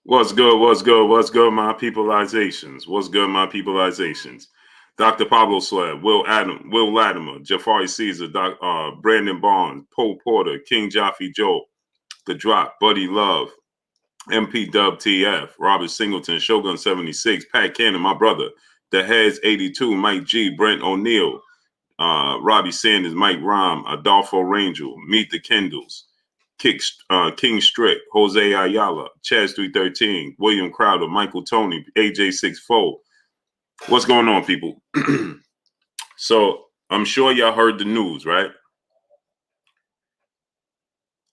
What's good? What's good? What's good, my peopleizations? What's good, my peopleizations? Dr. Pablo Slab, Will Latimer, Jafari Caesar, Brandon Barnes, Poe Porter, King Jaffe Joe, The Drop, Buddy Love, MP Dub TF, Robert Singleton, Shogun 76, Pat Cannon, my brother, The Heads 82, Mike G, Brent O'Neill, Robbie Sanders, Mike Rom, Adolfo Rangel, Meet the Kendalls, King Strick, Jose Ayala, Chaz 313, William Crowder, Michael Tony, AJ 64. What's going on, people? So I'm sure y'all heard the news, right?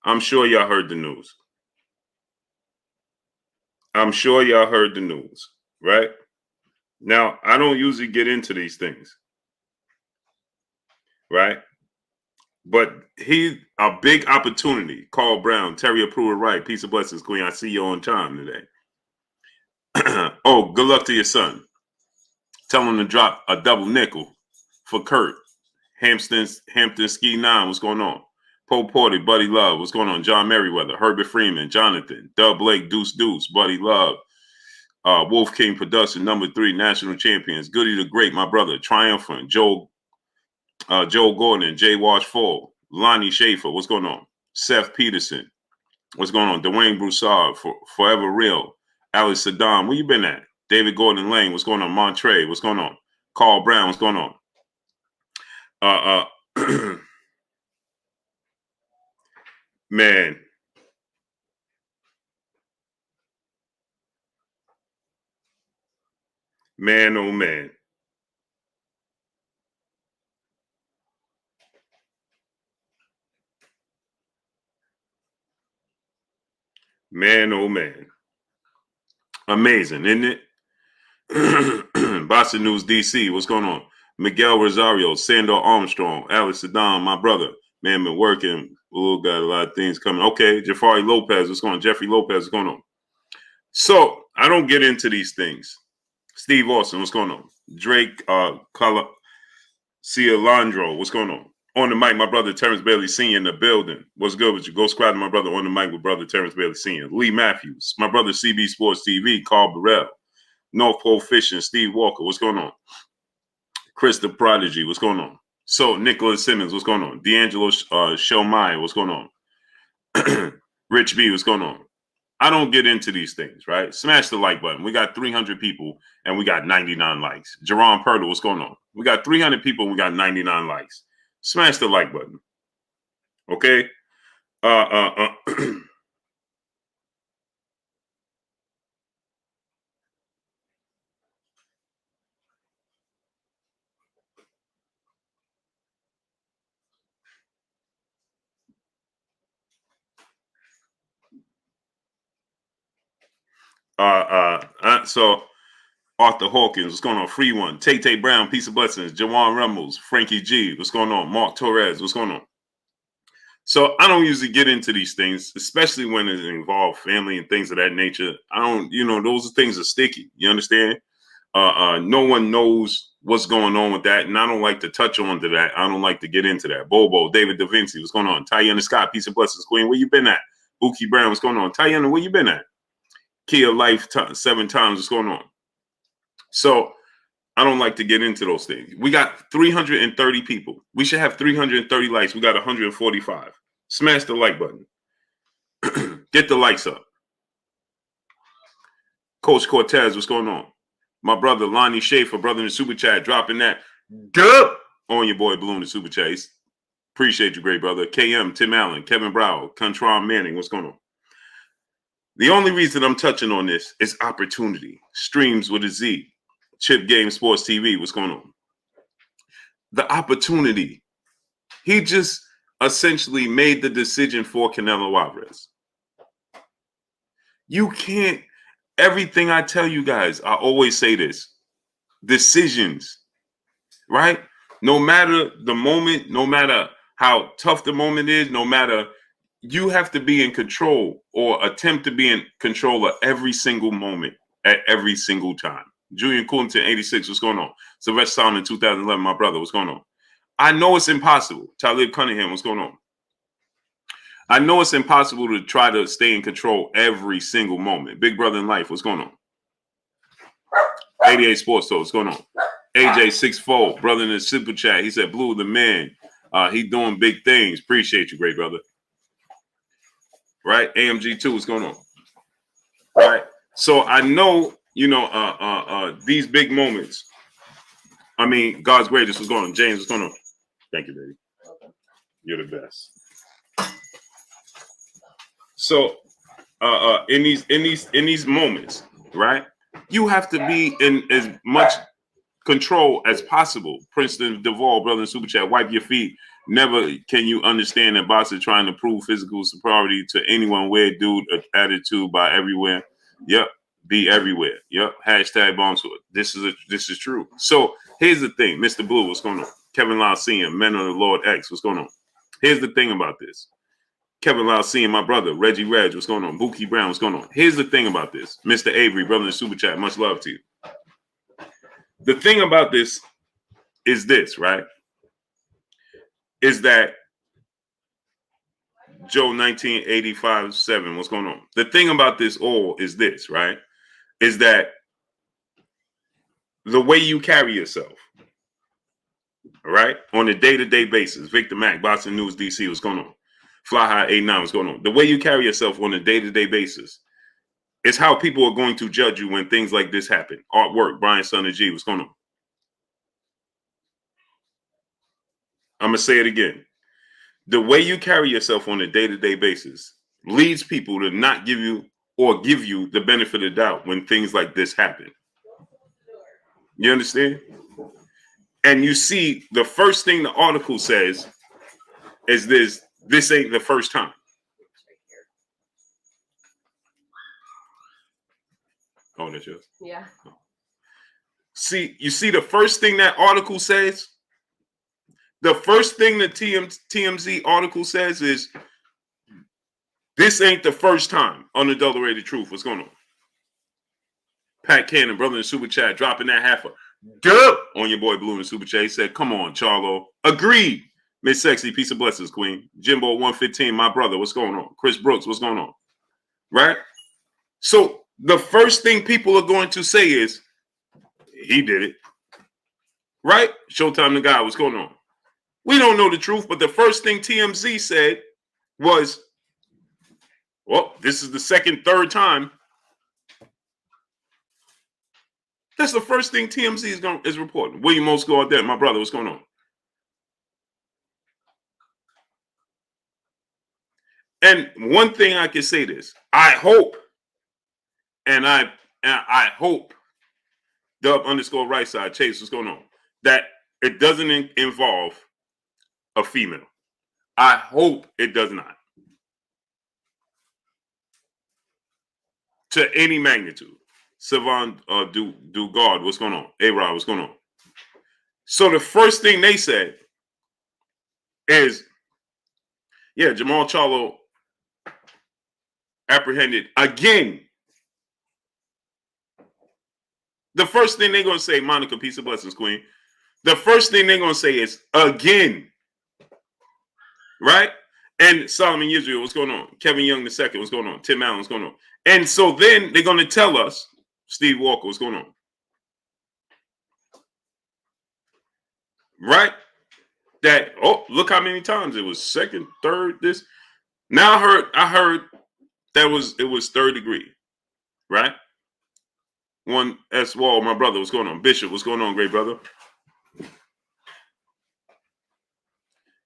I'm sure y'all heard the news. I'm sure y'all heard the news, right? Now, I don't usually get into these things, right? But a big opportunity. Carl Brown, Terry Pruitt Wright, peace of blessings, Queen. I see you on time today. Oh, good luck to your son. Tell him to drop a double nickel for Kurt. Hampton Ski 9, what's going on? Poe Porter, Buddy Love, what's going on? John Merriweather, Herbert Freeman, Jonathan, Dub Blake, Deuce Deuce, Buddy Love, Wolf King Production, number 3, National Champions, Goody the Great, my brother, Triumphant, Joe Gordon, Jay Wash 4, Lonnie Schaefer, what's going on? Seth Peterson, what's going on? Dwayne Broussard, Forever Real, Alex Saddam, where you been at? David Gordon Lane, what's going on? Montre, what's going on? Carl Brown, what's going on? Man, oh man. Man, oh man. Amazing, isn't it? Boston News DC, what's going on? Miguel Rosario, Sandor Armstrong, Alex Saddam, my brother. Man, been working. Got a lot of things coming. Okay, Jafari Lopez, what's going on? Jeffrey Lopez, what's going on? So, I don't get into these things. Steve Austin, what's going on? Drake Cialandro, what's going on? On the mic, my brother Terrence Bailey Sr. in the building. What's good with you? Go squad to my brother on the mic with brother Terrence Bailey Sr. Lee Matthews, my brother CB Sports TV, Carl Burrell, North Pole Fishing, Steve Walker, what's going on? Chris the Prodigy, what's going on? So, Nicholas Simmons, what's going on? D'Angelo Shelmaya, what's going on? Rich B, what's going on? I don't get into these things, right? Smash the like button. We got 300 people and we got 99 likes. Jerome Purtle, what's going on? We got 300 people and we got 99 likes. Smash the like button. Okay? So Arthur Hawkins, what's going on? Free One, Tay Brown, Peace of Blessings, Jawan Remmels, Frankie G, what's going on? Mark Torres, what's going on? So I don't usually get into these things, especially when it involves family and things of that nature. I don't, those things are sticky. You understand? No one knows what's going on with that, and I don't like to touch on to that. I don't like to get into that. Bobo, David Da Vinci, what's going on? Tayana Scott, Peace of Blessings, Queen, where you been at? Buki Brown, what's going on? Tayana, where you been at? Kia Life 7 times, what's going on? So I don't like to get into those things. We got 330 people. We should have 330 likes. We got 145. Smash the like button. Get the likes up. Coach Cortez, what's going on? My brother Lonnie Schaefer, brother in the super chat, dropping that duh on your boy Balloon the super chase. Appreciate you, great brother. KM, Tim Allen, Kevin Brow, Contron Manning, what's going on? The only reason I'm touching on this is opportunity. Streams with a Z. Chip Game Sports TV, what's going on? The opportunity. He just essentially made the decision for Canelo Alvarez. You can't, everything I tell you guys, I always say this. Decisions, right? No matter the moment, no matter how tough the moment is, no matter, you have to be in control or attempt to be in control of every single moment at every single time. Julian Coulington, 86, what's going on? Sylvester Solomon, 2011, my brother, what's going on? I know it's impossible. Talib Cunningham, what's going on? I know it's impossible to try to stay in control every single moment. Big brother in life, what's going on? 88 Sports Talk, what's going on? AJ Sixfold, brother in the super chat. He said, Blue the man. He doing big things. Appreciate you, great brother. Right? AMG2, what's going on? Right? So I know, these big moments. I mean, God's greatest, what's going on? James, what's going on? Thank you, baby. You're the best. So in these moments, right? You have to be in as much control as possible. Princeton Bivol, brother in super chat, wipe your feet. Never can you understand that boxers trying to prove physical superiority to anyone. Weird dude attitude by everywhere. Yep, be everywhere. Yep. Hashtag bomb sword. This is true. So here's the thing, Mr. Blue, what's going on? Kevin Lau Senior, Men of the Lord X, what's going on? Here's the thing about this. Kevin Lau Senior, my brother, Reggie Reg, what's going on? Buki Brown, what's going on? Here's the thing about this. Mr. Avery, brother in the super chat, much love to you. The thing about this is this, right? Is that Joe 1985-7, what's going on? The thing about this all is this, right? Is that the way you carry yourself, right? On a day-to-day basis. Victor Mack, Boxing News DC, what's going on? Fly High 89, what's going on? The way you carry yourself on a day-to-day basis is how people are going to judge you when things like this happen. Artwork, Brian Son of G, what's going on? I'm going to say it again. The way you carry yourself on a day-to-day basis leads people to not give you or give you the benefit of the doubt when things like this happen. You understand? And you see, the first thing the article says is this ain't the first time. Oh, that's yours? Yeah. See, you see the first thing that article says? The first thing the TMZ article says is, this ain't the first time. Unadulterated truth. What's going on? Pat Cannon, brother in the super chat, dropping that half a dub on your boy Blue in the super chat. He said, come on, Charlo. Agreed. Miss Sexy, peace of blessings, queen. Jimbo 115, my brother. What's going on? Chris Brooks, what's going on? Right? So the first thing people are going to say is, he did it. Right? Showtime the guy, what's going on? We don't know the truth, but the first thing TMZ said was, well, this is the third time. That's the first thing TMZ is reporting. William Mosco there, my brother, what's going on? And one thing I can say this, I hope, and I hope, Dub_right side, Chase, what's going on? That it doesn't involve a female. I hope it does not. To any magnitude. Savon Dugard, what's going on? A-Rod, what's going on? So the first thing they said is, yeah, Jermall Charlo apprehended again. The first thing they're going to say, Monica, peace of blessings, queen. The first thing they're going to say is again. Right? And Solomon Israel, what's going on? Kevin Young II, what's going on? Tim Allen, what's going on? And so then they're going to tell us, Steve Walker, what's going on? Right? That, oh, look how many times it was second, third, this. Now I heard that it was third degree. Right? One S Wall, my brother, what's going on? Bishop, what's going on, great brother?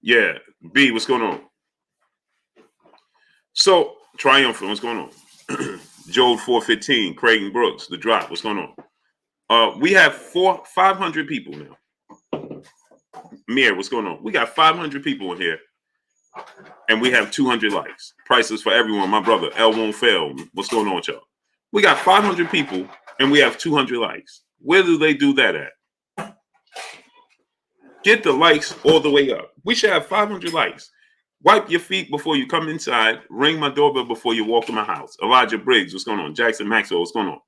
Yeah, B, what's going on? So, Triumphant, what's going on? Joel 415, Craig and Brooks, The Drop, what's going on? We have 500 people now. Mir, what's going on? We got 500 people in here, and we have 200 likes. Prices for everyone, my brother. L won't fail. What's going on with y'all? We got 500 people, and we have 200 likes. Where do they do that at? Get the likes all the way up. We should have 500 likes. Wipe your feet before you come inside. Ring my doorbell before you walk in my house. Elijah Briggs, what's going on? Jackson Maxwell, what's going on?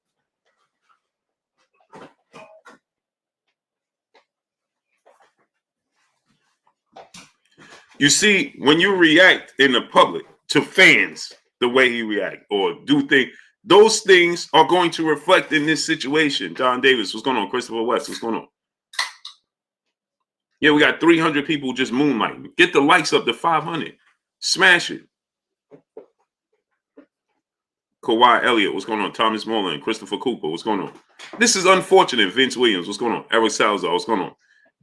You see, when you react in the public to fans the way he react or do things. Those things are going to reflect in this situation. John Davis, what's going on? Christopher West, what's going on? Yeah, we got 300 people just moonlighting. Get the likes up to 500. Smash it. Kawhi Elliott, what's going on? Thomas Mullen, Christopher Cooper, what's going on? This is unfortunate. Vince Williams, what's going on? Eric Salazar, what's going on?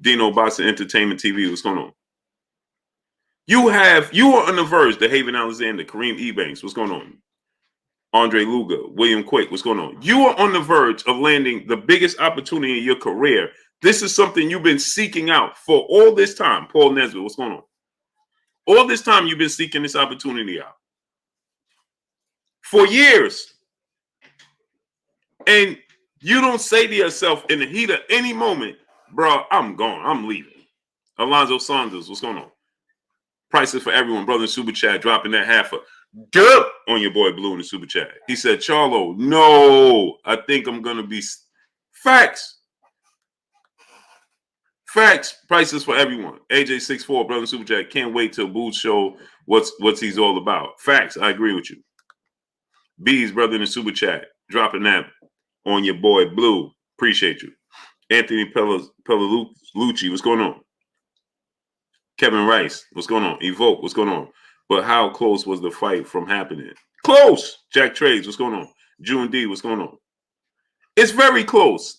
Dino Boston Entertainment TV, what's going on? You are on the verge. The Haven Alexander, Kareem Ebanks, what's going on? Andre Luger, William Quick, what's going on? You are on the verge of landing the biggest opportunity in your career. This is something you've been seeking out for all this time. Paul Nesbitt, what's going on? All this time you've been seeking this opportunity out. For years. And you don't say to yourself in the heat of any moment, bro, I'm gone. I'm leaving. Alonzo Saunders, what's going on? Prices for everyone. Brother in Super Chat dropping that half a dip on your boy Blue in the Super Chat. He said, Charlo, no, I think I'm going to be. Facts. Facts. Prices for everyone. AJ64, Brother in Super Chat. Can't wait till Booth show what's he's all about. Facts. I agree with you. B's, Brother in the Super Chat. Dropping that on your boy Blue. Appreciate you. Anthony Pellalucci, what's going on? Kevin Rice, what's going on? Evoke, what's going on? But how close was the fight from happening? Close. Jack Trades, what's going on? June D, what's going on? It's very close.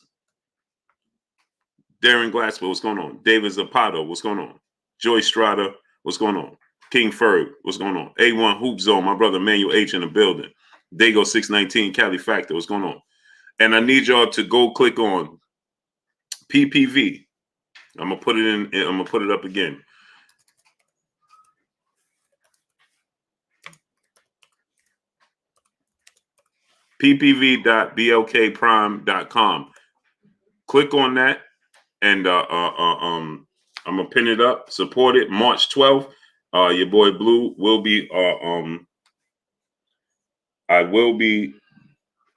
Darren Glasswell, what's going on? David Zapata, what's going on? Joy Strada, what's going on? King Ferg, what's going on? A1 Hoop Zone, my brother Manuel H in the building. Dago 619, Cali Factor, what's going on? And I need y'all to go click on PPV. I'm gonna put it up again. ppv.blkprime.com. Click on that, and I'm gonna pin it up. Support it. March 12th. Your boy Blue will be. I will be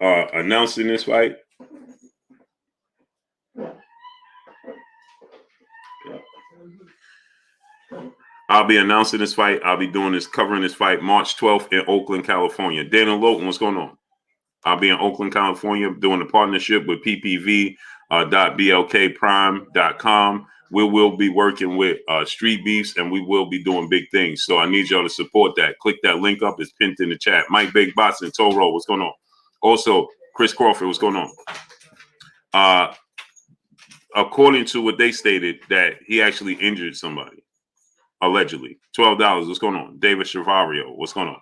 announcing this fight. I'll be announcing this fight. I'll be covering this fight March 12th in Oakland, California. Dana Lowton, what's going on? I'll be in Oakland, California, doing a partnership with ppv.blkprime.com. We will be working with Street Beefs, and we will be doing big things. So I need y'all to support that. Click that link up. It's pinned in the chat. Mike Big Boston, Toro, what's going on? Also, Chris Crawford, what's going on? According to what they stated, that he actually injured somebody, allegedly. $12, what's going on? David Chavario, what's going on?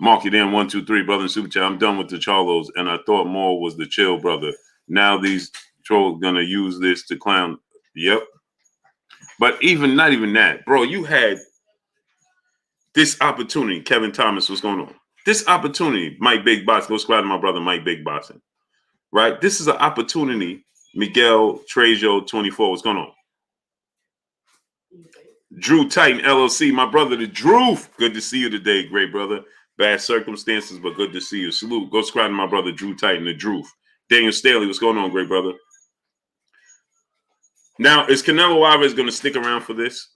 Mark it in 123, brother in Super Chat. I'm done with the Charlos, and I thought more was the chill, brother. Now these trolls gonna use this to clown. Yep. But not even that, bro. You had this opportunity. Kevin Thomas, what's going on? This opportunity, Mike Big Box. Go subscribe to my brother, Mike Big Boxing. Right? This is an opportunity. Miguel Trejo 24, what's going on? Drew Titan LLC, my brother, the Drew. Good to see you today, great brother. Bad circumstances, but good to see you. Salute. Go subscribe to my brother, Drew Titan, the Drew. Daniel Staley, what's going on, great brother? Now, is Canelo Alvarez going to stick around for this?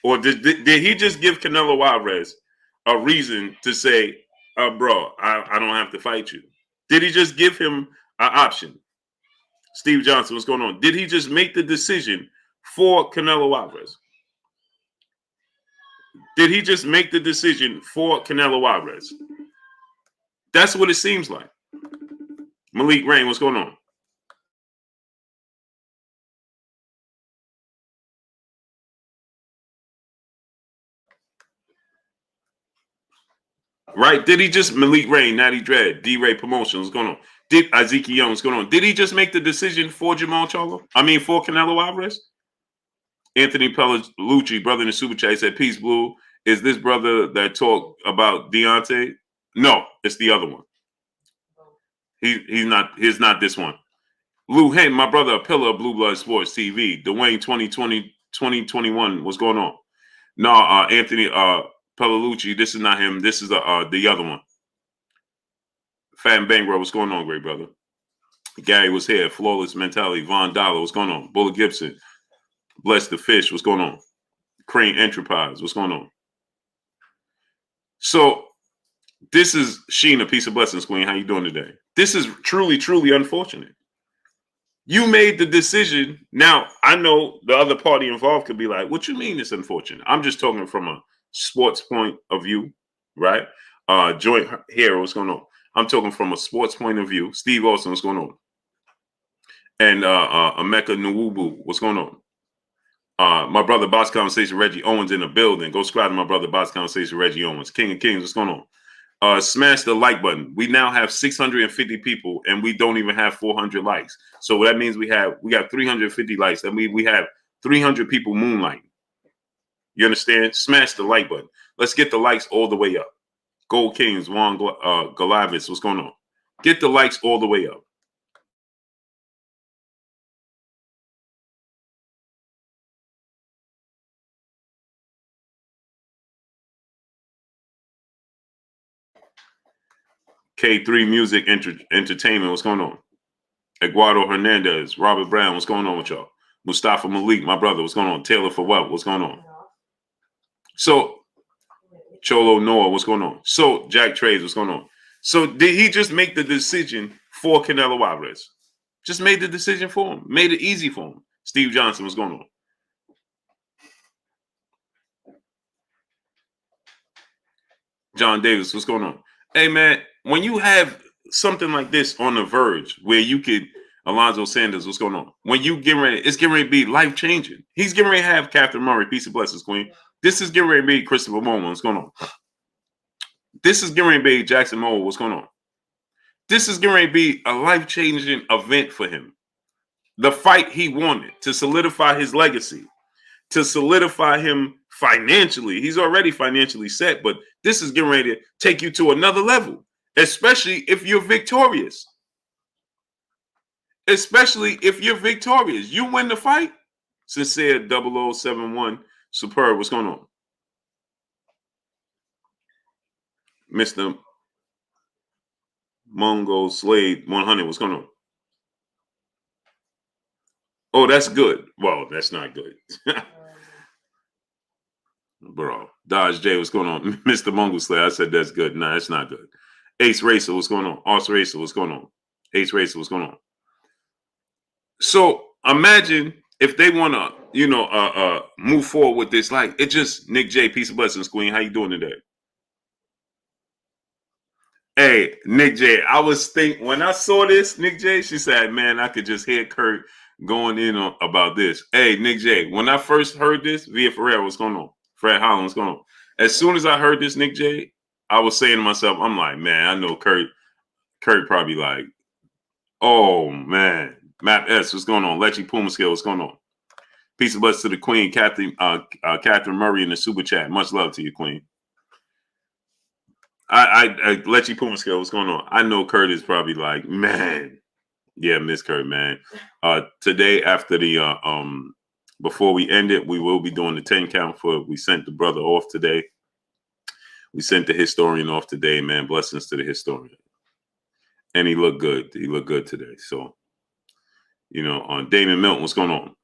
Or did he just give Canelo Alvarez a reason to say, bro, I don't have to fight you? Did he just give him an option? Steve Johnson, what's going on? Did he just make the decision for Canelo Alvarez? Did he just make the decision for Canelo Alvarez? That's what it seems like. Malik Rain, what's going on? Right? Did he just Malik Rain, Natty Dread, D-Ray Promotions, what's going on? Did Ezekiel Young, what's going on? Did he just make the decision for Jermall Charlo? I mean, for Canelo Alvarez? Anthony Pellalucci, brother in the Super Chat, said, Peace, Blue. Is this brother that talked about Deontay? No, it's the other one. He's not this one. Lou Hayne, my brother, a pillar of Blue Blood Sports TV. Dwayne 2021, what's going on? No, Anthony Pellalucci, this is not him. This is the other one. Fat and Bangro, what's going on, great brother? Gary was here. Flawless Mentality. Von Dollar, what's going on? Bullet Gibson. Bless the Fish, what's going on? Crane Enterprise, what's going on? So this is Sheena, peace of blessings, Queen. How you doing today? This is truly, truly unfortunate. You made the decision. Now, I know the other party involved could be like, what you mean it's unfortunate? I'm just talking from a sports point of view, right? Joint here, what's going on? I'm talking from a sports point of view. Steve Austin, what's going on? And Emeka Nwubu, what's going on? My brother Boss Conversation, Reggie Owens in the building. Go subscribe to my brother Boss Conversation, Reggie Owens. King of Kings, what's going on? Smash the like button. We now have 650 people and we don't even have 400 likes. So that means we got 350 likes. That means we have 300 people moonlighting. You understand? Smash the like button. Let's get the likes all the way up. Gold Kings, Juan Galavis, what's going on? Get the likes all the way up. K3 Music Entertainment, what's going on? Eduardo Hernandez, Robert Brown, what's going on with y'all? Mustafa Malik, my brother, what's going on? Taylor for what? What's going on? So, Cholo Noah, what's going on? So, Jack Trades, what's going on? So, did he just make the decision for Canelo Alvarez? Just made the decision for him. Made it easy for him. Steve Johnson, what's going on? John Davis, what's going on? Hey, man, when you have something like this on the verge where you could, Alonzo Sanders, what's going on? When you get ready, it's getting ready to be life-changing. He's getting ready to have Catherine Murray, peace and blessings, Queen. This is getting ready to be Christopher Bowman, what's going on? This is getting ready to be Jackson Mole, what's going on? This is getting ready to be a life-changing event for him. The fight he wanted to solidify his legacy, to solidify him financially. He's already financially set, but this is getting ready to take you to another level, especially if you're victorious. Especially if you're victorious. You win the fight. Sincere 0071 Superb. What's going on? Mr. Mongo Slade 100. What's going on? Oh, that's good. Well, that's not good. Bro. Dodge J, what's going on? Mr. Mongo Slade, I said that's good. Nah, that's not good. Ace Racer, what's going on? Arts Racer, what's going on? Ace Racer, what's going on? So imagine if they want to, move forward with this. Like, it just, Nick J, peace of blessings, Queen. How you doing today? Hey, Nick J, I was when I saw this, Nick J, she said, man, I could just hear Kurt going in on about this. Hey, Nick J, when I first heard this, Via Ferreira, what's going on? Fred Holland, what's going on? As soon as I heard this, Nick J, I was saying to myself, I'm like, man, I know Kurt probably like, oh, man. Map S, what's going on? Lechy Puma Scale, what's going on? Peace of blessings to the Queen, Catherine Murray in the super chat. Much love to you, Queen. I let you Puma Scale, what's going on? I know Kurt is probably like, man, yeah, Miss Kurt, man. Today after the before we end it, we will be doing the 10 count we sent the brother off today. We sent the historian off today, man. Blessings to the historian. And he looked good. He looked good today. So, on Damon Milton, what's going on?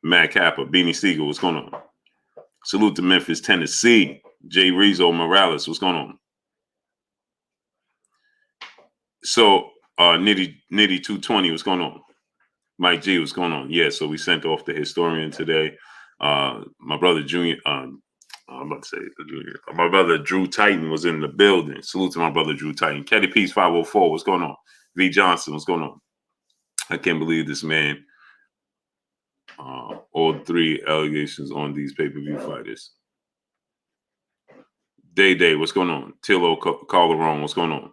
Matt Kappa, Beanie Siegel, what's going on? Salute to Memphis, Tennessee. Jay Rizzo Morales, what's going on? So Nitty 220, what's going on? Mike G, what's going on? Yeah, so we sent off the historian today. My brother Junior, I'm about to say Junior. My brother Drew Titan was in the building. Salute to my brother Drew Titan. Caddy Peace 504, what's going on? V Johnson, what's going on? I can't believe this man. All three allegations on these pay-per-view fighters. Day, what's going on? Tillo Calderon, what's going on?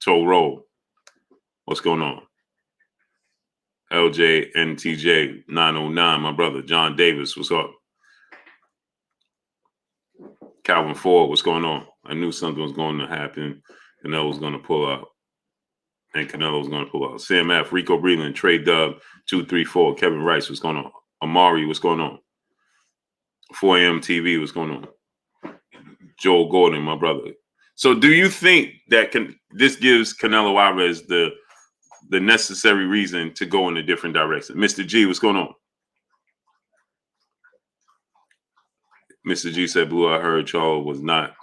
Toro, what's going on? LJNTJ 909, my brother John Davis, what's up? Calvin Ford, what's going on? I knew something was going to happen. Canelo was going to pull out. And Canelo was going to pull out. Sam F, Rico Breland, Trey Dub 234, Kevin Rice, what's going on? Amari, what's going on? 4am TV, what's going on? Joel Gordon, my brother. So do you think that this gives Canelo Alvarez the necessary reason to go in a different direction? Mr. G, what's going on? Mr. G said, Blue, I heard Charlo was not.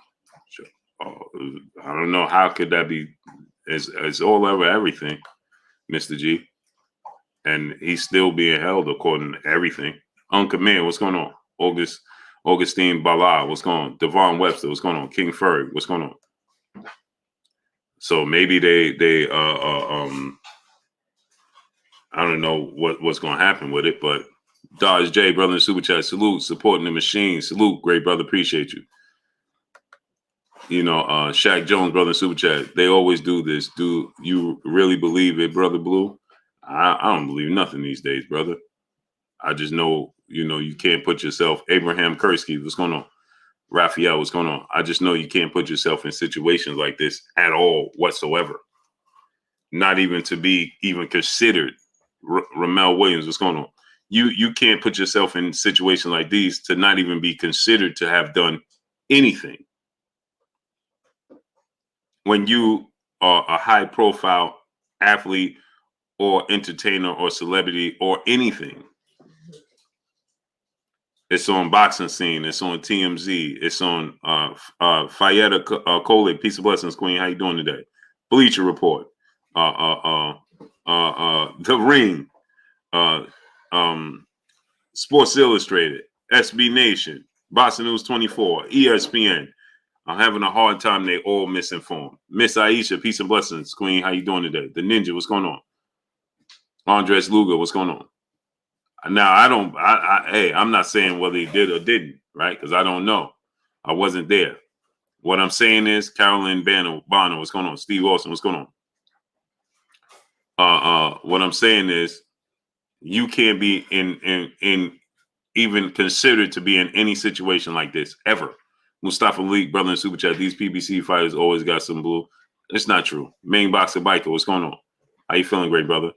I don't know how could that be. It's all over everything, Mr. G, and he's still being held according to everything. Uncle Man, what's going on? Augustine Bala, what's going on? Devon Webster, what's going on? King Furry, what's going on? So maybe they I don't know what's going to happen with it, but Dodge J, brother in Super Chat, salute, supporting the machine, salute, great brother, appreciate you. You know, Shaq Jones, brother in Super Chat, they always do this. Do you really believe it, brother Blue? I don't believe nothing these days, brother. I just know, you can't put yourself. Abraham Kursky, what's going on? Raphael, what's going on? I just know you can't put yourself in situations like this at all whatsoever. Not even to be even considered. Ramel Williams, what's going on? You can't put yourself in situations like these to not even be considered to have done anything. When you are a high profile athlete or entertainer or celebrity or anything, it's on Boxing Scene, it's on TMZ, it's on Fayetta Coley, Peace of Blessings, Queen. How you doing today? Bleacher Report, The Ring, Sports Illustrated, SB Nation, Boxing News 24, ESPN. I'm having a hard time. They all misinformed. Miss Aisha, Peace and Blessings, Queen. How you doing today? The Ninja, what's going on? Andres Luger, what's going on? Now, I'm not saying whether he did or didn't, right? Because I don't know. I wasn't there. What I'm saying is Carolyn Bonner, what's going on? Steve Austin, what's going on? What I'm saying is you can't be in even considered to be in any situation like this ever. Mustafa Leak, brother in Super Chat, these PBC fighters always got some blue. It's not true. Main Boxer Biker, what's going on? How you feeling, great brother?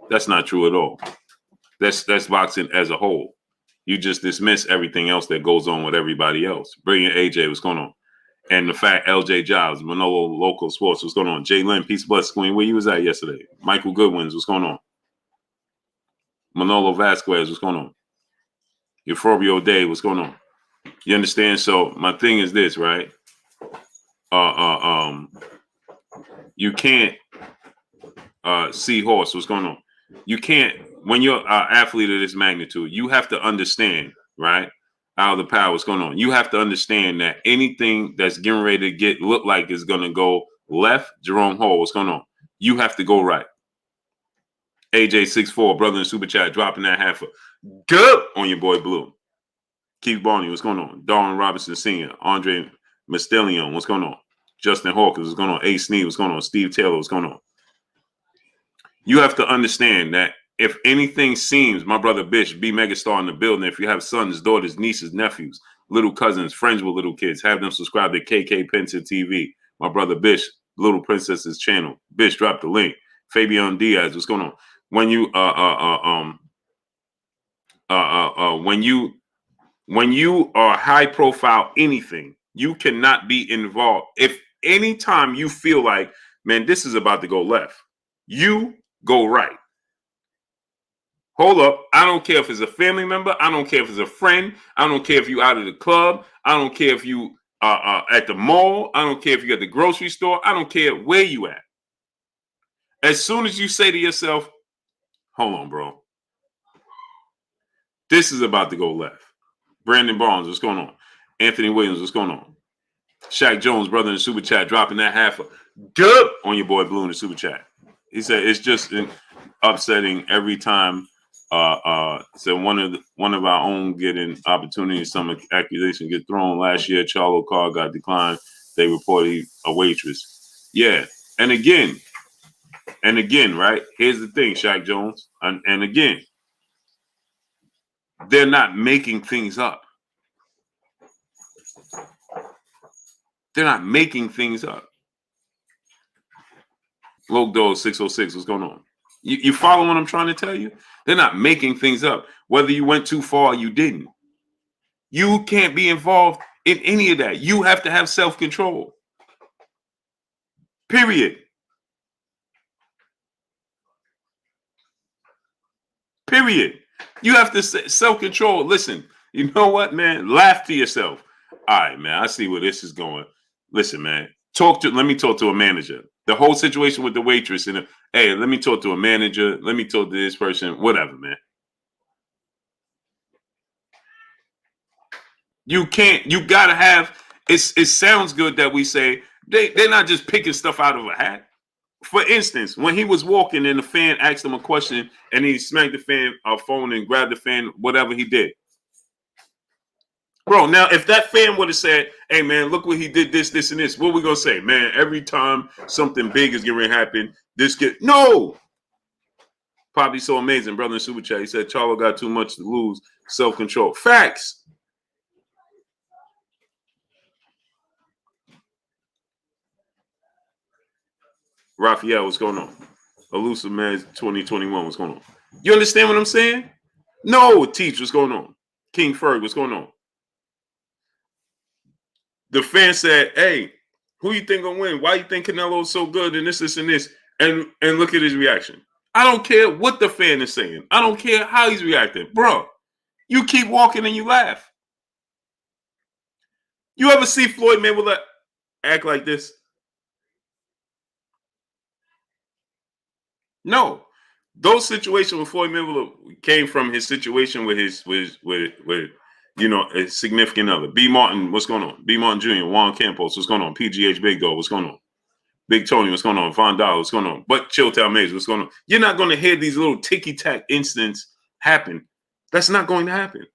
That's not true at all. That's boxing as a whole. You just dismiss everything else that goes on with everybody else. Brilliant AJ, what's going on? And the fact LJ Jobs, Manolo Local Sports, what's going on? Jay Lynn, Peace Bless Queen, where you was at yesterday? Michael Goodwins, what's going on? Manolo Vasquez, what's going on? Euphorbia Day, what's going on? You understand? So my thing is this, right? You can't see horse. What's going on? You can't, when you're an athlete of this magnitude, you have to understand, right? Out of the power, what's going on? You have to understand that anything that's getting ready to look like it's going to go left, Jerome Hall, what's going on? You have to go right. AJ64, brother in Super Chat, dropping that half good on your boy Blue. Keith Barney, what's going on? Darwin Robinson Sr., Andre Mastellion, what's going on? Justin Hawkins, what's going on? A. Sneed, what's going on? Steve Taylor, what's going on? You have to understand that if anything seems, my brother Bish, be megastar in the building, if you have sons, daughters, nieces, nephews, little cousins, friends with little kids, have them subscribe to KK Penton TV. My brother Bish, Little Princess's channel. Bish, drop the link. Fabian Diaz, what's going on? When you are high profile anything, you cannot be involved. If anytime you feel like, man, this is about to go left, you go right. Hold up. I don't care if it's a family member. I don't care if it's a friend. I don't care if you out of the club. I don't care if you at the mall. I don't care if you're at the grocery store. I don't care where you at. As soon as you say to yourself, hold on, bro, this is about to go left. Brandon Barnes, what's going on? Anthony Williams, what's going on? Shaq Jones, brother in the Super Chat, dropping that half good on your boy Blue in the Super Chat. He said it's just upsetting every time. So one of our own getting opportunities, some accusations get thrown. Last year, Charlo car got declined. They reported a waitress. Yeah, and again, right? Here's the thing, Shaq Jones, and again, they're not making things up. They're not making things up. Logdo 606, what's going on? You follow what I'm trying to tell you? They're not making things up. Whether you went too far or you didn't. You can't be involved in any of that. You have to have self-control. Period. Period. You have to self-control. Listen, you know what, man? Laugh to yourself. All right, man, I see where this is going. listen, man. Let me talk to a manager. The whole situation with the waitress and hey, let me talk to a manager. Let me talk to this person. Whatever, man. You can't. You gotta have. It sounds good that we say they're not just picking stuff out of a hat. For instance, when he was walking and the fan asked him a question and he smacked the fan phone and grabbed the fan, whatever he did. Bro, now if that fan would have said, hey man, look what he did, this, and this, what are we gonna say? Man, every time something big is gonna happen, this get no. Probably so amazing, brother in Super Chat. He said Charlo got too much to lose, self-control. Facts. Raphael, what's going on? Elusive Man 2021, what's going on? You understand what I'm saying? No, Teach, what's going on? King Ferg, what's going on? The fan said, hey, who you think gonna win? Why you think Canelo's so good and this, and this? And look at his reaction. I don't care what the fan is saying. I don't care how he's reacting. Bro, you keep walking and you laugh. You ever see Floyd Mayweather act like this? No. Those situations with Floyd Mayweather came from his situation with his you know, a significant other. B. Martin, what's going on? B. Martin Jr., Juan Campos, what's going on? PGH Big Dog, what's going on? Big Tony, what's going on? Von Dollar, what's going on? But Chilltown Maze, what's going on? You're not going to hear these little ticky-tack incidents happen. That's not going to happen.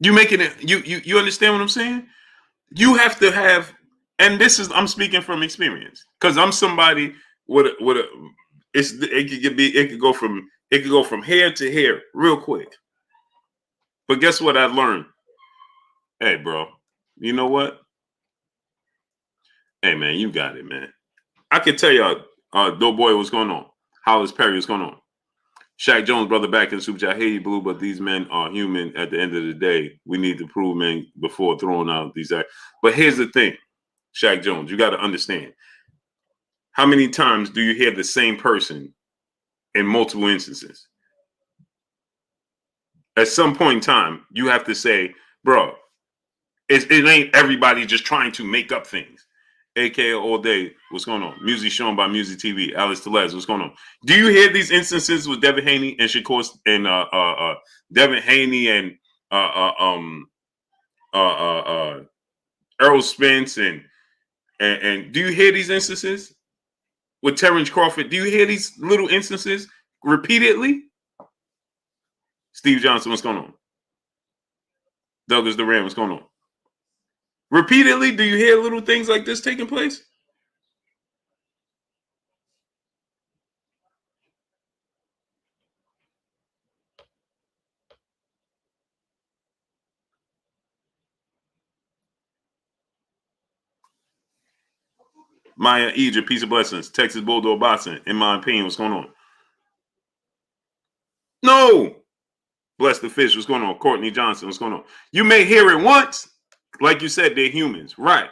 You making it, you understand what I'm saying? You have to have, and this is, I'm speaking from experience because I'm somebody with a it could go from here to here real quick. But guess what I learned? Hey, bro, you know what? Hey, man, you got it, man. I can tell y'all, Doughboy, what's going on? Hollis Perry, what's going on? Shaq Jones, brother, back in the Super Chat. I hear you, Blue, but these men are human at the end of the day. We need to prove, man, before throwing out these acts. But here's the thing, Shaq Jones, you got to understand. How many times do you hear the same person in multiple instances? At some point in time, you have to say, bro, it ain't everybody just trying to make up things. AKA all day, what's going on? Music shown by Music TV. Alex Telez, what's going on? Do you hear these instances with Devin Haney and Shakur and Devin Haney and Earl Spence and do you hear these instances with Terrence Crawford? Do you hear these little instances repeatedly? Steve Johnson, what's going on? Douglas Duran, what's going on? Repeatedly, do you hear little things like this taking place? Maya Egypt, peace of blessings. Texas Bulldog Boxing, in my opinion, what's going on? No. Bless the Fish, what's going on? Courtney Johnson, what's going on? You may hear it once. Like you said, they're humans. Right.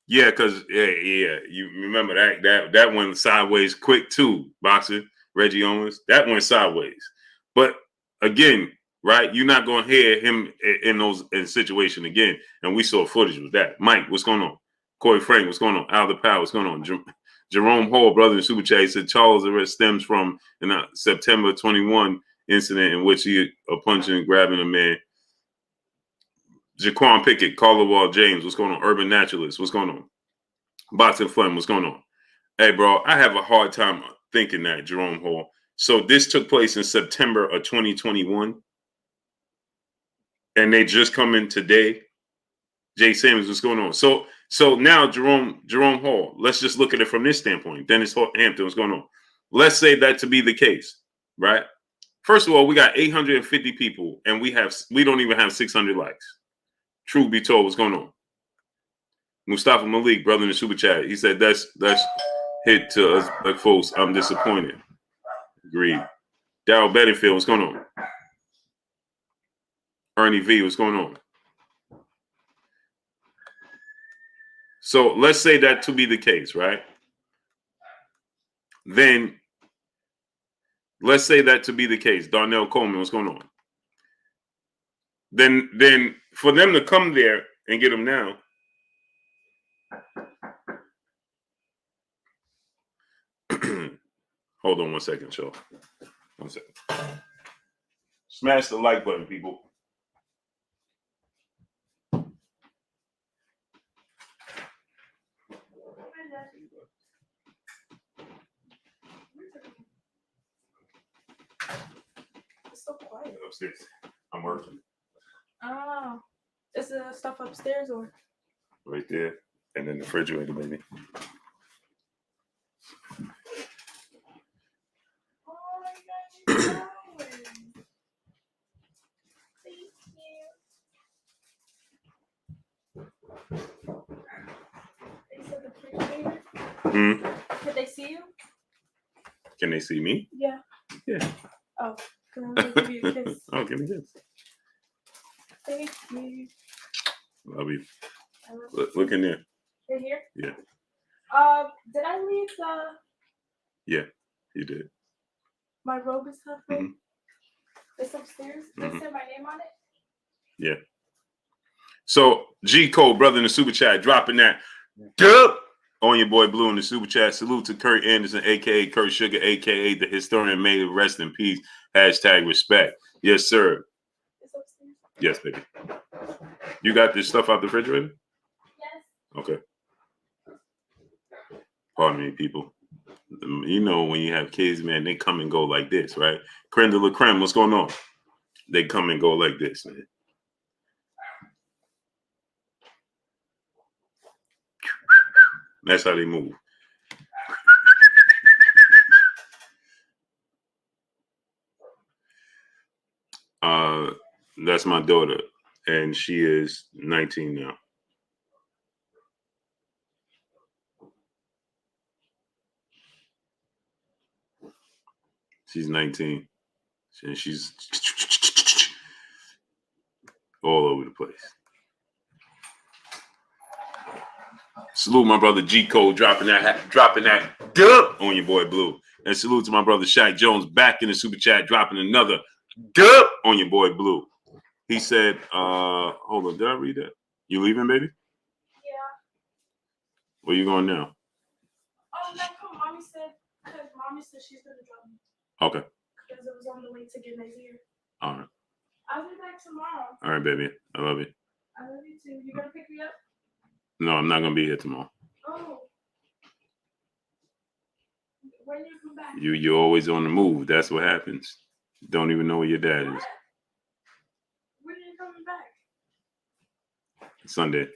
Yeah, because yeah, you remember that went sideways quick too, boxer, Reggie Owens. That went sideways. But again, right, you're not gonna hear him in situation again. And we saw footage with that. Mike, what's going on? Corey Frank, what's going on? Al the Power, what's going on? Jerome Hall, brother in Super Chat, said Charles' arrest stems from a September 21 incident in which he punching and grabbing a man. Jaquan Pickett, Carla Wall James, what's going on? Urban Naturalist, what's going on? Boxing Fun, what's going on? Hey, bro, I have a hard time thinking that, Jerome Hall. So this took place in September of 2021, and they just come in today. Jay Samuels, what's going on? So now, Jerome Hall, let's just look at it from this standpoint. Dennis Hampton, what's going on? Let's say that to be the case, right? First of all, we got 850 people, and we don't even have 600 likes. Truth be told, what's going on? Mustafa Malik, brother in the Super Chat, he said that's hit to us, like folks. I'm disappointed. Agreed. Darryl Bedingfield, what's going on? Ernie V, what's going on? So let's say that to be the case, right? Then Let's say that to be the case. Darnell Coleman, what's going on? Then for them to come there and get him now. Hold on 1 second, y'all. 1 second. Smash the like button, people. It's so quiet. Upstairs. I'm working. Oh. Is the stuff upstairs or? Right there. And then the refrigerator, baby. Oh my God. Thank you. They said the refrigerator. Could they see you? Can they see me? Yeah. Yeah. Oh, can I give you a kiss? Oh, give me this. Thank you. Love you. Look in there. In here? Yeah. Did I leave the? Yeah, you did. My robe and stuff. It's upstairs. They said my name on it. Yeah. So G Code, brother in the super chat, dropping that dub on your boy Blue in the super chat. Salute to Kurt Anderson, aka Kurt Sugar, aka the historian made rest in peace. Hashtag respect. Yes, sir. It's upstairs. Yes, baby. You got this stuff out the refrigerator? Yes. Okay. Pardon me, people. You know when you have kids, man, they come and go like this, right? Creme de la creme, what's going on? They come and go like this, man. That's how they move. That's my daughter, and she is 19 now. She's 19, and she's all over the place. Salute my brother G Code dropping that dub on your boy Blue, and salute to my brother Shaq Jones back in the super chat dropping another dub on your boy Blue. He said, hold on, did I read that? You leaving, baby? Yeah. Where you going now? Oh, no, come. Mommy said she's gonna drop me. Okay. Because it was on the way to get my ear. All right. I'll be back tomorrow. All right, baby. I love you. I love you too. You gonna pick me up? No, I'm not gonna be here tomorrow. Oh. When you come back? You're always on the move. That's what happens. Don't even know where your dad is. When are you coming back? Sunday.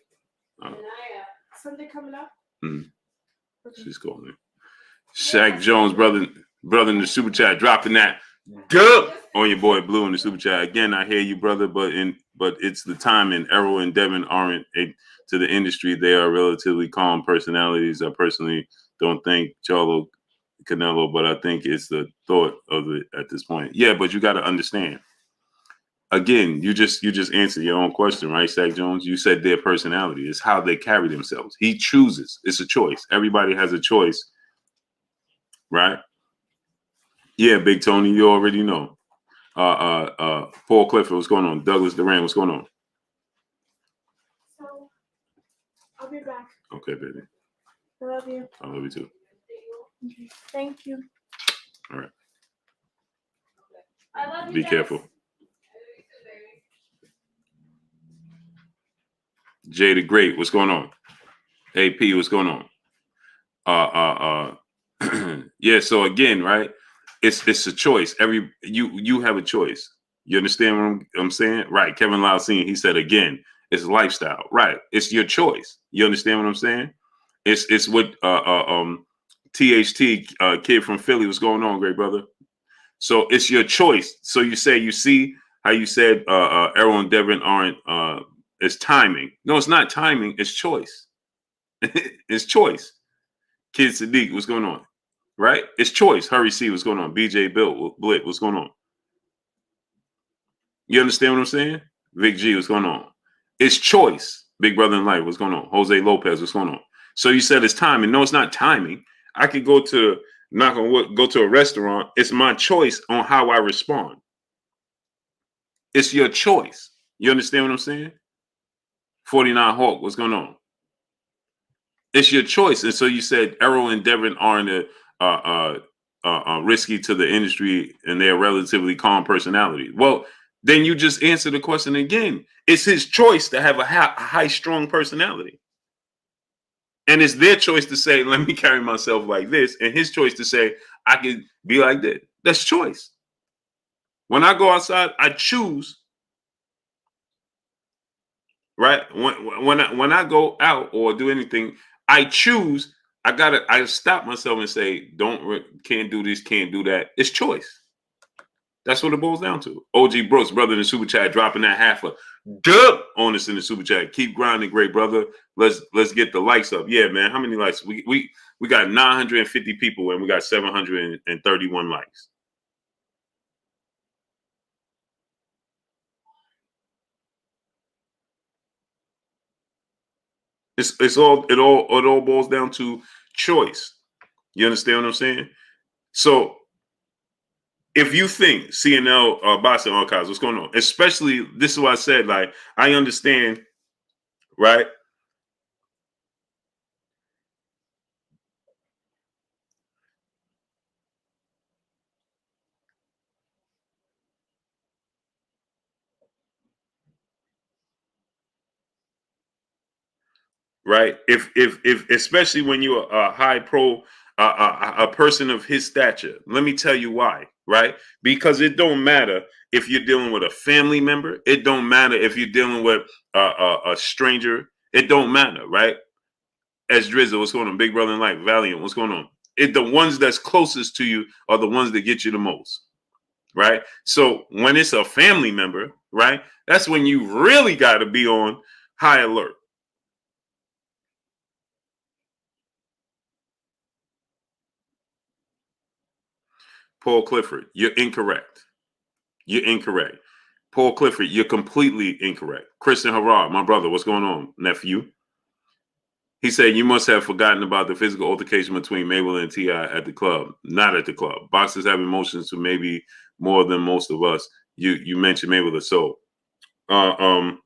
Sunday coming up? Okay. She's calling me. Shaq Jones, brother in the super chat, dropping that dub on your boy Blue in the super chat. Again, I hear you, brother, but it's the time, and Errol and Devin aren't to the industry. They are relatively calm personalities. I personally don't think Charlo, Canelo, but I think it's the thought of it at this point. Yeah, but you got to understand. Again, you just answered your own question, right, Shaq Jones? You said their personality is how they carry themselves. He chooses. It's a choice. Everybody has a choice, right? Yeah, Big Tony, you already know. Paul Clifford, what's going on? Douglas Duran, what's going on? So, I'll be back. Okay, baby. I love you. I love you too. Okay. Thank you. All right. I love you. Be guys. careful. Jay the Great, what's going on? AP, what's going on? Yeah, so again, right? It's a choice. You have a choice. You understand what I'm saying? Right. Kevin Lausine, he said again, it's lifestyle. Right. It's your choice. You understand what I'm saying? It's what THT kid from Philly, what's going on, great brother? So it's your choice. So you see how you said Errol and Devin aren't it's timing. No, it's not timing, it's choice. It's choice. Kid Sadiq, what's going on? Right? It's choice. Hurry C, what's going on? BJ Bill, Blit, what's going on? You understand what I'm saying? Vic G, what's going on? It's choice. Big Brother in Life, what's going on? Jose Lopez, what's going on? So you said it's timing. No, it's not timing. I could go to Not gonna go to a restaurant. It's my choice on how I respond. It's your choice. You understand what I'm saying? 49 Hawk, what's going on? It's your choice. And so you said Errol and Devin aren't risky to the industry and they're relatively calm personality. Well, then you just answer the question again. It's his choice to have a high strong personality. And it's their choice to say, let me carry myself like this. And his choice to say, I can be like that. That's choice. When I go outside, I choose. Right? When I go out or do anything, I choose. I stop myself and say, can't do this, can't do that. It's choice. That's what it boils down to. OG Brooks, brother in the super chat, dropping that half a dub on us in the super chat. Keep grinding, great brother. Let's get the likes up. Yeah, man. How many likes? We got 950 people and we got 731 likes. It all boils down to choice. You understand what I'm saying? So if you think CNL boxing archives, what's going on? Especially, this is what I said, like, I understand, right? Right? If especially when you're a high pro, a person of his stature, let me tell you why, right? Because it don't matter if you're dealing with a family member. It don't matter if you're dealing with a stranger. It don't matter, right? As Drizzle, what's going on? Big Brother in Life, Valiant, what's going on? The ones that's closest to you are the ones that get you the most, right? So when it's a family member, right, that's when you really got to be on high alert. Paul Clifford, you're incorrect. You're incorrect. Paul Clifford, you're completely incorrect. Christian Harrod, my brother, what's going on, nephew? He said, you must have forgotten about the physical altercation between Mabel and T.I. at the club. Not at the club. Boxers have emotions to maybe more than most of us. You mentioned Mabel, so Paul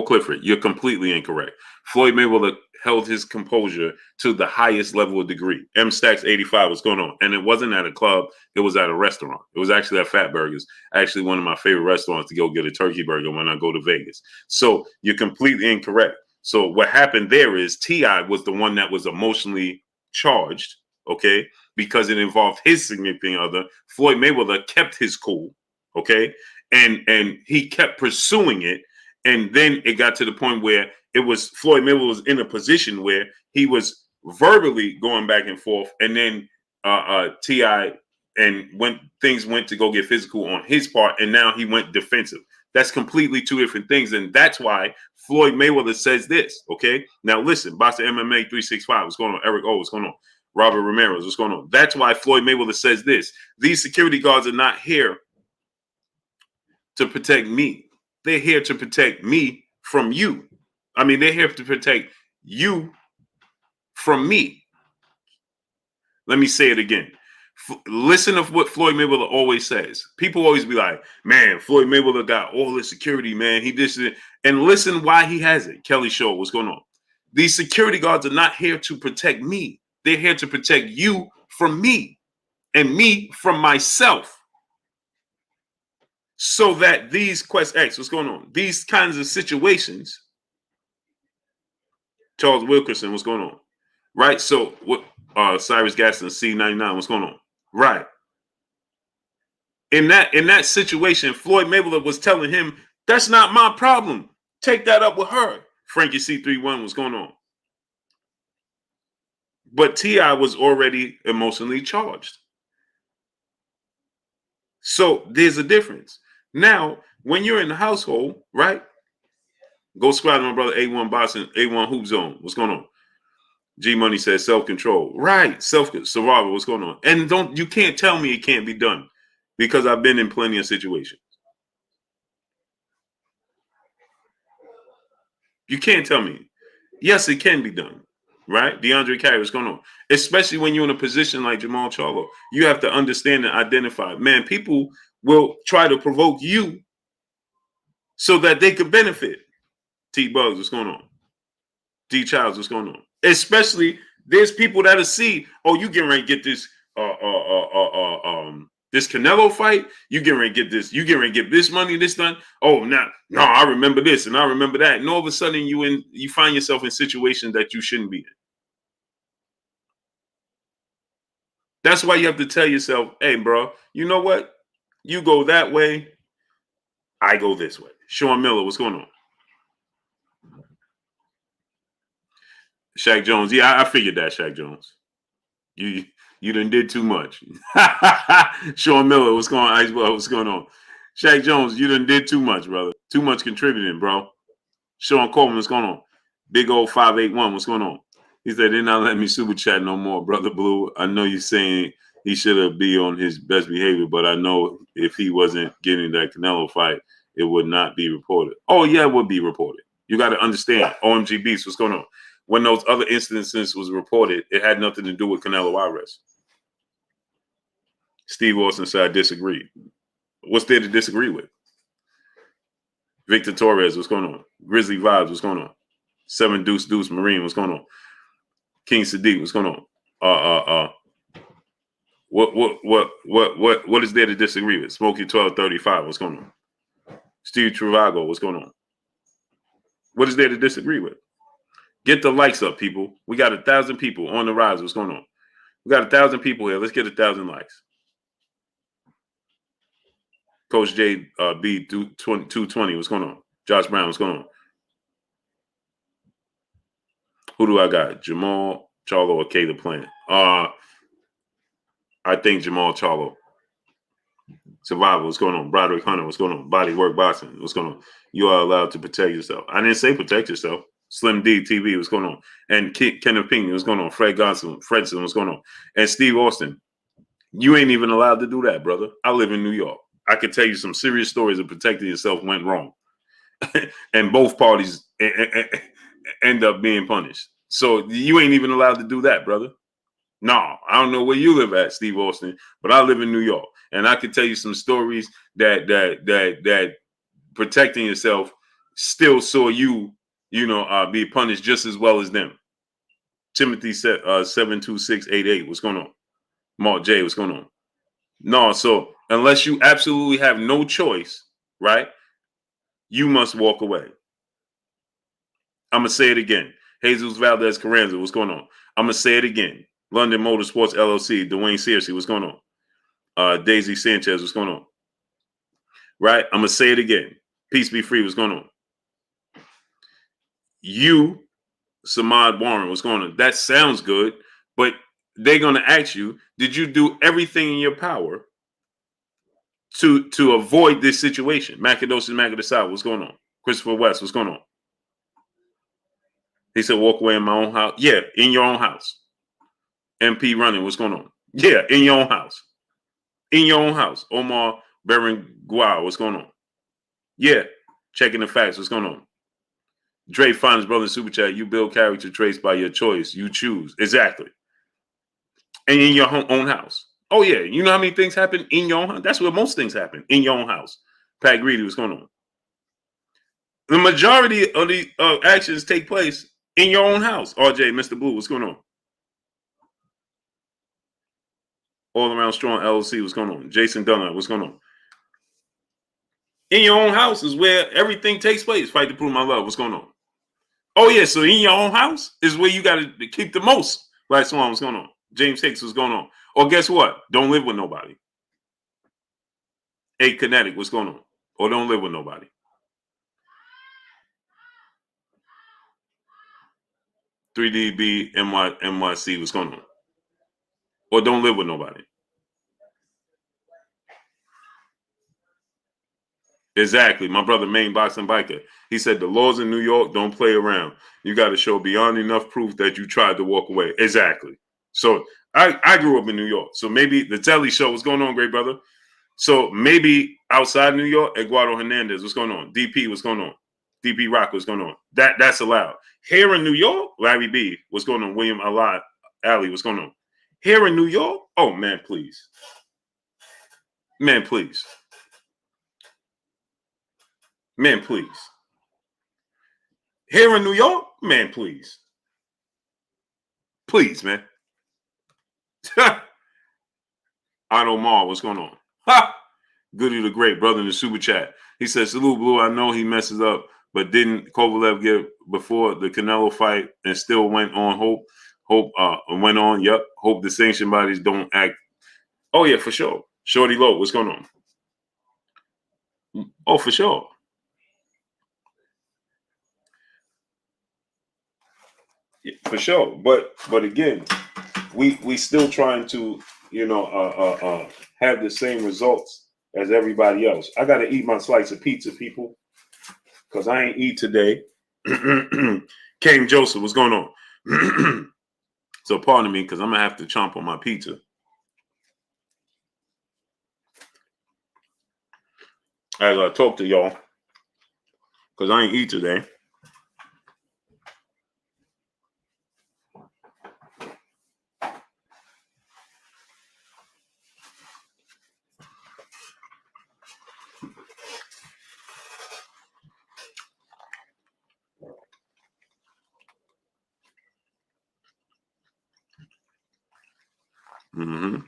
Clifford, you're completely incorrect. Floyd Mayweather held his composure to the highest level of degree. M Stacks 85, what's going on? And it wasn't at a club, it was at a restaurant. It was actually at Fat Burgers, actually one of my favorite restaurants to go get a turkey burger when I go to Vegas. So you're completely incorrect. So what happened there is T.I. was the one that was emotionally charged, okay, because it involved his significant other. Floyd Mayweather kept his cool, okay, and he kept pursuing it. And then it got to the point where it was Floyd Mayweather was in a position where he was verbally going back and forth, and then T.I. and when things went to go get physical on his part, and now he went defensive. That's completely two different things, and that's why Floyd Mayweather says this. Okay, now listen, Boxer MMA 365, what's going on? Eric O, what's going on? Robert Ramirez, what's going on? That's why Floyd Mayweather says this. These security guards are not here to protect me. They're here to protect me from you. I mean, they're here to protect you from me. Let me say it again. Listen to what Floyd Mayweather always says. People always be like, man, Floyd Mayweather got all this security, man. He did it. And listen why he has it. Kelly Shaw, what's going on? These security guards are not here to protect me. They're here to protect you from me and me from myself. So that these Quest X, what's going on? These kinds of situations, Charles Wilkerson, what's going on? Right? So what Cyrus Gaston C99, what's going on? Right. In that situation, Floyd Mayweather was telling him, that's not my problem. Take that up with her. Frankie C31, what's going on? But T.I. was already emotionally charged. So there's a difference. Now, when you're in the household, right? Go squad my brother A1 Boxing, A1 Hoop Zone. What's going on? G Money says self-control. Right. Survival. What's going on? And you can't tell me it can't be done because I've been in plenty of situations. You can't tell me. Yes, it can be done. right? DeAndre Carey, what's going on? Especially when you're in a position like Jermall Charlo, you have to understand and identify. Man, people will try to provoke you so that they could benefit. T Bugs, what's going on? D Childs, what's going on? Especially there's people that'll see, oh, you getting ready to get this this Canelo fight, you getting ready to get this, you getting ready to get this money, this done. Oh, no, I remember this and I remember that. And all of a sudden you find yourself in situations that you shouldn't be in. That's why you have to tell yourself, hey, bro, you know what? You go that way, I go this way. Sean Miller, what's going on? Shaq Jones. Yeah, I figured that, Shaq Jones. You done did too much. Sean Miller, what's going on? Icewell, what's going on? Shaq Jones, you done did too much, brother. Too much contributing, bro. Sean Coleman, what's going on? Big old 581, what's going on? He said, they're not letting me super chat no more, Brother Blue. I know you're saying he should have be on his best behavior, but I know if he wasn't getting that Canelo fight, it would not be reported. Oh, yeah, it would be reported. You got to understand, OMG Beast, what's going on? When those other instances was reported, it had nothing to do with Canelo Alvarez. Steve Austin said, I disagree. What's there to disagree with? Victor Torres, what's going on? Grizzly Vibes, what's going on? 7 Deuce Marine, what's going on? King Sadiq, what's going on? What is there to disagree with? Smokey 1235, what's going on? Steve Travago, what's going on? What is there to disagree with? Get the likes up, people. We got 1,000 people on the rise. What's going on? We got 1,000 people here. Let's get 1,000 likes. Coach J B 220. What's going on? Josh Brown. What's going on? Who do I got? Jermall, Charlo, or K the Plant? I think Jermall Charlo. Survival. What's going on? Broderick Hunter. What's going on? Body Work Boxing. What's going on? You are allowed to protect yourself. I didn't say protect yourself. Slim D TV, what's going on? And Kenneth Ping, what's going on? Fred Gonson, Fredson, what's going on? And Steve Austin, you ain't even allowed to do that, brother. I live in New York. I could tell you some serious stories of protecting yourself went wrong. And both parties end up being punished. So you ain't even allowed to do that, brother. No, I don't know where you live at, Steve Austin, but I live in New York. And I could tell you some stories that protecting yourself still saw you be punished just as well as them. Timothy 72688, what's going on? Mark J, what's going on? No, so unless you absolutely have no choice, right? You must walk away. I'm gonna say it again. Jesus Valdez Carranza, what's going on? I'm gonna say it again. London Motorsports LLC, Dwayne Searcy, what's going on? Daisy Sanchez, what's going on? Right? I'm gonna say it again. Peace be free, what's going on? You, Samad Warren, what's going on? That sounds good, but they're going to ask you, did you do everything in your power to avoid this situation? Macadosis Macadosai, what's going on? Christopher West, what's going on? He said, walk away in my own house. Yeah, in your own house. MP Running, what's going on? Yeah, in your own house. In your own house. Omar Berenguer, what's going on? Yeah, checking the facts, what's going on? Dre Finds Brother Super Chat, you build character traits by your choice. You choose. Exactly. And in your own house. Oh, yeah. You know how many things happen in your own house? That's where most things happen, in your own house. Pat Greedy, what's going on? The majority of the actions take place in your own house. RJ, Mr. Blue, what's going on? All Around Strong LLC, what's going on? Jason Dunlap, what's going on? In your own house is where everything takes place. Fight to Prove My Love, what's going on? Oh, yeah, so in your own house is where you got to keep the most. Black Swan, what's going on? James Hicks, what's going on? Or guess what? Don't live with nobody. Hey, Kinetic, what's going on? Or don't live with nobody. $3DB NYC, what's going on? Or don't live with nobody. Exactly. My brother, Main Boxing Biker, he said the laws in New York don't play around. You got to show beyond enough proof that you tried to walk away. Exactly. So I grew up in New York. So maybe the Telly Show, what's going on, great brother? So maybe outside New York, Eduardo Hernandez, what's going on? DP, what's going on? DP Rock, what's going on? That's allowed. Here in New York, Larry B, what's going on? William Ali, what's going on? Here in New York, oh man, please. Man, please. Man, please. Here in New York, man, please. Please, man. Otto Mar, what's going on? Ha! Goody the Great, brother in the super chat. He says, salute, Blue. I know he messes up, but didn't Kovalev get before the Canelo fight and still went on? Hope went on. Yep. Hope the sanction bodies don't act. Oh, yeah, for sure. Shorty Low, what's going on? Oh, for sure. Yeah, for sure. But again, we still trying to, have the same results as everybody else. I got to eat my slice of pizza, people, because I ain't eat today. Kane Joseph, what's going on? So pardon me, because I'm going to have to chomp on my pizza. As I talk to y'all, because I ain't eat today. Mm-hmm.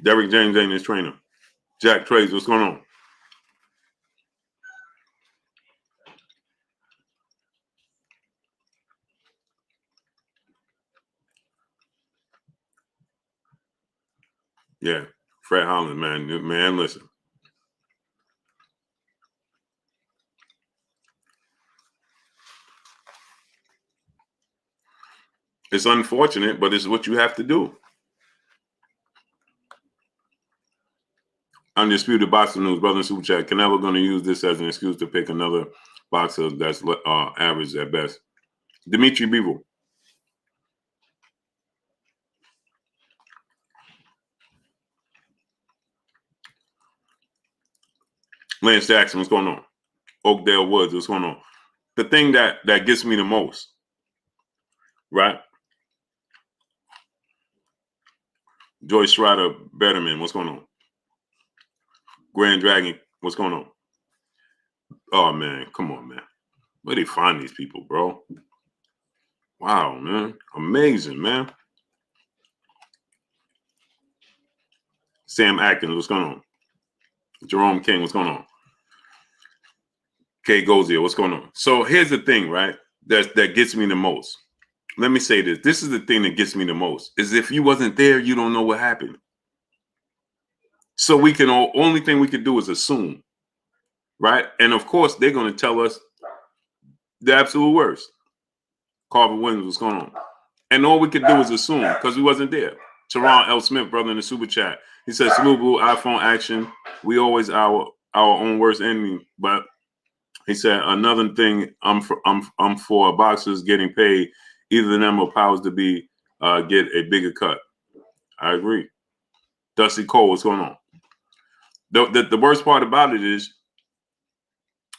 Derrick James ain't his trainer. Jack Trades, what's going on? Yeah, Fred Holland, man, listen. It's unfortunate, but it's what you have to do. Undisputed Boxing News, brother in super chat. Canelo going to use this as an excuse to pick another boxer that's average at best. Dimitri Bivol. Lance Jackson, what's going on? Oakdale Woods, what's going on? The thing that gets me the most, right? Joyce Schroeder Betterman, what's going on? Grand Dragon, what's going on? Oh, man, come on, man. Where they find these people, bro? Wow, man. Amazing, man. Sam Atkins, what's going on? Jerome King, what's going on? Kay Gozier, what's going on? So here's the thing, right? That gets me the most. Let me say this. This is the thing that gets me the most. Is if you wasn't there, you don't know what happened. So only thing we could do is assume, right? And of course, they're going to tell us the absolute worst. Carver Williams, what's going on? And all we could do is assume because we wasn't there. Teron L. Smith, brother in the super chat. He says, salute, Blue, iPhone action. We always our own worst enemy. But he said, another thing, I'm for boxers getting paid. Either of them or powers to be get a bigger cut. I agree. Dusty Cole, what's going on? The worst part about it is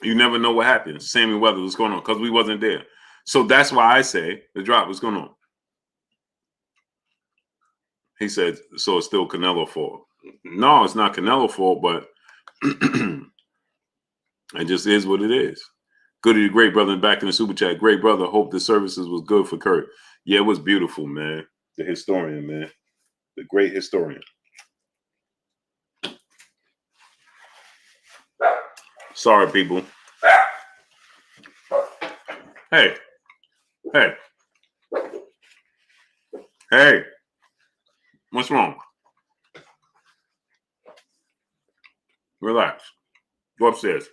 you never know what happens. Sammy Weathers, what's going on? Because we wasn't there. So that's why I say the drop, what's going on? He said, so it's still Canelo fault. No, it's not Canelo fault, but it just is what it is. Goody the Great, brother, back in the super chat. Great, brother. Hope the services was good for Kurt. Yeah, it was beautiful, man. The historian, man. The great historian. Sorry, people. Hey. What's wrong? Relax. Go upstairs.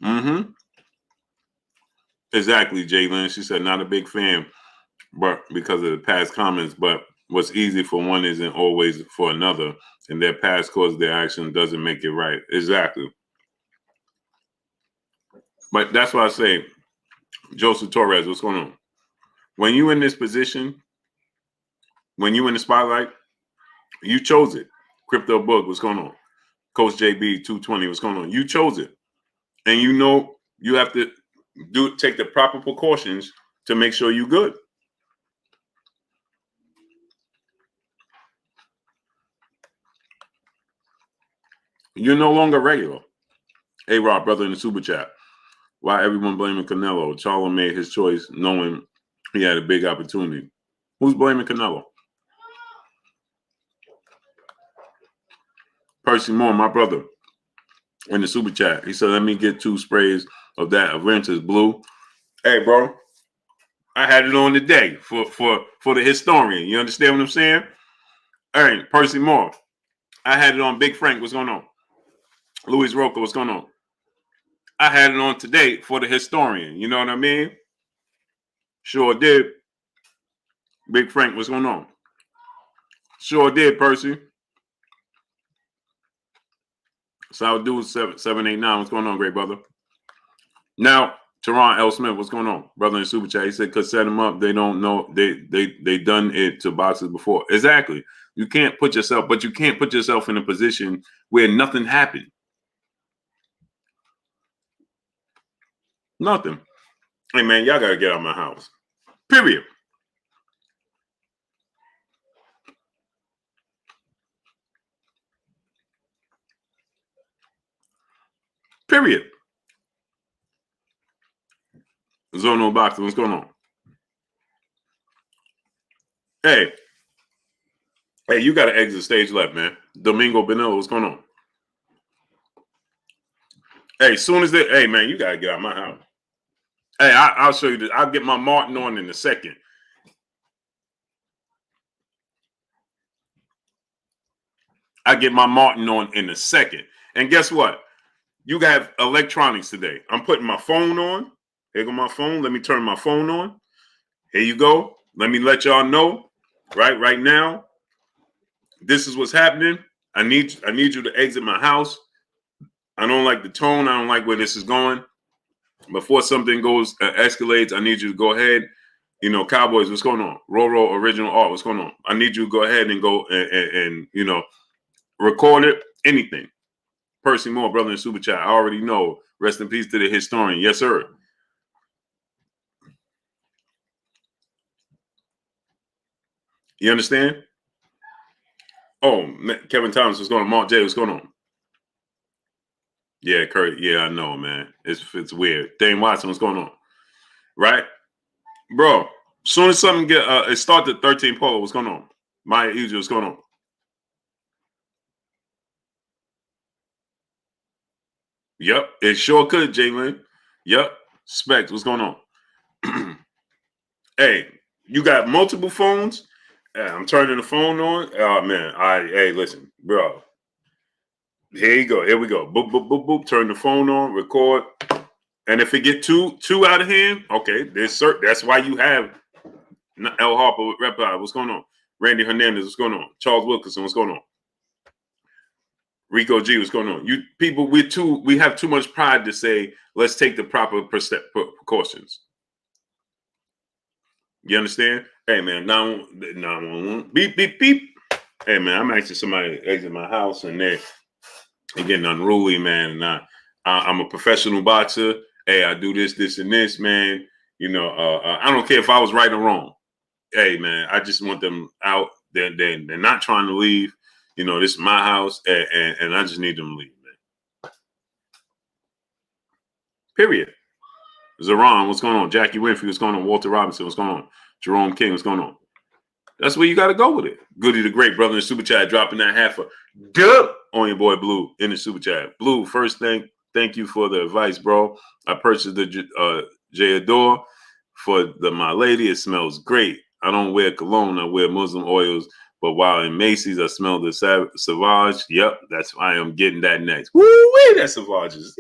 Mm-hmm. Exactly, Jalen. She said, not a big fan, but because of the past comments, but what's easy for one isn't always for another, and their past cause their action doesn't make it right. Exactly. But that's why I say, Joseph Torres, what's going on? When you in this position, when you in the spotlight, you chose it. Crypto Book, what's going on? Coach JB 220, what's going on? You chose it. And you know you have to take the proper precautions to make sure you're good. You're no longer regular. Hey, Rob, brother in the super chat. Why everyone blaming Canelo? Charlo made his choice knowing he had a big opportunity. Who's blaming Canelo? Percy Moore, my brother, in the super chat. He said, let me get 2 sprays of that Aventus Blue. Hey, bro, I had it on today for the historian. You understand what I'm saying? Hey, Percy Moore, I had it on Big Frank. What's going on? Luis Rocco, what's going on? I had it on today for the historian. You know what I mean? Sure did. Big Frank, what's going on? Sure did, Percy. South Dude 789, what's going on, great brother? Now, Teron L. Smith, what's going on? Brother in super chat, he said, "Cause set them up. They don't know. They done it to boxers before." Exactly. You can't put yourself, but you can't put yourself in a position where nothing happened. Nothing. Hey man, y'all gotta get out of my house. Period. Period. Zono Boxing, what's going on? Hey, you got to exit stage left, man. Domingo Benillo, what's going on? Hey, soon as hey man, you got to get out of my house. Hey, I'll show you this. I'll get my Martin on in a second. I get my Martin on in a second. And guess what? You have electronics today. I'm putting my phone on. Here go my phone. Let me turn my phone on. Here you go. Let me let y'all know right now. This is what's happening. I need you to exit my house. I don't like the tone. I don't like where this is going. Before something goes escalates, I need you to go ahead. You know, Cowboys, what's going on? Roro Original Art, what's going on? I need you to go ahead and go and you know, record it. Anything. Percy Moore, brother in super chat. I already know. Rest in peace to the historian. Yes, sir. You understand? Oh, Kevin Thomas, what's going on? Mark J, what's going on? Yeah, Kurt. Yeah, I know, man. It's weird. Dane Watson, what's going on? Right, bro. Soon as something it started 13 Polo. What's going on? Maya Egypt, what's going on? Yep, it sure could, Jalen. Yep, Specs, what's going on? Hey, you got multiple phones? I'm turning the phone on. Oh man, hey, listen, bro. Here you go. Here we go. Boop, boop, boop, boop. Turn the phone on, record. And if it get too out of hand, okay, that's why you have L. Harper with Reptile. What's going on? Randy Hernandez, what's going on? Charles Wilkinson, what's going on? Rico G, what's going on? You people, we have too much pride to say, let's take the proper precautions. You understand? Hey man, 911, beep, beep, beep. Hey man, I'm actually somebody to exit my house and they're getting unruly, man. And I'm a professional boxer. Hey, I do this, and this, man. You know, I don't care if I was right or wrong. Hey man, I just want them out. They're not trying to leave. You know, this is my house, and I just need them to leave, man. Period. Zeron, what's going on? Jackie Winfrey, what's going on? Walter Robinson, what's going on? Jerome King, what's going on? That's where you got to go with it. Goody the Great, brother in the super chat, dropping that half a dub on your boy Blue in the super chat. Blue, first thing, thank you for the advice, bro. I purchased the J Adore for my lady. It smells great. I don't wear cologne. I wear Muslim oils. But while in Macy's, I smell the Sauvage. Yep, that's why I'm getting that next. Woo-wee, that Sauvages.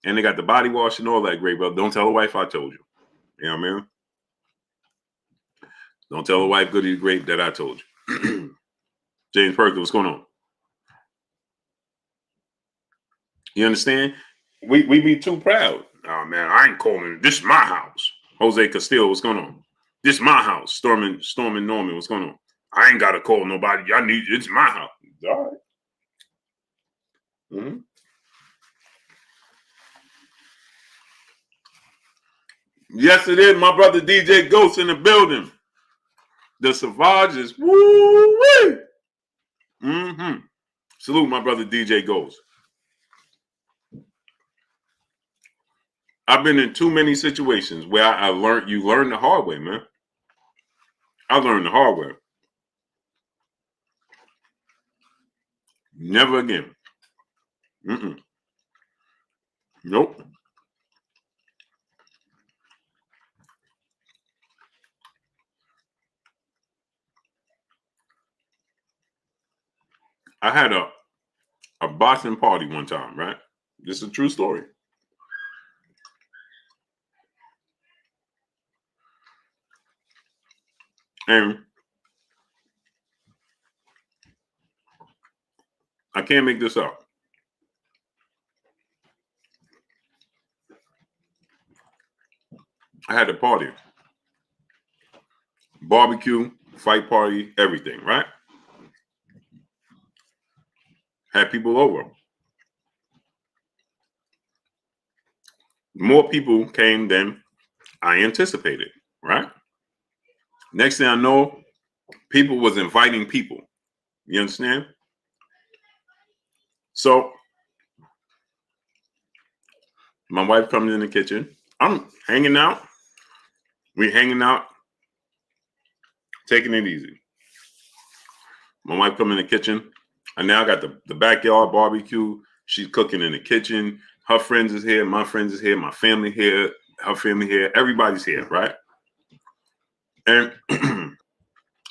And they got the body wash and all that great, brother. Don't tell the wife I told you. You know what I mean? Don't tell a wife goody great that I told you. James Perkins, what's going on? You understand? We be too proud. Oh man, I ain't calling. This is my house. Jose Castillo, what's going on? This is my house. Stormin Norman, what's going on? I ain't gotta call nobody. It's my house. All right. Mm-hmm. Yes, it is. My brother DJ Ghost in the building. The Savage is woo-wee. Mm-hmm. Salute my brother DJ Ghost. I've been in too many situations where I learned. You learn the hard way, man. I learned the hard way. Never again. Mm-mm. Nope. I had a Boston party one time, right? This is a true story. And I can't make this up. I had a party. Barbecue, fight party, everything, right? Had people over. More people came than I anticipated, right? Next thing I know, people was inviting people. You understand? So my wife comes in the kitchen. I'm hanging out. We hanging out, taking it easy. My wife come in the kitchen, and now I got the backyard barbecue. She's cooking in the kitchen. Her friends is here. My friends is here. My family here. Her family here. Everybody's here, right? And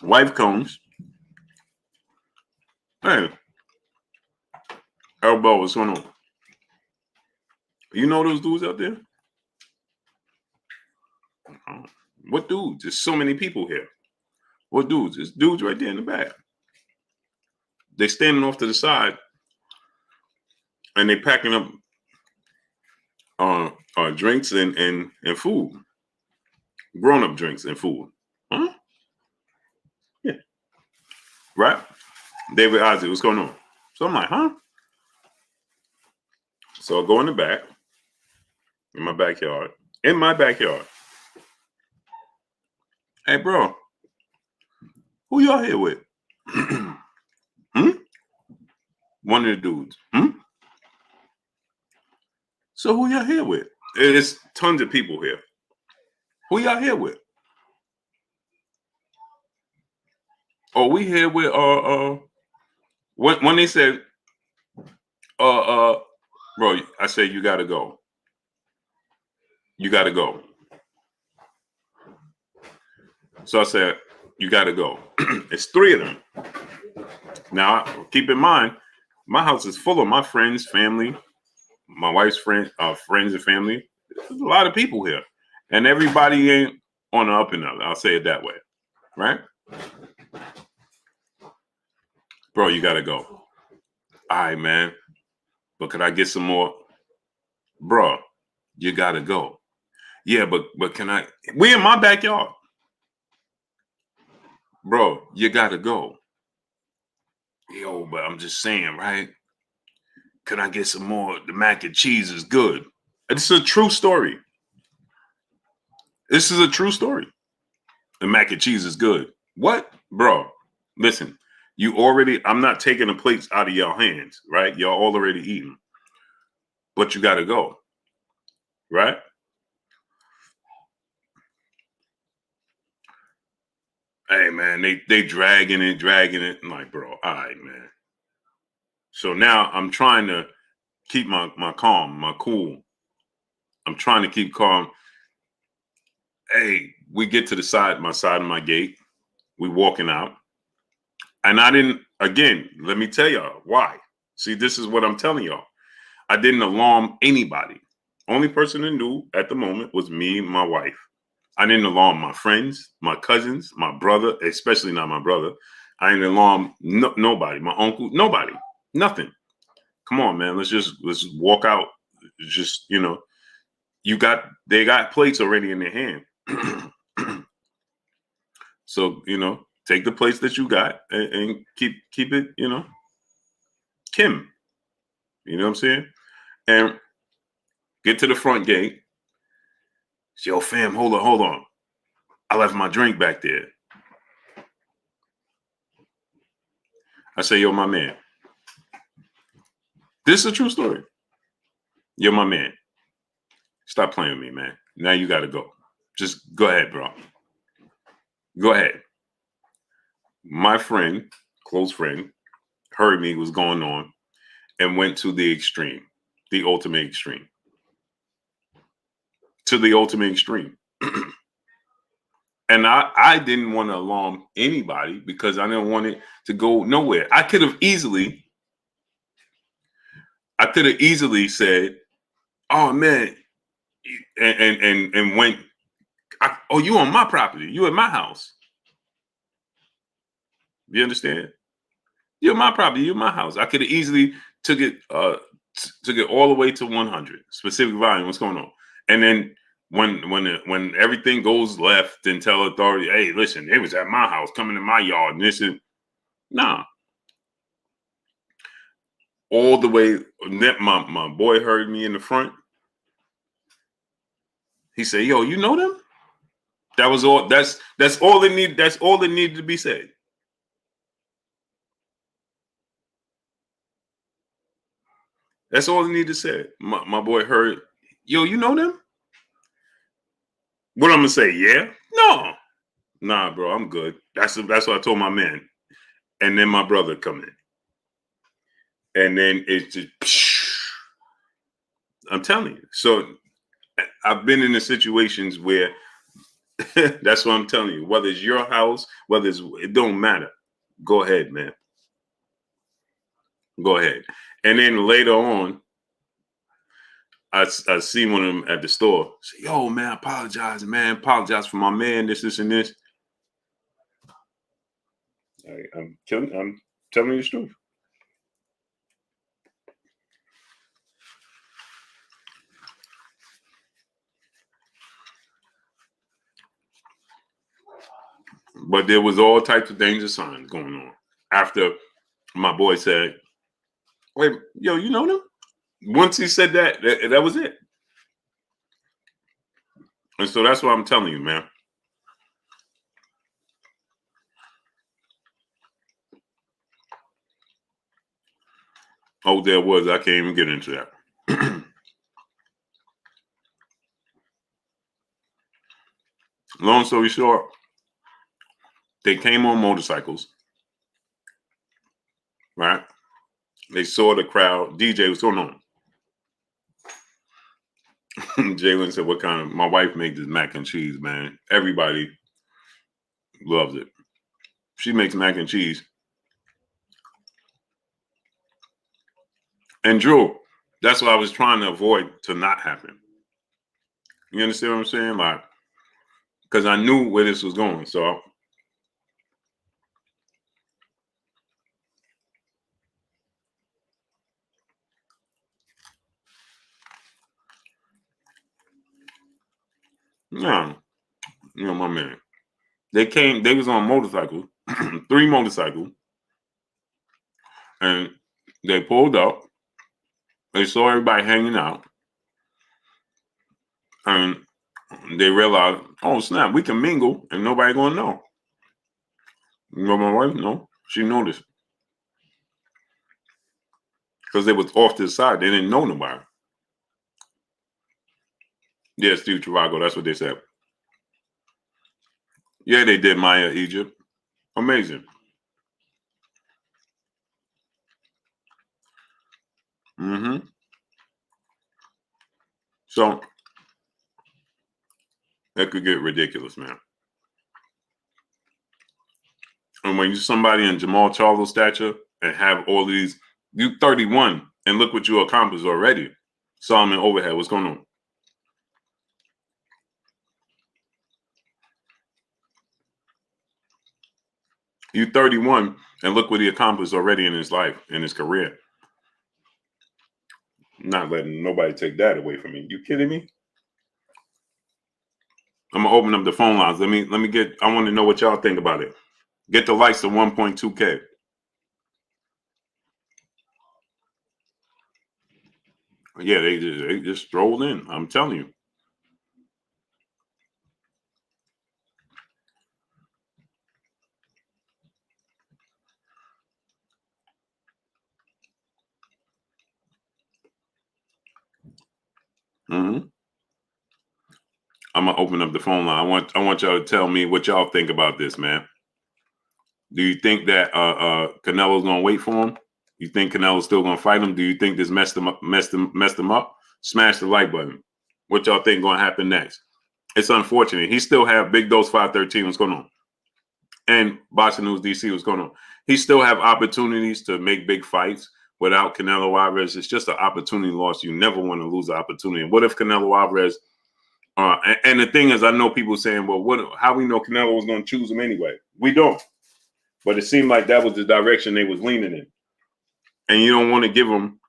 wife comes. Hey, elbow, what's going on? You know those dudes out there? What dudes? There's so many people here. What dudes? There's dudes right there in the back. They standing off to the side, and they packing up drinks and food, grown-up drinks and food. Huh? Yeah. Right? David Isaac, what's going on? So I'm like, huh? So I go in the back, in my backyard. Hey, bro, who y'all here with? One of the dudes. So who y'all here with? There's tons of people here. Who y'all here with? Oh, we here with when they said bro, I said you gotta go. You gotta go. So I said, you gotta go. It's three of them. Now keep in mind, my house is full of my friends, family, my wife's friends and family. There's a lot of people here. And everybody ain't on the up and up. I'll say it that way. Right? Bro, you gotta go. All right, man. But could I get some more? Bro, you gotta go. Yeah, but can I? We in my backyard. Bro, you gotta go. Yo, but I'm just saying, right? Could I get some more? The mac and cheese is good. It's a true story. This is a true story. The mac and cheese is good. What? Bro, listen, I'm not taking the plates out of your hands, right? Y'all already eating. But you gotta go. Right? Hey man, they dragging it. I'm like, bro, all right, man. So now I'm trying to keep my calm, my cool. I'm trying to keep calm. Hey, we get to my side of my gate. We walking out. And I didn't, again, let me tell y'all why. See, this is what I'm telling y'all. I didn't alarm anybody. Only person that knew at the moment was me and my wife. I didn't alarm my friends, my cousins, my brother, especially not my brother. I didn't alarm nobody, my uncle, nobody, nothing. Come on, man. Let's walk out. Just, they got plates already in their hand. So, take the plates that you got and keep it, Kim. You know what I'm saying? And get to the front gate. Say, yo, fam, hold on. I left my drink back there. I say, yo, my man. This is a true story. You're my man. Stop playing with me, man. Now you got to go. Just go ahead, bro. Go ahead. My friend, close friend, heard me was going on and went to the extreme, the ultimate extreme. To the ultimate extreme. And I didn't want to alarm anybody because I didn't want it to go nowhere. I could have easily said, oh man, and went, oh, you on my property. You at my house. You understand? You're my property. You're my house. I could have easily took it all the way to 100 specific volume. What's going on? And then when everything goes left, then tell authority, hey, listen, it was at my house, coming to my yard, and this is nah. All the way. My boy heard me in the front. He said, yo, you know them? That was all. That's all it needed. That's all that needed to be said. That's all it needed to say. My boy heard, yo, you know them? What I'm gonna say? Yeah? No. Nah, bro, I'm good. That's what I told my man. And then my brother come in. And then it's just, I'm telling you. So I've been in the situations where that's what I'm telling you. Whether it's your house, it don't matter. Go ahead, man. Go ahead. And then later on, I see one of them at the store. Say, yo, man, apologize, man. Apologize for my man, this, and this. I'm telling you the truth. But there was all types of danger signs going on. After my boy said, wait, yo, you know them? Once he said that was it. And so that's what I'm telling you, man. Oh, there was. I can't even get into that. Long story short, they came on motorcycles, right? They saw the crowd. DJ, what's going on? Jalen said, what kind of, my wife makes this mac and cheese, man. Everybody loves it. She makes mac and cheese. And Drew, that's what I was trying to avoid to not happen. You understand what I'm saying? Like, because I knew where this was going. So yeah, my man. They was on motorcycles, 3 motorcycles, and they pulled up. They saw everybody hanging out, and they realized, oh snap, we can mingle and nobody gonna know. You know my wife? No, she noticed. Because they was off to the side. They didn't know nobody. Yeah, Steve Travago, that's what they said. Yeah, they did Maya Egypt. Amazing. Mm-hmm. So that could get ridiculous, man. And when you're somebody in Jermall Charlo stature and have all these, you 31 and look what you accomplished already. Solomon overhead, what's going on? You 31, and look what he accomplished already in his life, in his career. I'm not letting nobody take that away from me. You kidding me? I'm gonna open up the phone lines. Let me get. I want to know what y'all think about it. Get the likes to 1.2K. Yeah, they just strolled in. I'm telling you. Mm-hmm. I'm gonna open up the phone line. I want y'all to tell me what y'all think about this, man. Do you think that Canelo's gonna wait for him? You think Canelo's still gonna fight him? Do you think this messed him up? Smash the like button. What y'all think gonna happen next? It's unfortunate. He still have Big Dose 513. What's going on? And Boxing News DC. What's going on? He still have opportunities to make big fights without Canelo Alvarez. It's just an opportunity loss. You never want to lose an opportunity. And what if Canelo Alvarez? And the thing is, I know people saying, "Well, how we know Canelo was going to choose him anyway?" We don't. But it seemed like that was the direction they was leaning in. And you don't want to give them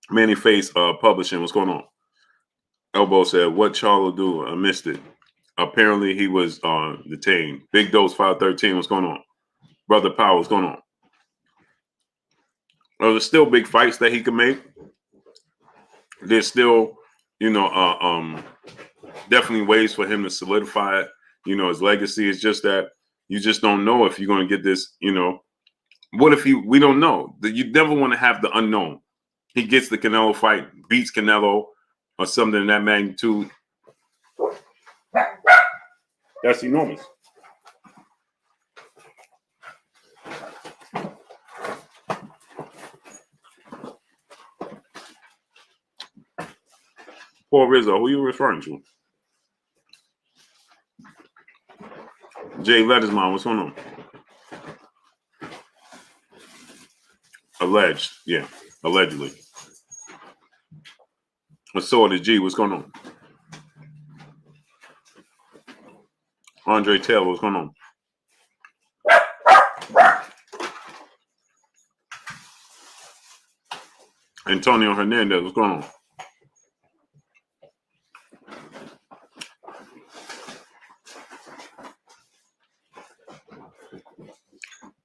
Manny Face Publishing. What's going on? Elbow said, "What Charlo do? I missed it." Apparently, he was detained. Big Dose 513. What's going on? Brother Power. What's going on? There's still big fights that he can make. There's still, definitely ways for him to solidify, his legacy. It's just that you just don't know if you're going to get this, What if we don't know? You never want to have the unknown. He gets the Canelo fight, beats Canelo or something in that magnitude. That's enormous. Paul Rizzo, who you referring to? Jay Lettersman, what's going on? Alleged, yeah, allegedly. Assorted G, what's going on? Andre Taylor, what's going on? Antonio Hernandez, what's going on?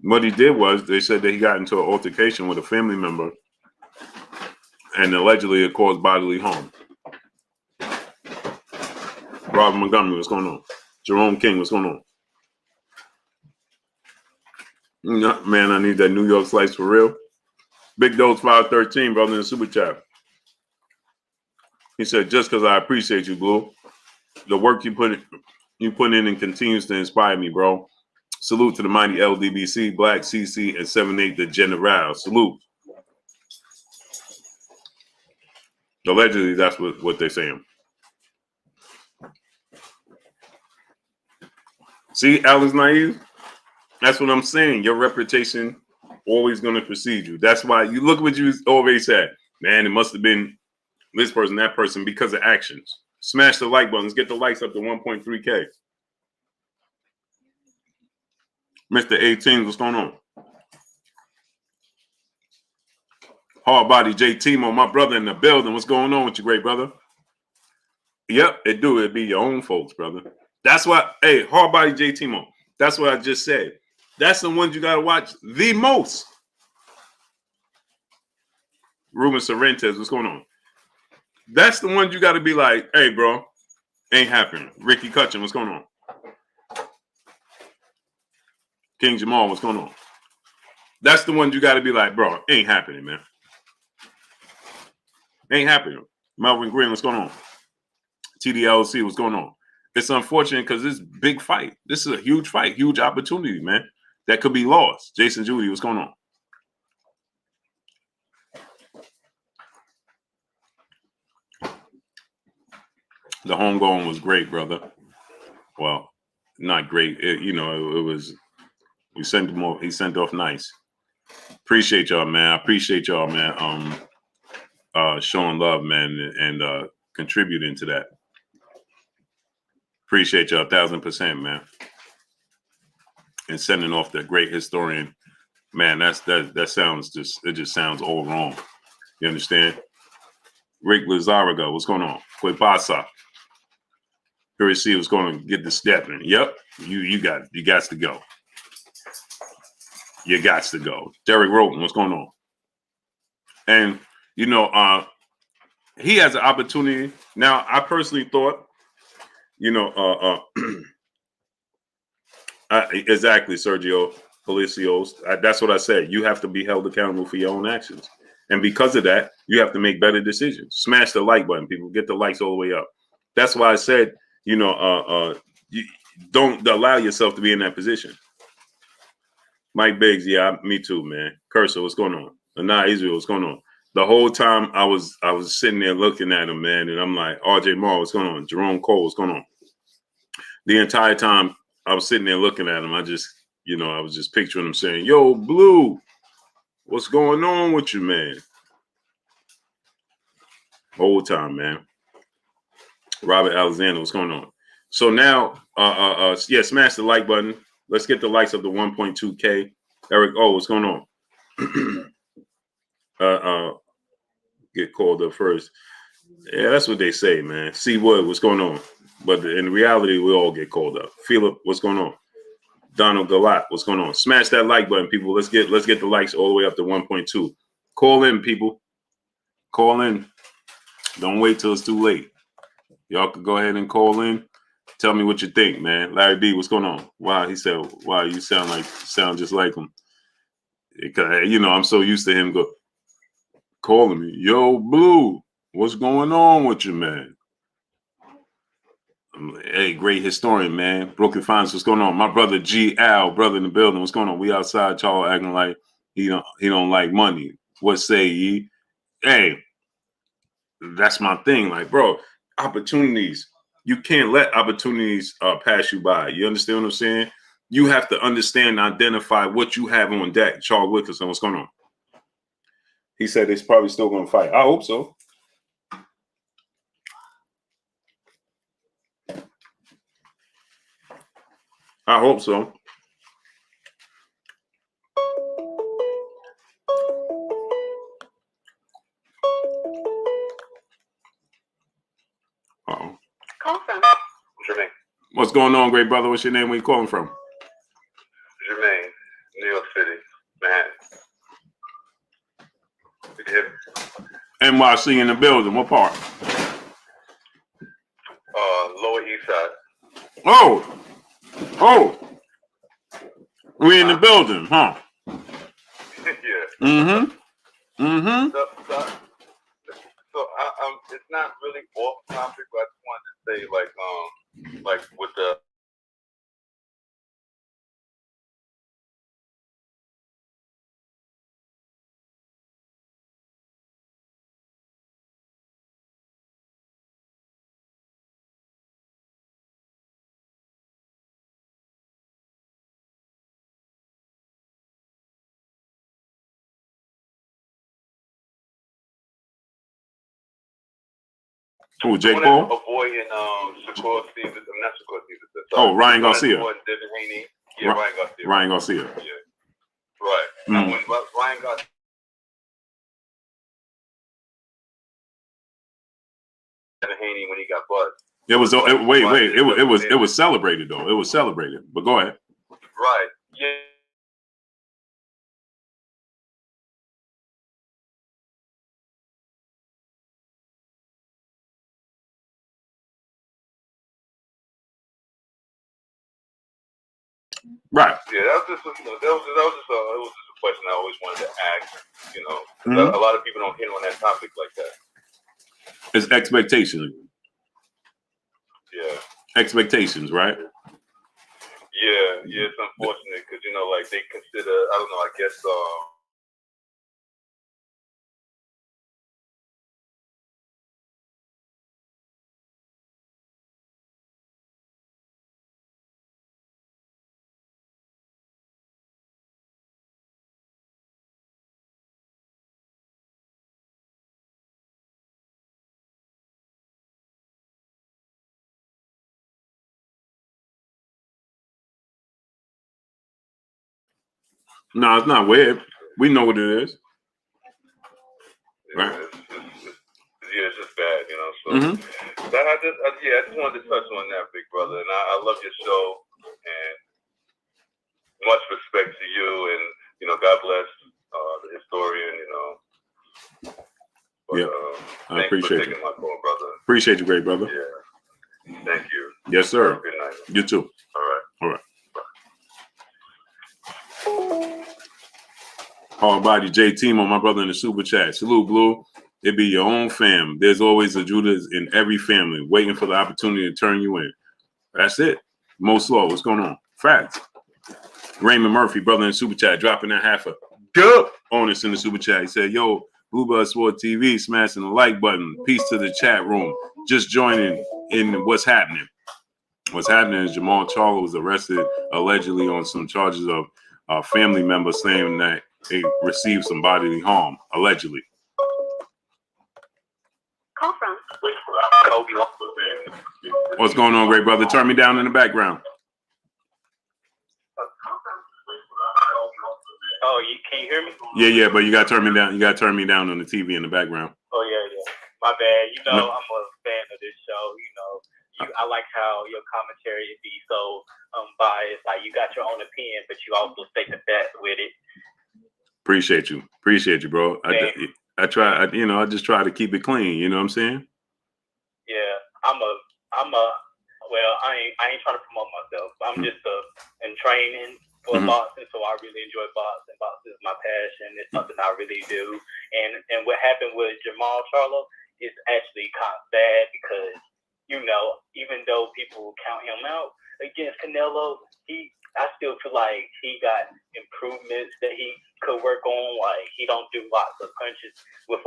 What he did was they said that he got into an altercation with a family member and allegedly it caused bodily harm. Robert Montgomery, what's going on? Jerome King, what's going on? Man, I need that New York slice for real. Big Dose 513, brother, in the super chat. He said, just because I appreciate you, Blue. The work you put in and continues to inspire me, bro. Salute to the mighty LDBC, Black CC, and 7-8 the General. Salute. Allegedly, that's what they're saying. See, Alex Naive? That's what I'm saying. Your reputation always going to precede you. That's why you look what you already said. Man, it must have been this person, that person, because of actions. Smash the like buttons. Get the likes up to 1.3K. Mr. 18, what's going on? Hard Body J Timo, my brother in the building. What's going on with you, great brother? Yep, it do. It be your own folks, brother. That's why, hey, Hard Body J Timo. That's what I just said. That's the ones you got to watch the most. Ruben Sorrentez, what's going on? That's the ones you got to be like, hey, bro, ain't happening. Ricky Cutchin, what's going on? King Jamal, what's going on? That's the ones you got to be like, bro, ain't happening, man. Ain't happening. Melvin Green, what's going on? TDLC, what's going on? It's unfortunate because this big fight. This is a huge fight, huge opportunity, man, that could be lost. Jason Judy, what's going on? The homegoing was great, brother. Well, not great. It was. We sent him off. He sent off nice. Appreciate y'all, man. I appreciate y'all, man. Showing love, man, and contributing to that. Appreciate y'all 1,000%, man. and sending off the great historian. Man, that sounds it just sounds all wrong. You understand? Rick Lazaraga, what's going on? Quay pasa? Here see what's going to get the stepping. Yep, you got to go. You got to go. Derek Roten, what's going on? And he has an opportunity. Now, I personally thought, exactly, Sergio Palacios. That's what I said. You have to be held accountable for your own actions. And because of that, you have to make better decisions. Smash the like button, people. Get the likes all the way up. That's why I said, you don't allow yourself to be in that position. Mike Biggs, yeah, me too, man. Cursor, what's going on? Anah Israel, what's going on? The whole time I was sitting there looking at him, man, and I'm like, RJ Moore, what's going on? Jerome Cole, what's going on? The entire time I was sitting there looking at him, I was just picturing him saying, yo, Blue, what's going on with you, man? Whole time, man. Robert Alexander, what's going on? So now, smash the like button. Let's get the likes of the 1.2K. Eric, what's going on? Get called up first. Yeah, that's what they say, man. C Wood, what's going on? But in reality, we all get called up. Philip, what's going on? Donald Galat, what's going on? Smash that like button, people. Let's get the likes all the way up to 1.2. Call in, people. Call in. Don't wait till it's too late. Y'all could go ahead and call in. Tell me what you think, man. Larry B, what's going on? Wow, he said, wow, you sound just like him. I'm so used to him calling me, yo, Blue, what's going on with you, man? Hey, great historian, man. Broken Finance, what's going on? My brother G Al, brother in the building, what's going on? We outside, Charlo acting like he don't like money. What say ye? Hey, that's my thing. Like, bro, opportunities. You can't let opportunities pass you by. You understand what I'm saying? You have to understand and identify what you have on deck. Charles Wilkinson, what's going on? He said it's probably still going to fight. I hope so. I hope so. Uh-oh. Call from. What's your name? What's going on, great brother? What's your name? Where you calling from? Jermaine, New York City, Manhattan. NYC in the building. What part? Lower East Side. Oh. We in the building, huh? Yeah. Mm-hmm. So it's not really off topic, but I just wanted to say, like with the. Oh, Jake Paul? Avoiding Shakur Stevens. I'm not Shakur Stevens. Ryan Garcia. Yeah, Ryan Garcia. Ryan Garcia. Yeah. Right. Now when Ryan Garcia. Haney when he got buzzed. It was celebrated though. It was celebrated. But go ahead. Right. Yeah. Right. Yeah, that was just a question I always wanted to ask. A lot of people don't hit on that topic like that. It's expectations. Yeah. Expectations, right? Yeah, it's unfortunate because like they consider, I don't know, I guess No, it's not weird. We know what it is. Yeah, Right. it's just bad, you know. So Mm-hmm. I just wanted to touch on that, big brother. And I love your show, and much respect to you, and God bless the historian, But, Yeah, I thanks appreciate for taking my call, brother. Appreciate you, great brother. Yeah, thank you. Yes, sir. Have a good night. You too. All right. Hard body J Timo, my brother in the super chat. Salute, Blue. It be your own fam. There's always a Judas in every family waiting for the opportunity to turn you in. That's it. Most Law, what's going on? Facts. Raymond Murphy, brother in the super chat, dropping that half a good on us in the super chat. He said, yo, Bluebird Sport TV, smashing the like button. Peace to the chat room. Just joining in what's happening. What's happening is Jermall Charlo was arrested allegedly on some charges of family members saying that they received some bodily harm, allegedly. Call from. What's going on, great brother? Turn me down in the background. Oh, can you hear me? Yeah, but you gotta turn me down. You gotta turn me down on the TV in the background. Oh yeah. My bad. I'm a fan of this show. I like how your commentary be so biased. Like you got your own opinion, but you also state the facts with it. Appreciate you, bro. I try. I just try to keep it clean. You know what I'm saying? Yeah, Well, I ain't trying to promote myself. I'm just in training for boxing, so I really enjoy boxing. Boxing is my passion. It's something I really do. And what happened with Jermall Charlo is actually kind of sad because even though people count him out against Canelo, I still feel like he got improvements that he could work on. Like he don't do lots of punches with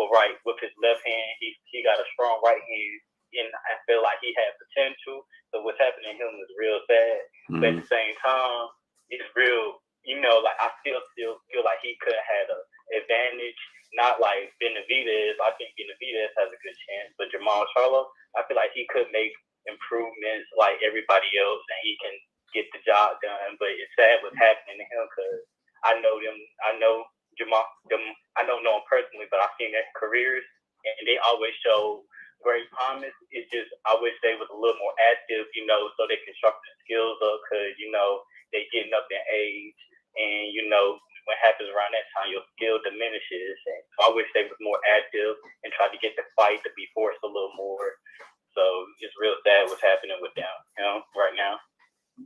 his left hand. He got a strong right hand, and I feel like he had potential. So what's happening to him is real sad. But at the same time, it's real. Like I still feel like he could have had an advantage. Not like Benavidez. I think Benavidez has a good chance, but Jermall Charlo, I feel like he could make improvements like everybody else, and he can get the job done. But it's sad what's happening to him because I know them. I know Jermall. I don't know him personally, but I've seen their careers, and they always show great promise. It's just I wish they was a little more active, so they can sharpen their skills up because they getting up in age, and what happens around that time, your skill diminishes. And so I wish they was more active and tried to get the fight to be forced a little more. So it's real sad what's happening with them, right now.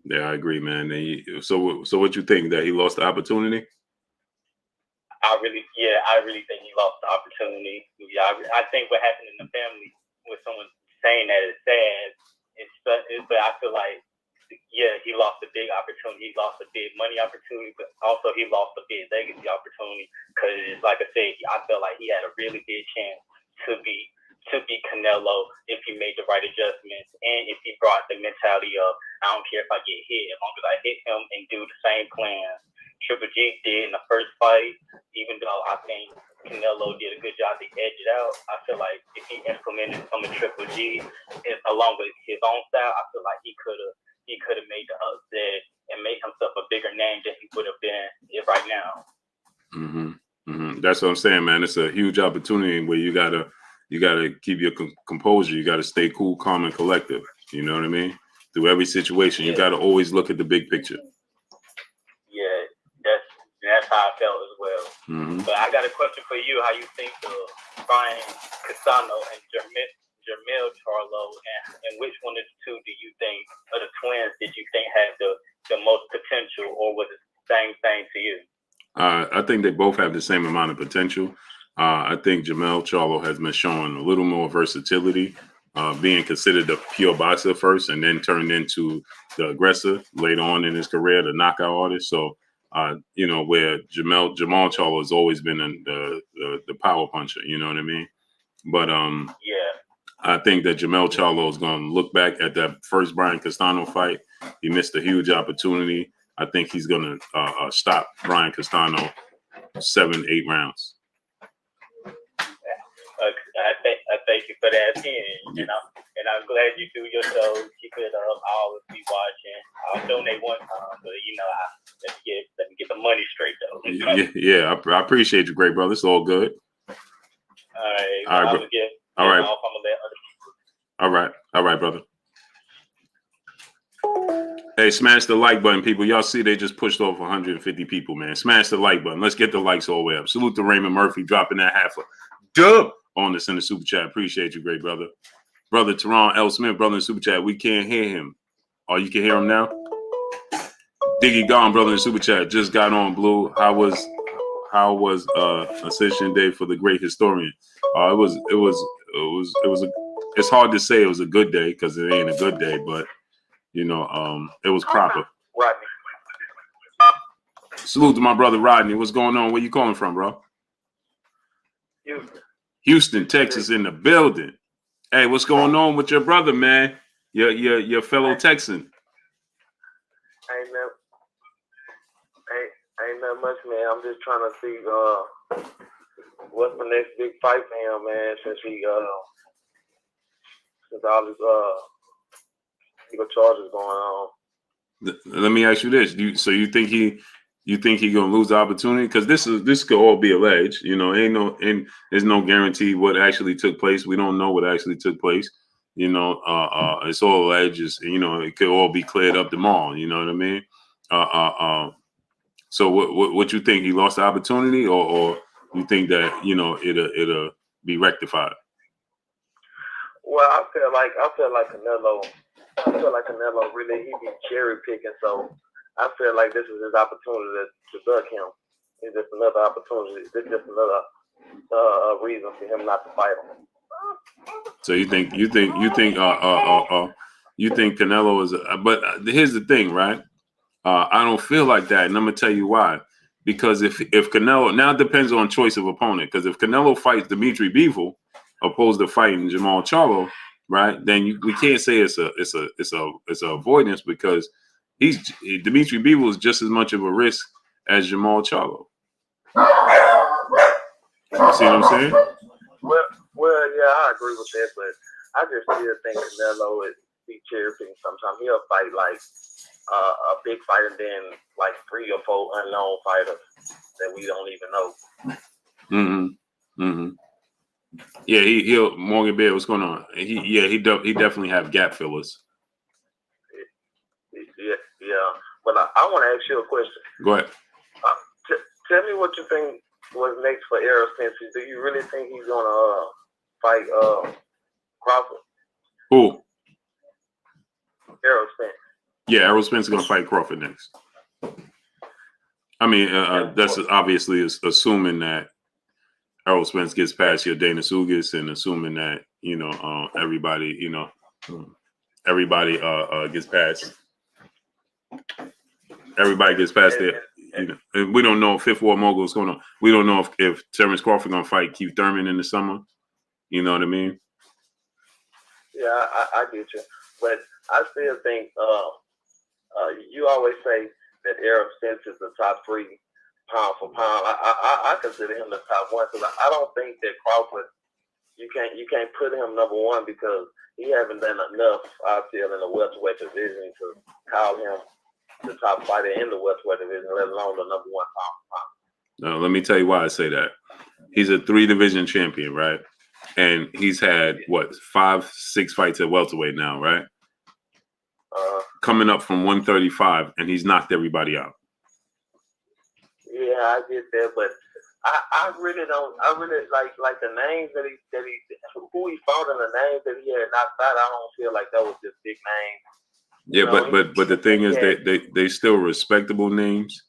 Yeah, I agree, man. So what you think, that he lost the opportunity? I really think he lost the opportunity. Yeah, I think what happened in the family with someone saying that is sad. But I feel like, he lost a big opportunity. He lost a big money opportunity, but also he lost a big legacy opportunity. Because, like I said, I felt like he had a really big chance to beat Canelo if he made the right adjustments and if he brought the mentality of I don't care if I get hit, as long as I hit him and do the same plan Triple G did in the first fight. Even though I think Canelo did a good job to edge it out, I feel like if he implemented some of Triple G along with his own style, I feel like he could have made the upset and made himself a bigger name than he would have been right now. That's what I'm saying, man. It's a huge opportunity where you gotta keep your composure. You gotta stay cool, calm, and collective. You know what I mean? Through every situation, you gotta always look at the big picture. Yeah, that's how I felt as well. But I got a question for you. How you think of Brian Castano and Jermall Charlo, and which one of the two do you think, of the twins, did you think had the most potential, or was it the same thing to you? I think they both have the same amount of potential. I think Jermall Charlo has been showing a little more versatility, being considered a pure boxer first and then turned into the aggressor later on in his career, the knockout artist. So, where Jermall Charlo has always been the power puncher, you know what I mean? But I think that Jermall Charlo is going to look back at that first Brian Castano fight. He missed a huge opportunity. I think he's going to stop Brian Castano 7-8 rounds. I thank you for that opinion, and I'm glad you do your show. Keep it up. I'll always be watching. I'll donate one time, but let me get the money straight though. Yeah. I appreciate you, great brother. It's all good. All right. All right, bro. All right. I'm gonna let other people. All right, brother. Hey, smash the like button, people. Y'all see they just pushed off 150 people, man. Smash the like button. Let's get the likes all the way up. Salute to Raymond Murphy dropping that half a dub on us in the super chat. Appreciate you, great brother. Brother Teron L. Smith, brother in the super chat. We can't hear him. Oh, you can hear him now? Diggy Gone, brother in the super chat. Just got on, Blue. How was Ascension Day for the great historian? It's hard to say it was a good day because it ain't a good day, but it was proper. Rodney. Salute to my brother Rodney. What's going on? Where you calling from, bro? Houston, Texas, in the building. Hey, what's going on with your brother, man? Your fellow Texan. Ain't nothing much, man. I'm just trying to see what's the next big fight for him, man. Since all this legal charges going on. Let me ask you this: you think he gonna lose the opportunity? Because this could all be alleged. There's no guarantee what actually took place. We don't know what actually took place. It's all alleged. It could all be cleared up tomorrow. You know what I mean? So what you think? He lost the opportunity, or you think that it'll be rectified? Well, I feel like Canelo. Really, he be cherry picking. So I feel like this is his opportunity to duck him. It's just another opportunity. It's just another reason for him not to fight him. So you think Canelo is? But here's the thing, right? I don't feel like that, and I'm gonna tell you why. Because if Canelo, now it depends on choice of opponent. Because if Canelo fights Dimitri Bivol, opposed to fighting Jermall Charlo, right? Then we can't say it's a avoidance, because Dimitri Bivol is just as much of a risk as Jermall Charlo. You see what I'm saying? Well, yeah, I agree with that, but I just still think Canelo is be cherry picking. Sometimes he'll fight like a big fighter, and then like 3 or 4 unknown fighters that we don't even know. Yeah, he'll Morgan Bear. What's going on? He definitely have gap fillers. Yeah. But I want to ask you a question. Go ahead. Tell me what you think was next for Errol Spence. Do you really think he's gonna fight Crawford? Who? Errol Spence. Yeah, Errol Spence is gonna fight Crawford next. I mean, that's obviously assuming that Errol Spence gets past your Dana Sugas, and assuming that everybody gets past. Everybody gets past there. And we don't know if Fifth War Mogul is going on. We don't know if Terrence Crawford going to fight Keith Thurman in the summer. You know what I mean? Yeah, I get you. But I still think you always say that Errol Spence is the top 3 pound for pound. I consider him the top 1, because I don't think that Crawford, you can't put him number 1, because he haven't done enough, I feel, in the welterweight division to call him the top fighter in the welterweight division, let alone the number 1 pound for pound. Now, let me tell you why I say that. He's a 3-division champion, right? And he's had 5-6 fights at welterweight now, right? Coming up from 135, and he's knocked everybody out. Yeah, I get that, but I really don't. I really like the names that he who he fought, and the names that he had knocked out. I don't feel like that was just big names. Yeah, but the thing is, they still respectable names.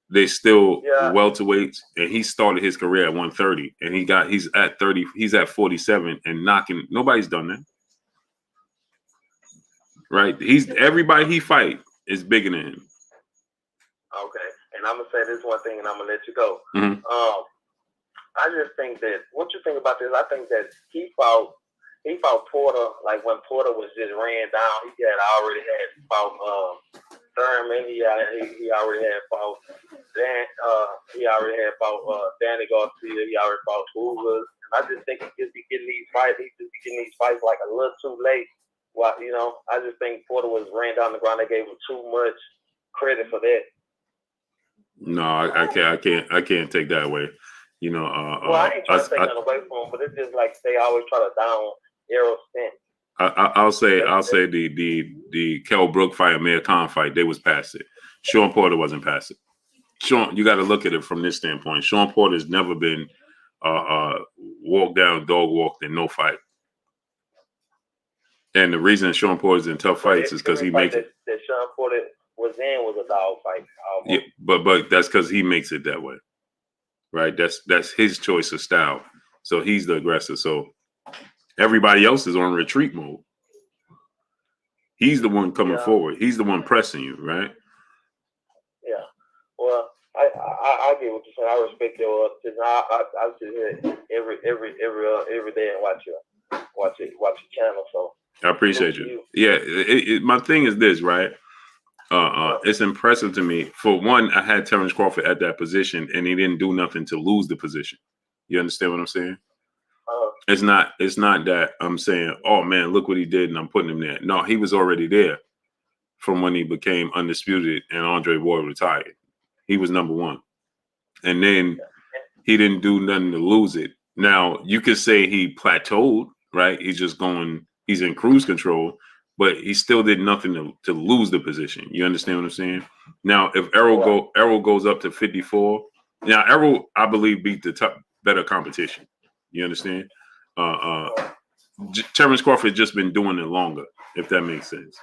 They still welterweights, and he started his career at 130, and he's at 30. He's at 47 and knocking. Nobody's done that, right? Everybody he fight is bigger than him. Okay, and I'm gonna say this one thing, and I'm gonna let you go. Mm-hmm. I just think that what you think about this. I think that he fought Porter like when Porter was just ran down. He already had fought Thurman. He already had fought he already had fought Danny Garcia. He already fought Ugas. I just think he just be getting these fights. He just be getting these fights like a little too late. Well, I just think Porter was ran down the ground. They gave him too much credit for that. No, I can't take that away. You know, Well, I ain't trying to take that away from him, but it's just like they always try to down Errol Spence. I'll say the Kell Brook fight and Amir Khan fight, they was past it. Sean Porter wasn't past it. Sean, you got to look at it from this standpoint. Sean Porter's never been walked down, dog walked in no fight. And the reason Sean Porter's in tough fights is because he makes it. That Sean Porter was a dog fight. Almost. Yeah, but that's because he makes it that way, right? That's his choice of style. So he's the aggressor. So everybody else is on retreat mode. He's the one coming forward. He's the one pressing you, right? Yeah. Well, I get what you're saying. I respect your decision. I sit here every day and watch your channel. So I appreciate you. Yeah. My thing is this, right? It's impressive to me. For one, I had Terrence Crawford at that position, and he didn't do nothing to lose the position. You understand what I'm saying? It's not that I'm saying, oh man, look what he did, and I'm putting him there. No, he was already there from when he became undisputed and Andre Ward retired. He was number one, and then he didn't do nothing to lose it. Now you could say he plateaued, right? He's in cruise control. But he still did nothing to lose the position. You understand what I'm saying? Now, if Errol goes up to 54, now Errol, I believe, beat the better competition. You understand? Terrence Crawford just been doing it longer, if that makes sense.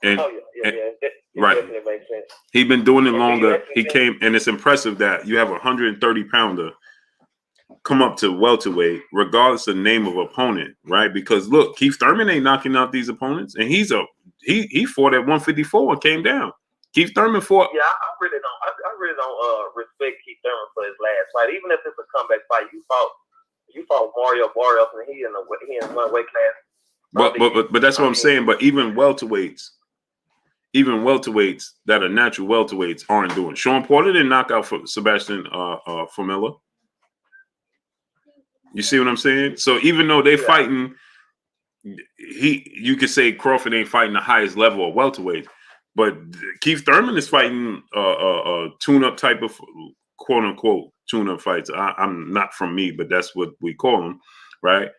And right, it makes sense. He been doing it longer. He came, and it's impressive that you have a 130-pounder come up to welterweight, regardless of name of opponent, right? Because look, Keith Thurman ain't knocking out these opponents, and he fought at 154 and came down. Keith Thurman fought. Yeah, I really don't respect Keith Thurman for his last fight, even if it's a comeback fight. You fought Mario Barrios, and he in one weight class. But that's what I'm saying. But even welterweights that are natural welterweights aren't doing. Sean Porter didn't knock out Sebastian Formella. You see what I'm saying? So even though they fighting, you could say Crawford ain't fighting the highest level of welterweight, but Keith Thurman is fighting a tune-up type of quote-unquote tune-up fights. I'm not from me, but that's what we call them, right?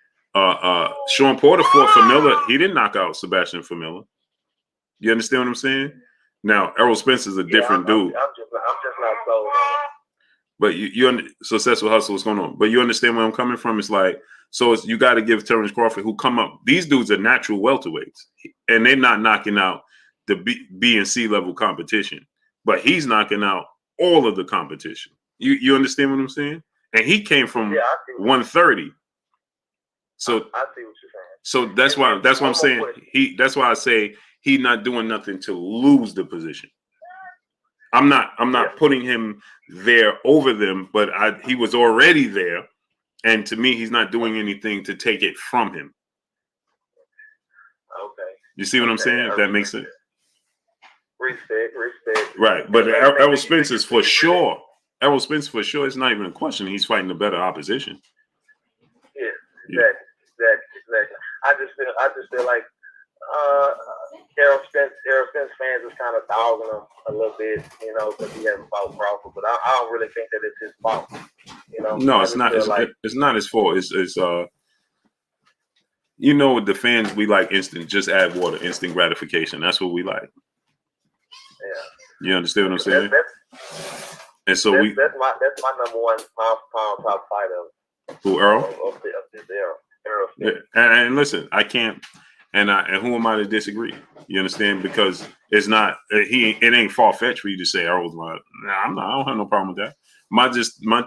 Sean Porter fought Formella. He didn't knock out Sebastian Formella. You understand what I'm saying? Now Errol Spence is a different dude. I'm just not sold on it. But successful hustle, what's going on? But you understand where I'm coming from? It's like, you got to give Terrence Crawford, who come up. These dudes are natural welterweights, and they're not knocking out the B and C level competition. But he's knocking out all of the competition. You understand what I'm saying? And he came from 130. So I see what you're saying. So that's why I'm saying that's why I say he's not doing nothing to lose the position. I'm not putting him there over them, but he was already there, and to me, he's not doing anything to take it from him. Okay. You see what I'm saying? If that makes sense. Respect. Right, but Errol Spence is for sure. Errol Spence for sure. It's not even a question. He's fighting the better opposition. Yeah, exactly. I just feel like Errol Spence fans is kind of dogging him a little bit, because he hasn't fought Crawford. But I don't really think that it's his fault. No, it's not. It's not his fault. It's with the fans, we like just add water, instant gratification. That's what we like. Yeah. You understand what I'm saying? And so that's my number one pound top fighter. Who, Errol? Of this era. Errol Spence. Yeah. And listen, I can't. And who am I to disagree? You understand? Because it's not it ain't far fetched for you to say Errol's my. I don't have no problem with that. My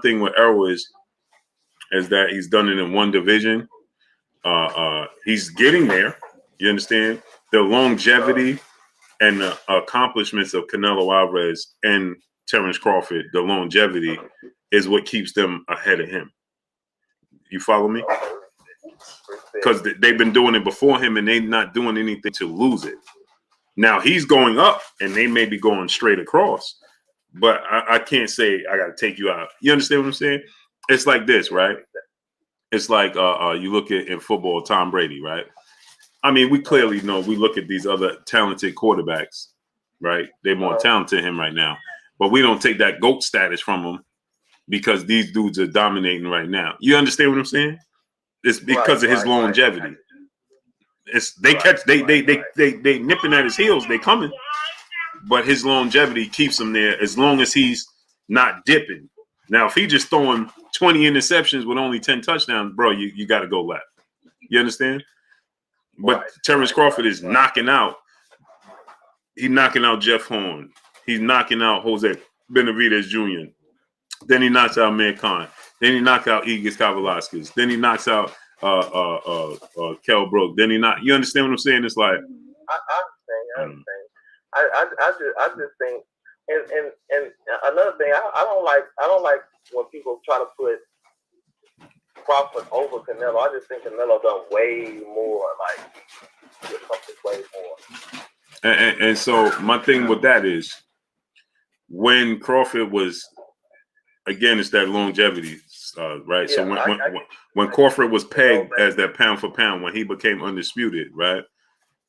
thing with Errol is that he's done it in one division. He's getting there. You understand? The longevity and the accomplishments of Canelo Alvarez and Terrence Crawford, the longevity is what keeps them ahead of him. You follow me? Because they've been doing it before him, and they're not doing anything to lose it. Now he's going up, and they may be going straight across. But I can't say I got to take you out. You understand what I'm saying? It's like this, right? It's like you look at in football, Tom Brady, right? I mean, we clearly know. We look at these other talented quarterbacks, right? They're more talented than him right now. but we don't take that GOAT status from him because these dudes are dominating right now. You understand what I'm saying? It's because of his longevity. It's they nipping at his heels, they coming, but his longevity keeps him there as long as he's not dipping. Now, if he just throwing 20 interceptions with only 10 touchdowns, bro, you got to go left. You understand? But Terrence Crawford is knocking out. He's knocking out Jeff Horn. He's knocking out Jose Benavidez Jr. Then he knocks out Mankind. Then he knocks out Igis Kavalaskas. Then he knocks out Kell Brook. Then he not. You understand what I'm saying? It's like I understand. I just think, and another thing, I don't like when people try to put Crawford over Canelo. I just think Canelo done way more, like did something way more. And so my thing with that is when Crawford was, again, it's that longevity, right? Yeah, so when Crawford was pegged as that pound for pound, when he became undisputed, right?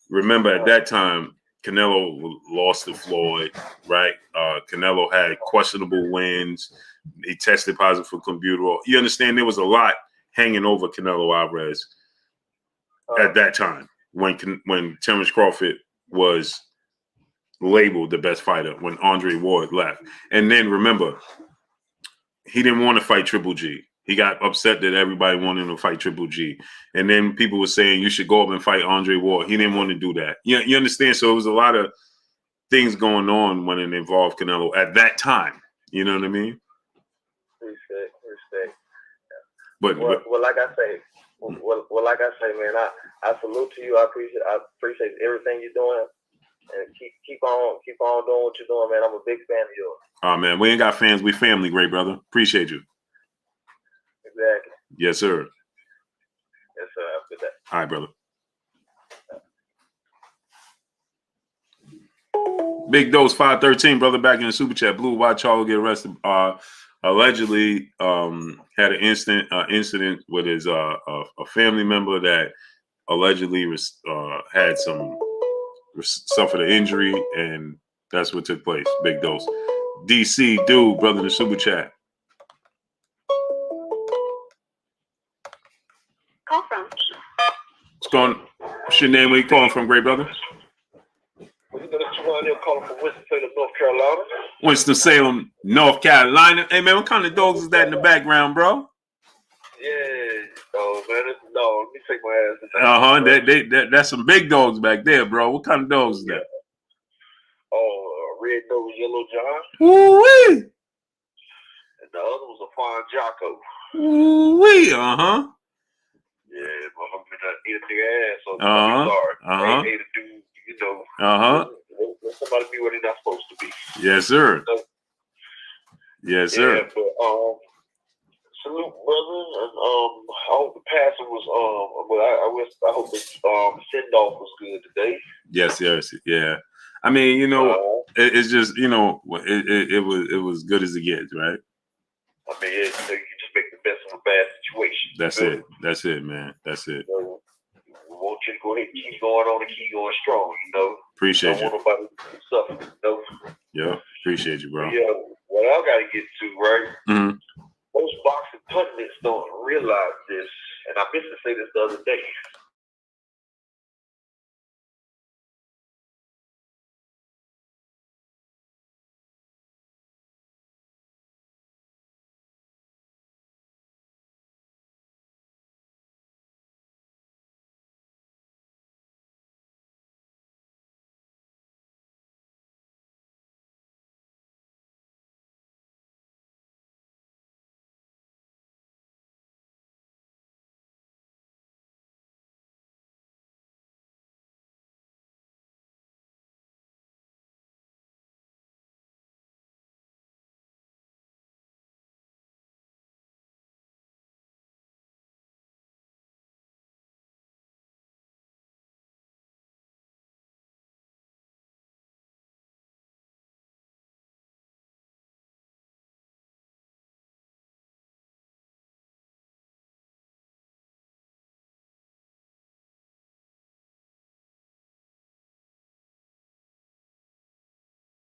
Remember at that time, Canelo lost to Floyd, right? Canelo had questionable wins. He tested positive for Clenbuterol. You understand there was a lot hanging over Canelo Alvarez at that time when Terrence Crawford was labeled the best fighter when Andre Ward left. And then remember, he didn't want to fight Triple G. He got upset that everybody wanted to fight Triple G. And then people were saying you should go up and fight Andre Ward. He didn't want to do that. You understand? So it was a lot of things going on when it involved Canelo at that time. You know what I mean? Respect. But like I say, man, I salute to you. I appreciate everything you're doing. And keep on doing what you're doing, man. I'm a big fan of yours. Oh man, we ain't got fans, we family, great brother. Appreciate you. Exactly. Yes, sir. Yes, sir. Have a good day. All right, brother. Big Dose 513, brother, back in the super chat. Blue, why Charlo get arrested? Allegedly had an incident with his a family member that allegedly had suffered an injury, and that's what took place. Big Dose. DC, dude, brother, in the super chat. Call from. What's going? What's your name? Where you calling from, great brother? Calling from Winston-Salem, North Carolina. Winston-Salem, North Carolina. Hey man, what kind of dogs is that in the background, bro? Yeah, man. No, let me take my ass. That's some big dogs back there, bro. What kind of dogs is that? Oh, red nose, yellow John. Woo-wee. And the other was a fine Jocko. Woo-wee. Yeah, but I'm gonna eat a big ass, so I'm sorry. I hate a dude, you know. Let somebody be what they're not supposed to be. Yes, sir. So, yes, sir. Yeah, but salute, brother. And I hope the passing was but I hope the send off was good today. Yes, yeah. I mean, you know, it's just, you know, it was good as it gets, right? I mean, you just make the best of a bad situation. That's it, man. That's it. So, we want you to go ahead and keep going on and keep going strong, you know. Appreciate you. Don't want nobody to suffer, you know. Yeah, appreciate you, bro. Yeah, what I got to get to, right? Mm-hmm. Most boxing pundits don't realize this, and I meant to say this the other day.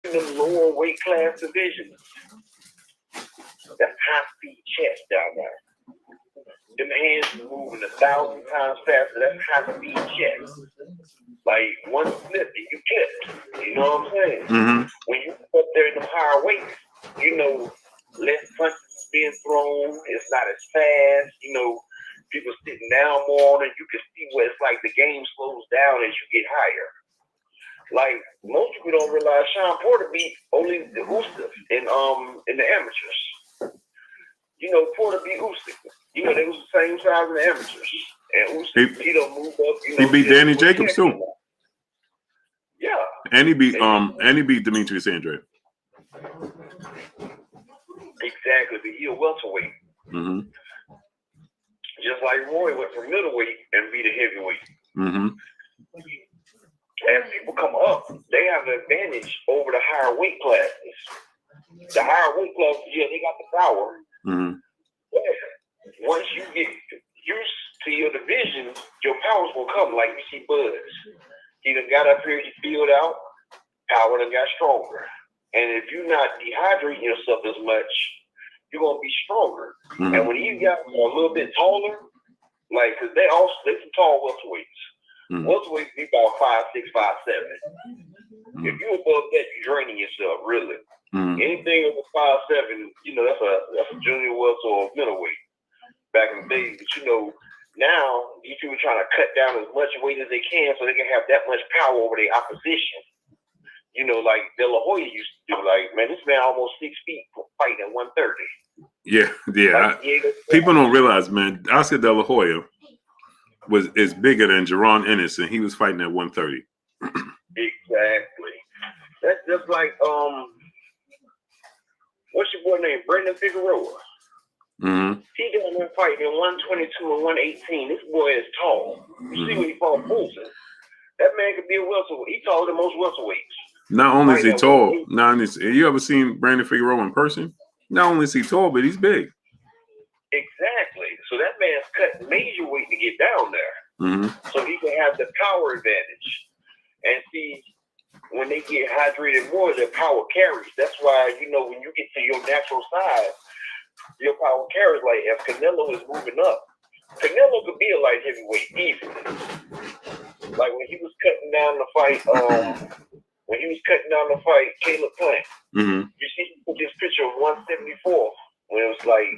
in the lower weight class divisions, that's high speed chest down there. Them hands moving 1,000 times faster. That's high speed chest. Like one slip and you clip. You know what I'm saying? Mm-hmm. When you up there in the higher weights, you know, less punches being thrown. It's not as fast. You know, people sitting down more on it. You can see where it's like the game slows down as you get higher. Like most people don't realize Sean Porter beat only the Usyk in the amateurs. You know, Porter beat Usyk. You know, they was the same size in the amateurs. And Usyk, he don't move up. You know, He beat Danny Jacobs too. Yeah. And he beat Demetrius Andrade. Exactly, but he a welterweight. Mm-hmm. Just like Roy went from middleweight and beat a heavyweight. Mm-hmm. As people come up, they have an advantage over the higher weight classes. The higher weight classes, yeah, they got the power. Mm-hmm. But once you get used to your division, your power's gonna come. Like you see Buzz. He done got up here, he filled out, power done got stronger. And if you're not dehydrating yourself as much, you're gonna be stronger. Mm-hmm. And when you got a little bit taller, like, cause they some tall welterweights. Mm-hmm. Welterweights be about 5'6", 5'7". Mm-hmm. If you're above that, you're draining yourself, really. Mm-hmm. Anything over 5'7", you know, that's a junior welter or middleweight back in the day. But you know, now these people are trying to cut down as much weight as they can so they can have that much power over their opposition. You know, like De La Hoya used to do. Like, man, this man almost 6 feet fighting at 130. Yeah. Like, People don't realize, man, Oscar De La Hoya is bigger than Jerron Ennis, and he was fighting at 130. Exactly. That's just like what's your boy name? Brandon Figueroa. Mm-hmm. He down there fighting in 122 and 118. This boy is tall. You see when he fought Fulton. That man could be a welterweight. He's taller than most welterweights. Not only is he tall, you ever seen Brandon Figueroa in person? Not only is he tall, but he's big. Exactly. So that man's cut major weight to get down there. Mm-hmm. So he can have the power advantage. And see, when they get hydrated more, their power carries. That's why, you know, when you get to your natural size, your power carries. Like, if Canelo is moving up, Canelo could be a light heavyweight easily. Like when he was cutting down the fight, Caleb Plant. Mm-hmm. You see, he put this picture of 174 when it was like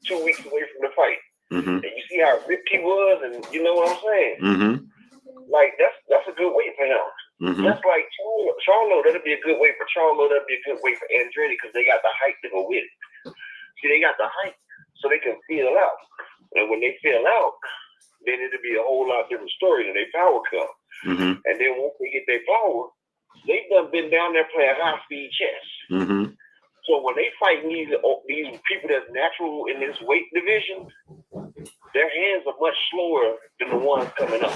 2 weeks away from the fight. Mm-hmm. And you see how ripped he was, and you know what I'm saying? Mm-hmm. Like that's a good weight for him. Mm-hmm. That's like Charlo. That'll be a good weight for Charlo. That'll be a good weight for Andretti because they got the height to go with it. See, they got the height so they can feel out. And when they feel out, then it'll be a whole lot different story than their power come. Mm-hmm. And then once they get their power, they've been down there playing high speed chess. Mm-hmm. So when they fighting these people that's natural in this weight division, their hands are much slower than the ones coming up.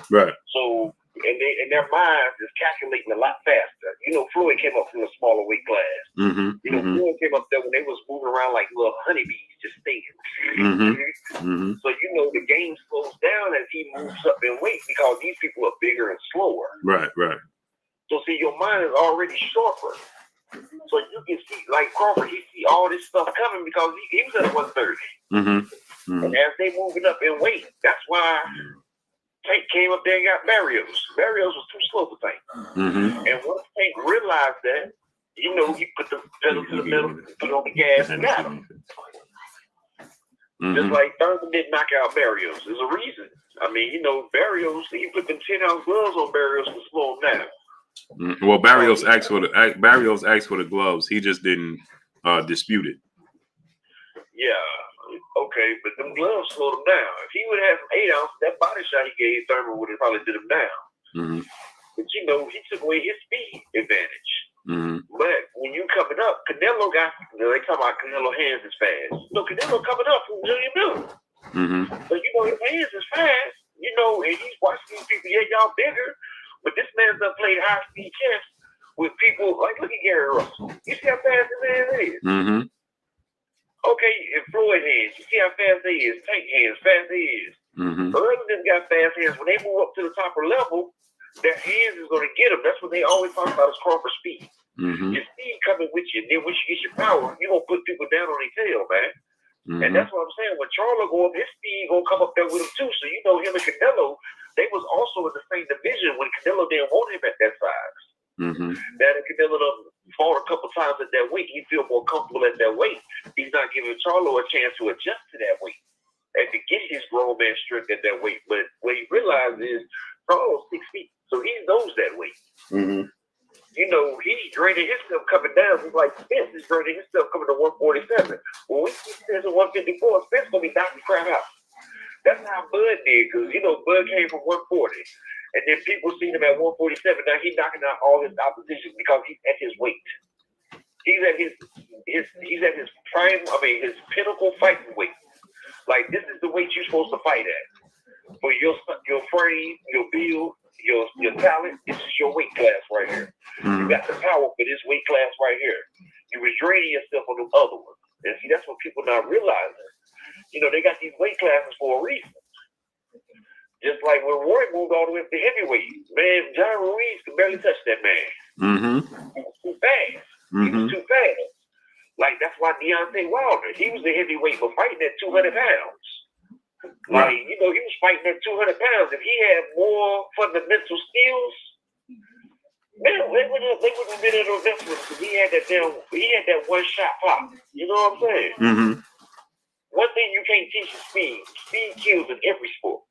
Right. So and their minds is calculating a lot faster. You know, Floyd came up from a smaller weight class. Mm-hmm. You know, Floyd came up there when they was moving around like little honeybees, just staying. Mm-hmm. Mm-hmm. So you know the game slows down as he moves up in weight because these people are bigger and slower. Right. So see, your mind is already sharper. So you can see, like Crawford, he see all this stuff coming because he was at 130. Mm-hmm. Mm-hmm. And as they moving up in weight, that's why Tank came up there and got Barrios. Barrios was too slow for Tank. Mm-hmm. And once Tank realized that, you know, he put the pedal to the metal, put on the gas, and got him. Mm-hmm. Just like Thurman did knock out Barrios. There's a reason. I mean, you know, Barrios, he put them 10-ounce gloves on Barrios to slow him down. Mm-hmm. Well, Barrios asked for the gloves. He just didn't dispute it. Yeah, okay, but them gloves slowed him down. If he would have some 8 ounce, that body shot he gave Thurman would have probably did him down. Mm-hmm. But you know, he took away his speed advantage. Mm-hmm. But when you coming up, Canelo got, they talk about Canelo hands is fast. No, Canelo coming up from Junior Miller. Mm-hmm. So you know his hands is fast. You know, and he's watching these people. Yeah, y'all bigger, but this man's done played high speed chess with people like look at Gary Russell. You see how fast this man is. Mm-hmm. Okay, and Floyd hands. You see how fast they is. Tank hands, fast they is. Mm-hmm. Other than got fast hands. When they move up to the top of the level, their hands is going to get them. That's what they always talk about is Crawford speed. Your speed coming with you, and then once you get your power, you're gonna put people down on their tail, man. And that's what I'm saying. When Charlo go up, his speed gonna come up there with him too. So you know him and Canelo, they was also in the same division when Canelo didn't want him at that size. That Canelo fought a couple times at that weight, he feel more comfortable at that weight. He's not giving Charlo a chance to adjust to that weight and to get his grown man strength at that weight. But what he realized is Charlo's 6 feet, so he knows that weight. You know, he's draining himself coming down. He's like Spence is draining himself coming to 147. When we see Spence at 154, Spence gonna be knocking crap out. That's how Bud did, because you know Bud came from 140, and then people seen him at 147. Now he's knocking out all his opposition because he's at his weight. He's at his prime. I mean, his pinnacle fighting weight. Like this is the weight you're supposed to fight at for your frame, your build, your talent. This is your weight class right here. You got the power for this weight class right here. You were draining yourself on the other one, and see that's what people not realizing. You know, they got these weight classes for a reason. Just like when Roy moved all the way up to heavyweight, man, John Ruiz could barely touch that man. He was too fast. He was too fast. Like, that's why Deontay Wilder, he was a heavyweight for fighting at 200 pounds. Like, you know, he was fighting at 200 pounds. If he had more fundamental skills, man, they would have been in a wrestling because he had that one shot pop. You know what I'm saying? One thing you can't teach is speed. Speed kills in every sport.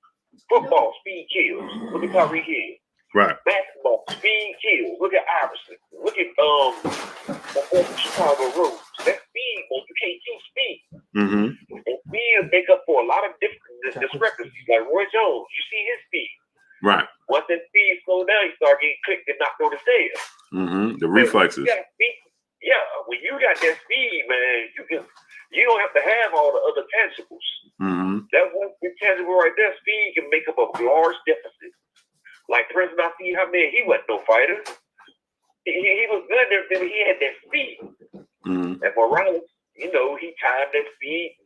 Football, speed kills. Look at Tyreek Hill. Right. Basketball, speed kills. Look at Iverson. Look at Chicago Rose. That speed, man, you can't teach speed. And speed will make up for a lot of different discrepancies. Like Roy Jones, you see his speed. Right. Once that speed slowed down, he started getting clicked and knocked on the stairs. The reflexes. Yeah, when you got that speed, man, you don't have to have all the other tangibles. That one intangible right there, speed can make up a large deficit. Like President Nasir Hamid, he wasn't no fighter. He was good there, but he had that speed. And Morales, you know, he timed that speed,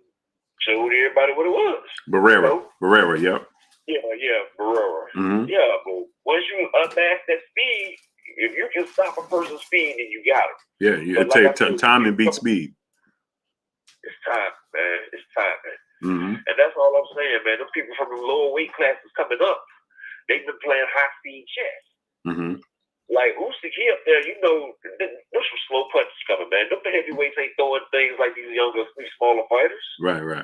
showed everybody what it was. Barrera, yep. Yeah, Barrera. Yeah, but once you unmask that speed, if you can stop a person's speed, then you got him. Yeah, you take time and beat speed. It's time, man. It's time, man. And that's all I'm saying, man. The people from the lower weight classes coming up, they've been playing high-speed chess. Like Usyk, he up there, you know, there's some slow punches coming, man. Them heavyweights ain't throwing things like these these smaller fighters. Right.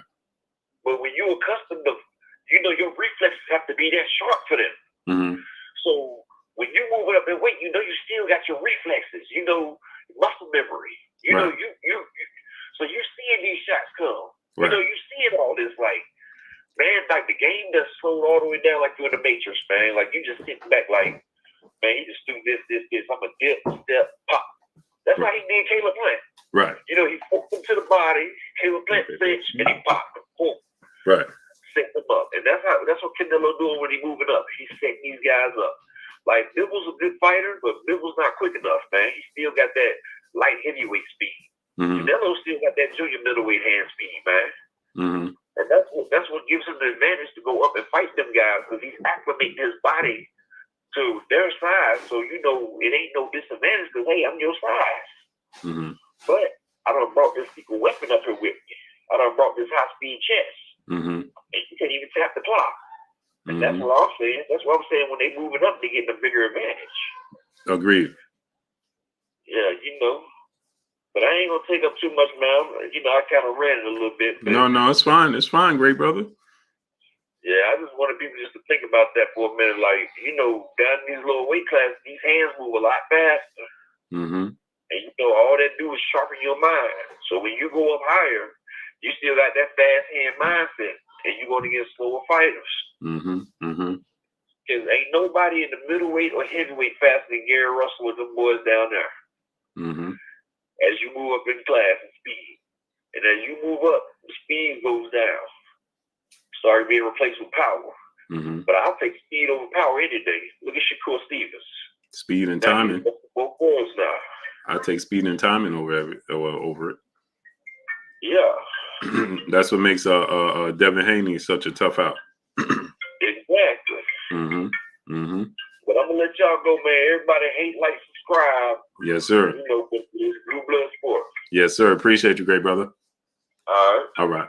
But when you're accustomed to, you know, your reflexes have to be that sharp for them. So when you move up in weight, you know you still got your reflexes, you know, muscle memory. You know, so you're seeing these shots come. You know, you're seeing all this, like, man, like the game just slowed all the way down like you're in the Matrix, man. Like you just sitting back like, man, he just do this. I'm a dip, step, pop. That's how he did Caleb Plant. Right. You know, he forked him to the body, Caleb Plant cinch, and he popped him. Boom. Right. Set them up. And that's what Canelo doing when he moving up. He's setting these guys up. Like, Bivol's a good fighter, but Bivol's not quick enough, man. He still got that light heavyweight speed. Canelo still got that junior middleweight hand speed, man. And that's what gives him the advantage to go up and fight them guys, because he's acclimating his body to their size. So, you know, it ain't no disadvantage because, hey, I'm your size. But I done brought this secret weapon up here with me. I done brought this high-speed chess. And you can't even tap the clock. And that's what I'm saying. That's what I'm saying. When they moving up, they get a bigger advantage. Agreed. Yeah, you know. But I ain't gonna take up too much, man. You know, I kind of ran it a little bit. No, it's fine. It's fine, great brother. Yeah, I just wanted people just to think about that for a minute. Like, you know, down in these lower weight classes, these hands move a lot faster. And, you know, all that do is sharpen your mind. So when you go up higher, you still got that fast hand mindset, and you're going to get slower fighters. Because ain't nobody in the middleweight or heavyweight faster than Gary Russell with them boys down there. As you move up in class and speed. And as you move up, the speed goes down. Start being replaced with power. But I'll take speed over power any day. Look at Shakur Stevens. Speed and timing. Both boys now. I take speed and timing over it. Yeah. That's what makes Devin Haney such a tough out. Exactly. But I'm gonna let y'all go, man. Everybody hate, like, subscribe. subscribe. Yes, sir. You know, with this Blue Blood Sport. Yes, sir. Appreciate you, great brother. All right. All right.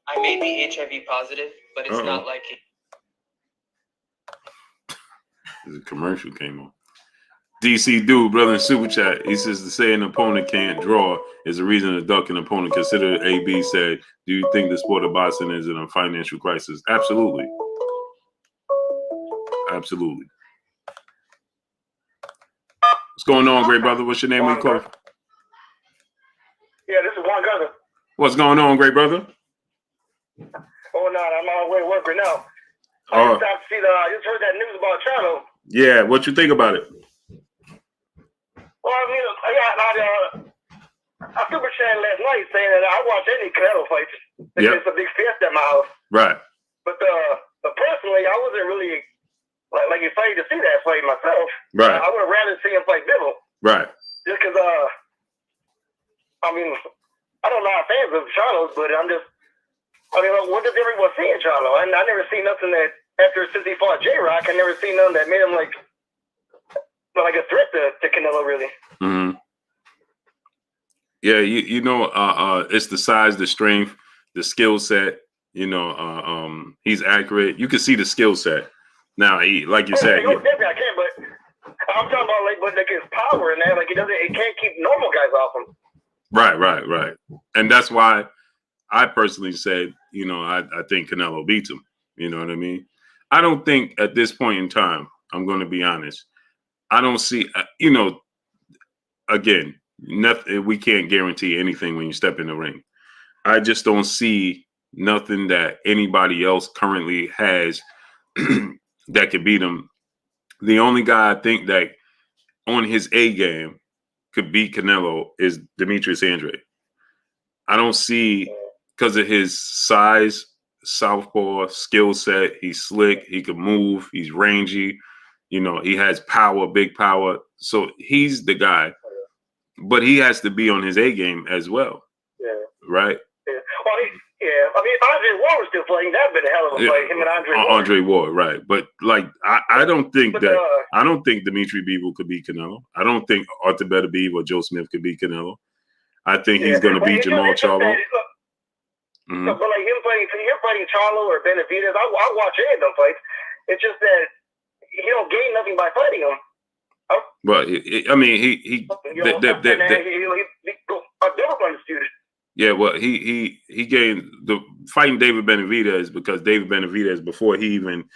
I may be HIV positive, but it's not like it. The commercial came on. DC Dude, brother in Super Chat, he says to say an opponent can't draw is a reason to duck an opponent. Consider AB said, do you think the sport of boxing is in a financial crisis? Absolutely. Absolutely. What's going on, great brother? What's your name? Where you call? Yeah, this is Juan Gunner. What's going on, great brother? Oh, no, I'm on my way to work right now. Oh. I just heard that news about Charlo. Yeah, what you think about it? Well, I mean, I super chatted last night saying that I watch any Canelo fights. It's a big fiesta at my house. Right. But personally, I wasn't really like excited to see that fight myself. Right. I would have rather see him fight Bivol. Right. Just because, I mean, I don't know how fans of Charlo's, but I mean, what does everyone see in Charlo? I never seen nothing that since he fought J-Rock, I never seen nothing that made him like a threat to Canelo, really. Mm-hmm. Yeah, you know, it's the size, the strength, the skill set. You know, he's accurate. You can see the skill set. Now, like you said, definitely I can, but I'm talking about like his power and that. Like it can't keep normal guys off him. Right. And that's why I personally said, you know, I think Canelo beats him. You know what I mean? I don't think at this point in time, I'm going to be honest, I don't see, you know, again, nothing. We can't guarantee anything when you step in the ring. I just don't see nothing that anybody else currently has that could beat him. The only guy I think that on his A game could beat Canelo is Demetrius Andrade. I don't see, because of his size, southpaw, skill set, he's slick, he can move, he's rangy, you know, he has power, big power. So he's the guy. But he has to be on his A game as well. Yeah. Right? Yeah. Well, I mean, Andre Ward was still playing. That'd been a hell of a fight, him and Andre Ward. Andre Ward, right. But like I don't think I don't think Dimitri Bivol could beat Canelo. I don't think Arthur Beterbiev or Joe Smith could beat Canelo. I think he's gonna beat Jermall Charlo. Mm-hmm. But like him fighting Charlo or Benavidez, I watch any of them fights. It's just that he don't gain nothing by fighting him. Well, I mean, he yeah, well, he gained the fighting David Benavidez because David Benavidez, before he even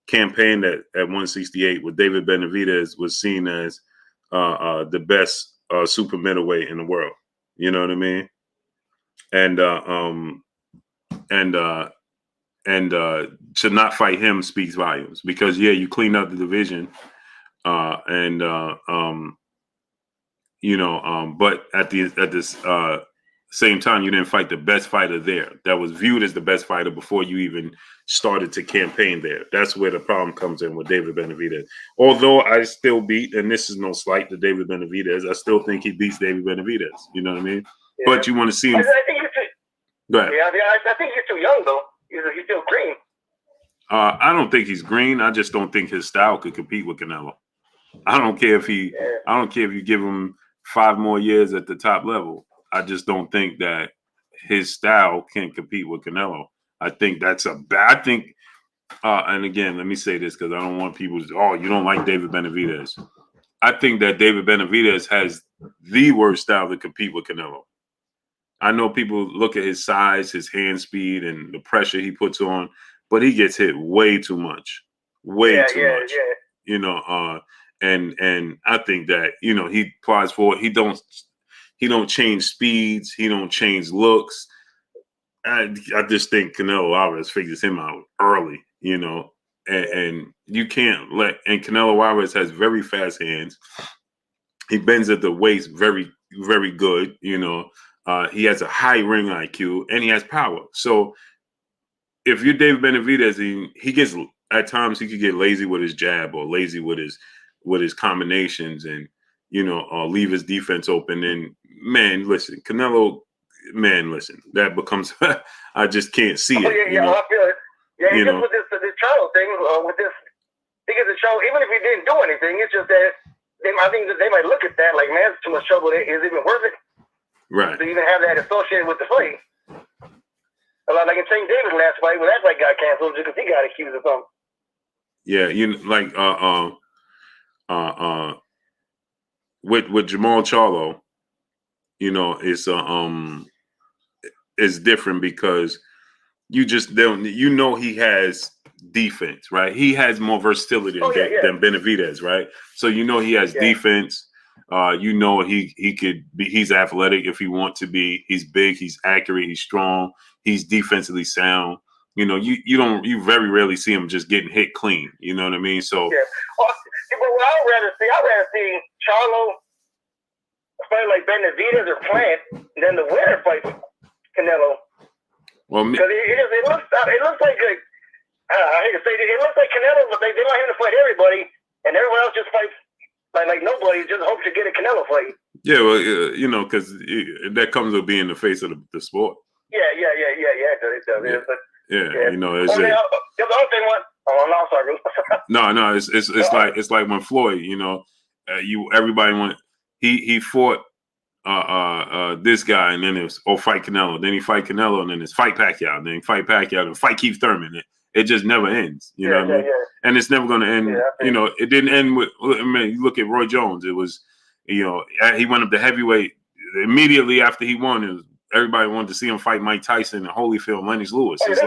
campaigned at 168, with David Benavidez was seen as the best super middleweight in the world. You know what I mean? And to not fight him speaks volumes because you cleaned up the division. But at this same time, you didn't fight the best fighter there. That was viewed as the best fighter before you even started to campaign there. That's where the problem comes in with David Benavidez. Although I still and this is no slight to David Benavidez, I still think he beats David Benavidez. You know what I mean? Yeah. But you want to see him. I think he's Go ahead. Yeah, I think he's too young though. He's still green. I don't think he's green. I just don't think his style could compete with Canelo. I don't care if you give him 5 more years at the top level. I just don't think that his style can compete with Canelo. I think that's and again, let me say this because I don't want people to, you don't like David Benavidez. I think that David Benavidez has the worst style to compete with Canelo. I know people look at his size, his hand speed, and the pressure he puts on, but he gets hit way too much. Way too much. Yeah. You know, and I think that, you know, he applies for it. He don't change speeds. He don't change looks. I just think Canelo Alvarez figures him out early, you know, and you can't and Canelo Alvarez has very fast hands. He bends at the waist very, very good, you know. He has a high ring IQ and he has power. So if you're David Benavidez, he gets, at times he could get lazy with his jab or lazy with his combinations, and leave his defense open. And man, listen, Canelo, that becomes I just can't see it. I feel it. Yeah, it's just with this Charlo thing, with this, because the show, even if he didn't do anything, it's just that I think that they might look at that like, man, it's too much trouble. Is it even worth it? Right. To even have that associated with the fight. Like in St. David's last fight, when that fight got canceled because he got accused of something. Yeah, with Jermall Charlo, it's different because you just don't. He has defense, right? He has more versatility than Benavidez, right? So he has defense. He could be. He's athletic if he wants to be. He's big. He's accurate. He's strong. He's defensively sound. You very rarely see him just getting hit clean. You know what I mean? So yeah. But what I'd rather see Charlo fight like Benavidez or Plant than the winner fight Canelo. Well, because it looks like I hate to say it looks like Canelo, but they want him to fight everybody, and everyone else just fights like nobody. Just hopes to get a Canelo fight. Yeah, well, because that comes with being the face of the sport. Yeah. It does. Yeah. But, it's the other thing was, no, sorry. No, it's like when Floyd, everybody he fought this guy, and then it's fight Canelo, then he fight Canelo, and then it's fight Pacquiao, and then fight Pacquiao, and fight Keith Thurman. It just never ends, you know what I mean? And it's never going to end. It didn't end with. I mean, you look at Roy Jones. It was, he went up to heavyweight immediately after he won. Everybody wanted to see him fight Mike Tyson and Holyfield, and Lennox Lewis. It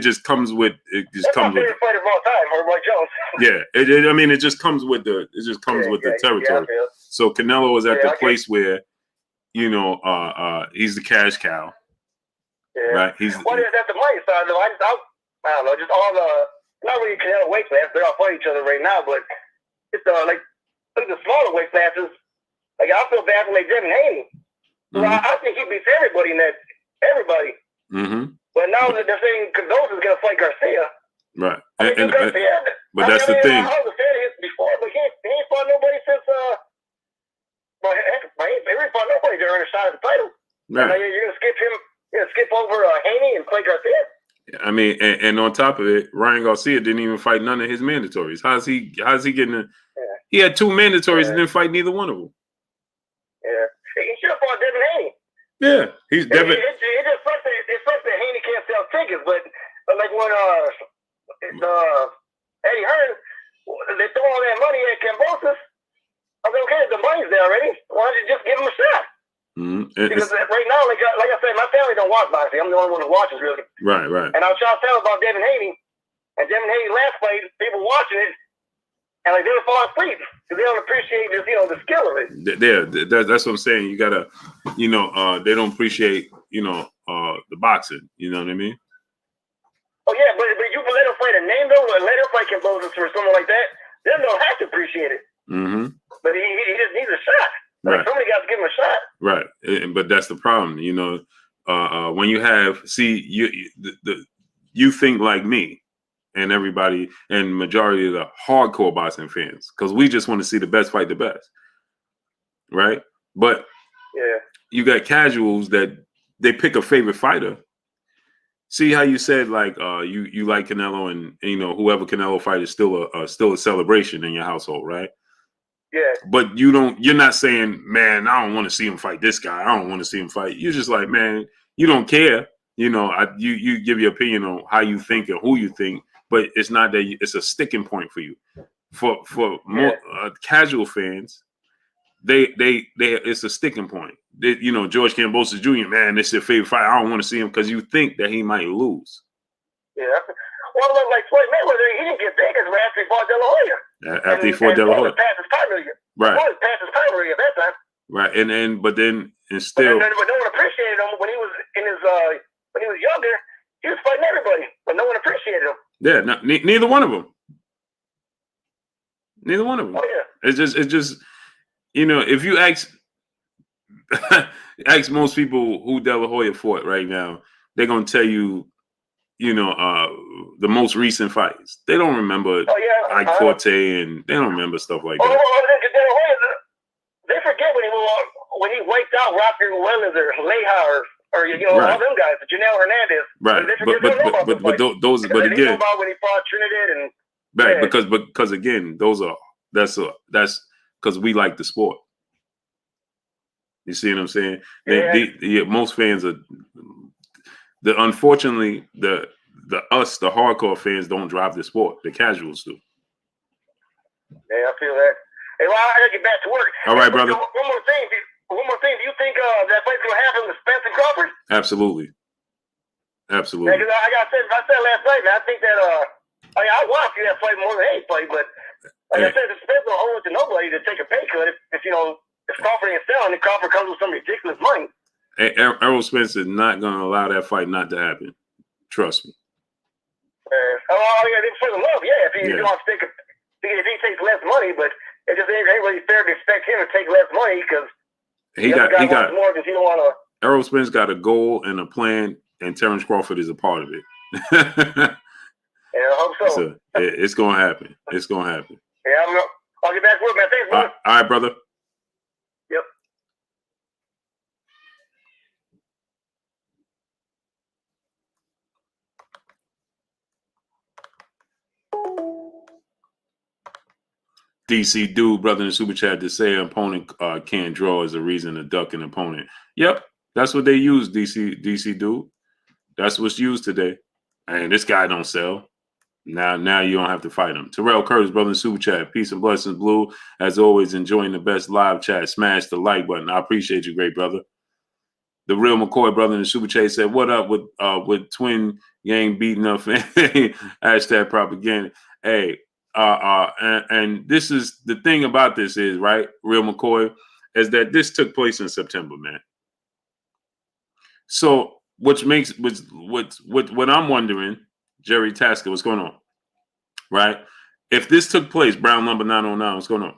just comes with it. Just comes with. That's my favorite fighter of all time, Roy Jones. Yeah, it just comes with the. It just comes with the territory. So Canelo is at the place where, he's the cash cow. Yeah. Right. That's the money side though. I don't know, just all not really Canelo weight classes. They're all fighting each other right now, but it's like the smaller weight classes. Like I feel bad for like Devin Haney. Mm-hmm. I think he beats everybody in that. Everybody. Mm-hmm. But now that they're saying Cardozo's is gonna fight Garcia. Right. Garcia, but that's the thing. I was a fan of his before, but he ain't fought nobody since he ain't fought nobody to earn a shot at the title. Right. You're gonna skip him. You're gonna skip over Haney and play Garcia. I mean, and on top of it, Ryan Garcia didn't even fight none of his mandatories. How's he getting? He had 2 mandatories and didn't fight neither one of them. Yeah, he should have fought Devin Haney. Yeah, he's Devin. It just sucks that Haney can't sell tickets, but like when Eddie Hearn, they throw all that money at Cambosis. I was like, okay, the money's there already. Why don't you just give him a shot? Mm-hmm. Because right now, like I said, my family don't watch boxing. I'm the only one who watches, really. Right. And I was trying to tell about Devin Haney, and Devin Haney last fight, people watching it, and like they were falling asleep because they don't appreciate just the skill of it. That's what I'm saying. You gotta, they don't appreciate, the boxing. You know what I mean? Oh yeah, but you can let him fight a name though, or let him fight Cambosis or someone like that. They don't have to appreciate it. Mm-hmm. But he just needs a shot. Like somebody got to give him a shot. Right. But that's the problem, when you have you think like me and everybody and majority of the hardcore boxing fans, because we just want to see the best fight the best. Right. But you got casuals that they pick a favorite fighter. See how you said like you like Canelo and whoever Canelo fight is still a celebration in your household, right? Yeah. But you're not saying, man, I don't want to see him fight this guy. I don't want to see him fight. You're just like, man, you don't care. You give your opinion on how you think or who you think, but it's not that it's a sticking point for you. For more casual fans, they it's a sticking point. George Cambosis Jr., man, this is your favorite fight. I don't want to see him because you think that he might lose. Yeah. Well, like Floyd Mayweather, he didn't get big as after he fought De La Hoya. After he fought De La Hoya. Right. Past his time at that time. Right. But then and still. But no one appreciated him when he was when he was younger. He was fighting everybody, but no one appreciated him. Yeah. No, neither one of them. Neither one of them. Oh yeah. It's just if you ask most people who De La Hoya fought right now, they're gonna tell you, the most recent fights. They don't remember Ike Forte, and they don't remember stuff like that. They forget when he wiped out Rocky Williams or Leha or Right. all them guys, Janelle Hernandez. Right, but those, but they again, know about when he fought Trinidad and right, yeah. because again, that's because we like the sport. You see what I'm saying? Yeah. Most fans are unfortunately the hardcore fans don't drive the sport. The casuals do. Yeah, I feel that. Hey, well, I gotta get back to work. All right, brother. One more thing. Do you think that fight's gonna happen with Spence and Crawford? Absolutely. Yeah, because I said last night, man, I think that I want to see that fight more than any fight, but like I said, the Spence don't owe it to nobody to take a pay cut if Crawford ain't selling, and Crawford comes with some ridiculous money. Errol Spence is not going to allow that fight not to happen. Trust me. It's for the love, yeah. If he wants to if he takes less money, but it just ain't really fair to expect him to take less money because he got more because he don't want to. Errol Spence got a goal and a plan, and Terrence Crawford is a part of it. Yeah, I hope so. It's going to happen. It's going to happen. Yeah, I'll get back to work, man. Thanks, brother. All right, brother. Yep. DC Dude, brother in the super chat, to say an opponent can't draw is a reason to duck an opponent. Yep, that's what they use, DC Dude. That's what's used today. And this guy don't sell. Now you don't have to fight him. Terrell Curtis, brother in the super chat. Peace and blessings, Blue. As always, enjoying the best live chat. Smash the like button. I appreciate you, great brother. The real McCoy, brother in the super chat, said, "What up with Twin Gang beating up?" Hashtag propaganda. Hey. And this is the thing about this is, right, Real McCoy, is that this took place in September, man. So what I'm wondering, Jerry Tasker, what's going on? Right? If this took place, Brown Lumber 909, what's going on?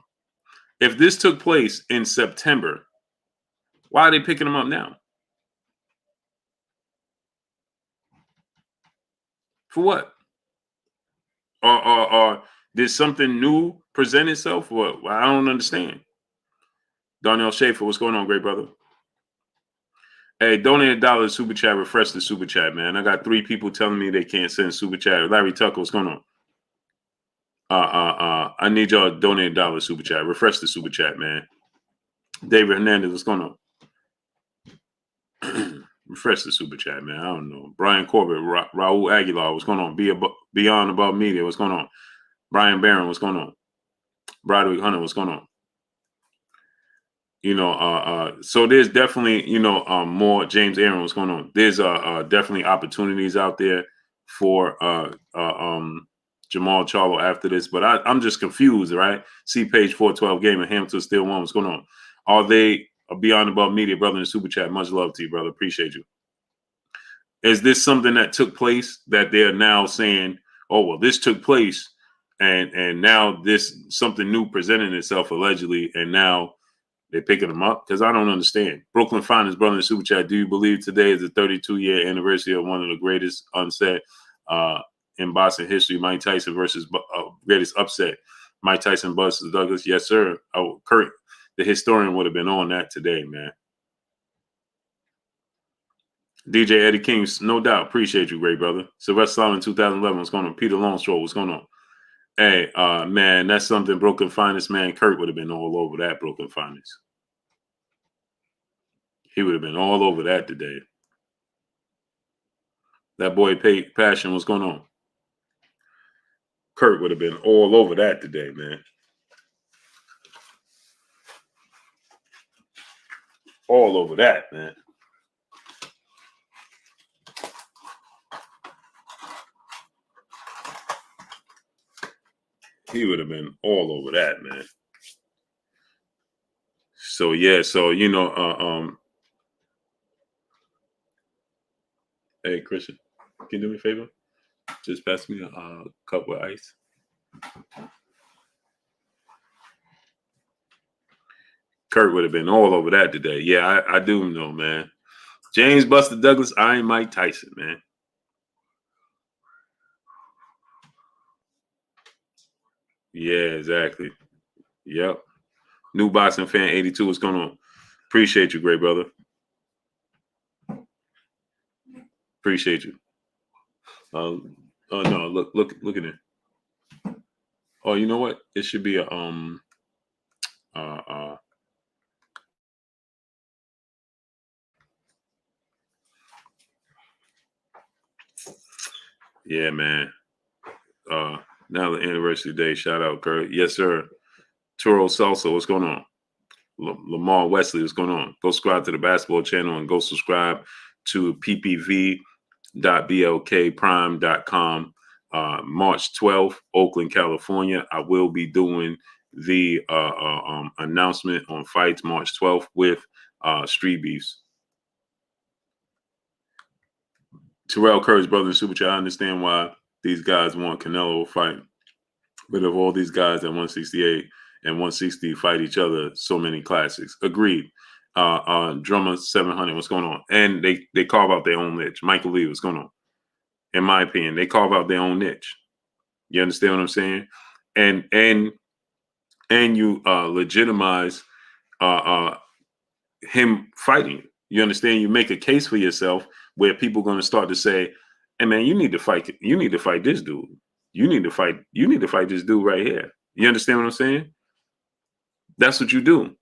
If this took place in September, why are they picking them up now? For what? Or did something new present itself? What? I don't understand. Darnell Schaefer, what's going on, great brother? Hey, donate $1 super chat. Refresh the super chat, man. I got 3 people telling me they can't send super chat. Larry Tucker, what's going on? I need y'all to donate $1 super chat. Refresh the super chat, man. David Hernandez, what's going on? Refresh the super chat, man. I don't know. Brian Corbett, Raul Aguilar, what's going on? Beyond Above Media, what's going on? Brian Barron, what's going on? Broderick Hunter, what's going on? So there's definitely, more. James Aaron, what's going on? There's definitely opportunities out there for Jermall Charlo after this, but I'm just confused, right? See page 412 game and Hamilton still won. What's going on? Are they Beyond Above Media, brother in the super chat? Much love to you, brother. Appreciate you. Is this something that took place that they're now saying, oh, well, this took place and now this something new presented itself allegedly, and now they're picking them up? Because I don't understand. Brooklyn Finance, brother in the super chat. Do you believe today is the 32-year anniversary of one of the greatest unsaid in boxing history? Mike Tyson versus greatest upset. Mike Tyson versus Douglas. Yes, sir. Kurt, the historian, would have been on that today, man. DJ Eddie King, no doubt. Appreciate you, great brother. Sylvester Solomon, 2011. What's going on? Peter Longstraw, what's going on? Hey, man, that's something Broken Finest, man. Kurt would have been all over that, Broken Finest. He would have been all over that today. That boy Passion, what's going on? Kurt would have been all over that today, man. All over that, man. He would have been all over that, man. So yeah, hey Christian, can you do me a favor? Just pass me a cup with ice. Kurt would have been all over that today. Yeah, I do know, man. James Buster Douglas, I ain't Mike Tyson, man. Yeah, exactly. Yep. New boxing fan 82. What's going on? Appreciate you, great brother. Appreciate you. Oh no, look at it. Oh, you know what? It should be a yeah, man. Now the anniversary day. Shout out, Kurt. Yes, sir. Toro Salsa, what's going on? Lamar Wesley, what's going on? Go subscribe to the basketball channel and go subscribe to ppv.blkprime.com. March 12th, Oakland, California. I will be doing the announcement on fights March 12th with Street Beefs. Terrell Curry's brother in Super Chat. I understand why these guys want Canelo fight. But of all these guys at 168 and 160 fight each other, so many classics. Agreed. Drummer 700, what's going on? And they carve out their own niche. Michael Lee, what's going on? In my opinion, they carve out their own niche. You understand what I'm saying? And you legitimize him fighting. You understand? You make a case for yourself where people are going to start to say, "Hey man, you need to fight. You need to fight this dude. You need to fight this dude right here." You understand what I'm saying? That's what you do.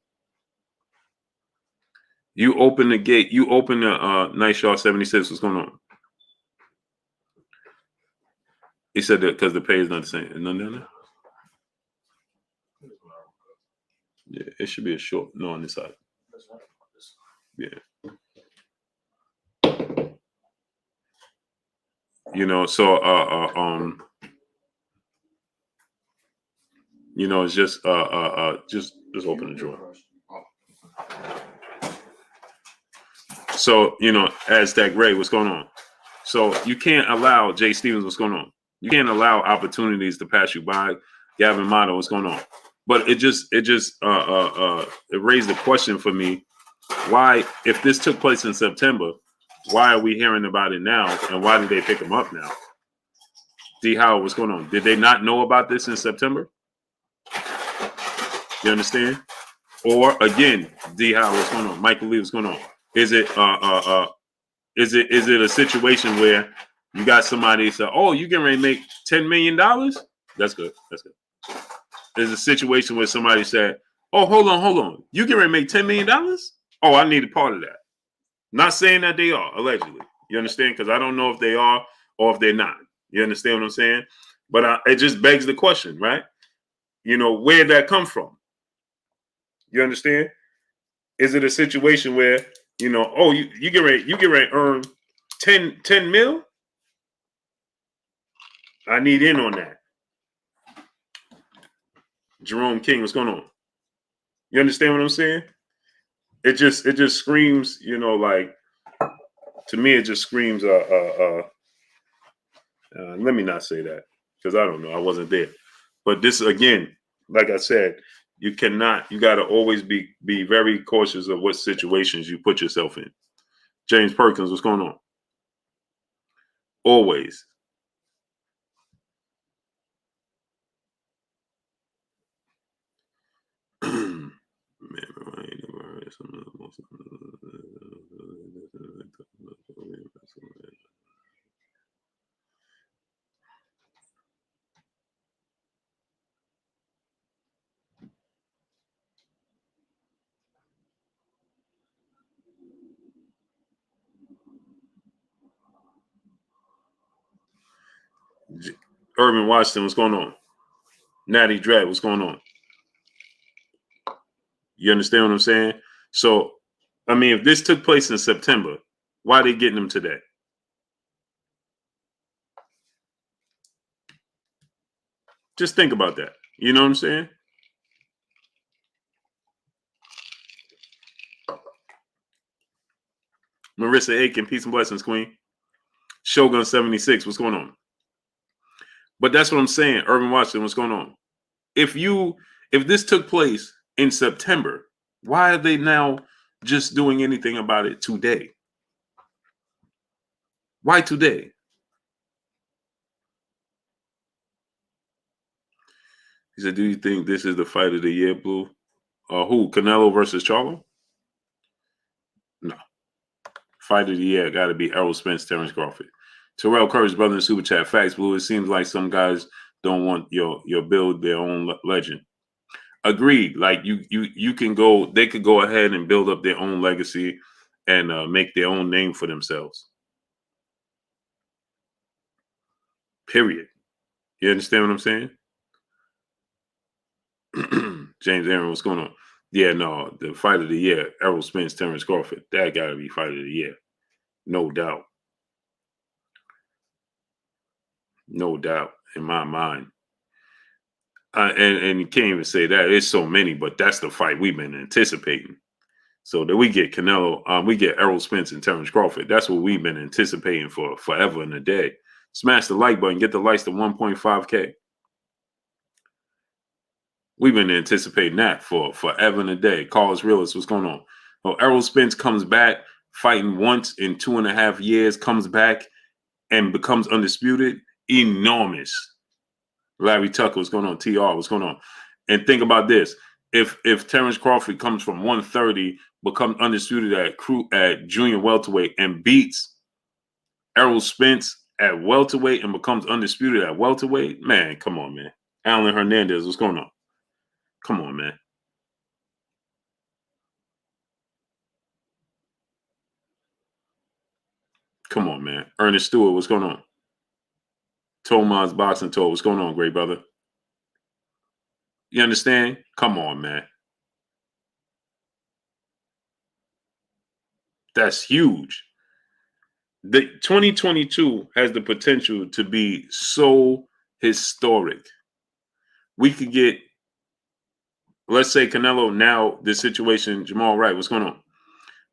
You open the gate. You open the Nice Yard 76. What's going on? He said that because the pay is not the same. None down there? Yeah, it should be a short. No, on this side. Yeah. You know, so you know, it's just open the drawer. So, you know, Aztec Ray, what's going on? So you can't allow Jay Stevens, what's going on? You can't allow opportunities to pass you by. Gavin Motto, what's going on? But it raised the question for me, why, if this took place in September, why are we hearing about it now? And why did they pick him up now? D. Howard, what's going on? Did they not know about this in September? You understand? Or again, D. Howard, what's going on? Michael Lee, what's going on? Is it a situation where you got somebody say, "Oh, you getting ready to make $10 million?" That's good. That's good. There's a situation where somebody said, "Oh, hold on. You getting ready to make $10 million? Oh, I need a part of that." Not saying that they are, allegedly. You understand? Because I don't know if they are or if they're not. You understand what I'm saying? But it just begs the question, right? You know, where'd that come from? You understand? Is it a situation where, you know, oh, you get ready to earn 10 mil? I need in on that. Jerome King, what's going on? You understand what I'm saying? It just screams, you know, like, to me, it just screams, let me not say that, because I don't know, I wasn't there. But this, again, like I said, you got to always be very cautious of what situations you put yourself in. James Perkins, what's going on? Always. Urban Washington, what's going on? Natty Dread, what's going on? You understand what I'm saying? So, I mean, if this took place in September, why are they getting them today? Just think about that. You know what I'm saying? Marissa Aiken, peace and blessings, Queen. Shogun 76, what's going on? But that's what I'm saying. Urban Washington, what's going on? If this took place in September, why are they now just doing anything about it today? Why today? He said, "Do you think this is the fight of the year, Blue? Who? Canelo versus Charlo? No. Fight of the year got to be Errol Spence, Terrence Crawford. Terrell Curry's brother in Super Chat. Facts, Blue. It seems like some guys don't want your build their own legend. Agreed. Like you can go. They could go ahead and build up their own legacy and make their own name for themselves. Period. You understand what I'm saying? James Aaron, what's going on? Yeah, no, the fight of the year, Errol Spence, Terrence Crawford. That got to be fight of the year. No doubt. No doubt in my mind. And you can't even say that. There's so many, but that's the fight we've been anticipating. So that we get Canelo, we get Errol Spence and Terrence Crawford. That's what we've been anticipating for forever and a day. Smash the like button, get the likes to 1.5K. We've been anticipating that for forever and a day. Carlos Realist, what's going on? Oh, Errol Spence comes back, fighting once in 2.5 years, comes back and becomes undisputed. Enormous. Larry Tucker, what's going on? TR, what's going on? And think about this. If Terrence Crawford comes from 130, becomes undisputed at junior welterweight and beats Errol Spence at welterweight and becomes undisputed at welterweight, man, come on, man. Alan Hernandez, what's going on? Come on, man. Come on, man. Ernest Stewart, what's going on? Tomas Boxing Tour, what's going on, great brother? You understand? Come on, man. That's huge. The 2022 has the potential to be so historic. We could get, let's say Canelo now, the situation, Jermall Wright, what's going on?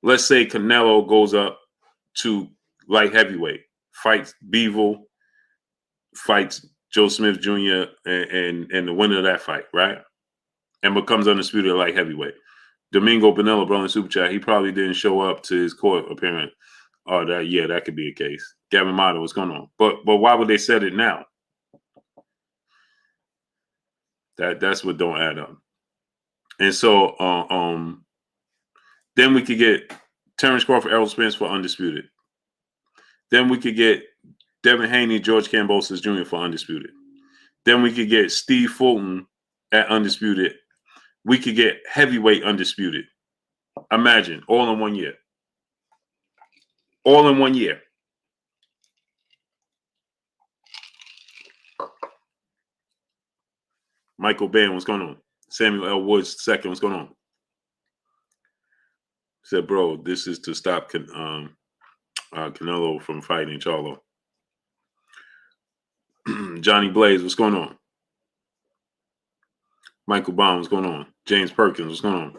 Let's say Canelo goes up to light heavyweight, fights Bivol, fights Joe Smith Jr. and the winner of that fight, right? And becomes undisputed at light heavyweight. Domingo Bonello, brother in Super Chat, he probably didn't show up to his court appearance. Oh, that could be a case. Gavin Mata, what's going on? But why would they set it now? That's what don't add up. And so then we could get Terrence Crawford, Errol Spence for undisputed. Then we could get Devin Haney, George Kambosos Jr. for undisputed. Then we could get Steve Fulton at undisputed. We could get heavyweight undisputed. Imagine, all in 1 year. All in 1 year. Michael Bain, what's going on? Samuel L. Woods II, what's going on? Said, bro, this is to stop Canelo from fighting Charlo. Johnny Blaze, what's going on? Michael Baum, what's going on? James Perkins, what's going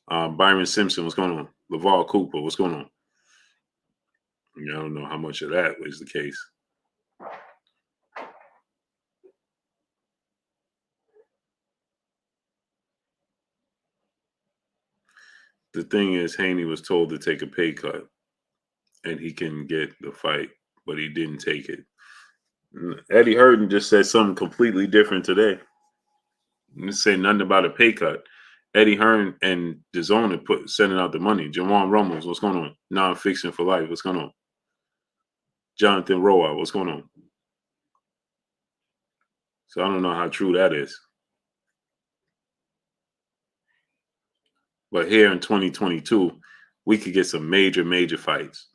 on? Byron Simpson, what's going on? LeVar Cooper, what's going on? I don't know how much of that was the case. The thing is, Haney was told to take a pay cut and he can get the fight, but he didn't take it. Eddie Hearn just said something completely different today. He didn't say nothing about a pay cut. Eddie Hearn and DAZN are sending out the money. Jawan Rummels, what's going on? Non-fiction for life, what's going on? Jonathan Roa, what's going on? So I don't know how true that is. But here in 2022, we could get some major, major fights.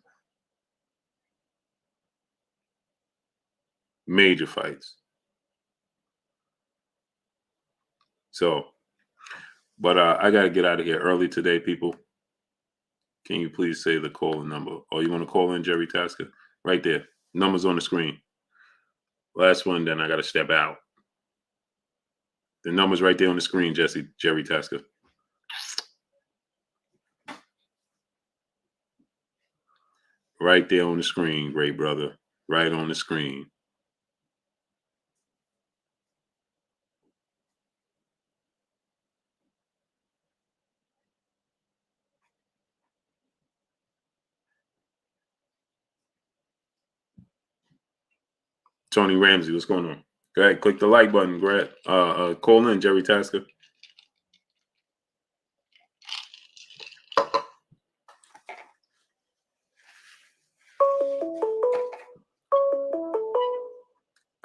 Major fights. So, but I got to get out of here early today, people. Can you please say the call-in number? Oh, you want to call in, Jerry Tasker? Right there. Numbers on the screen. Last one, then I got to step out. The number's right there on the screen, Jerry Tasker. Right there on the screen, great brother. Right on the screen. Tony Ramsey, what's going on? Go ahead, click the like button, Grant. Call in, Jerry Tasker.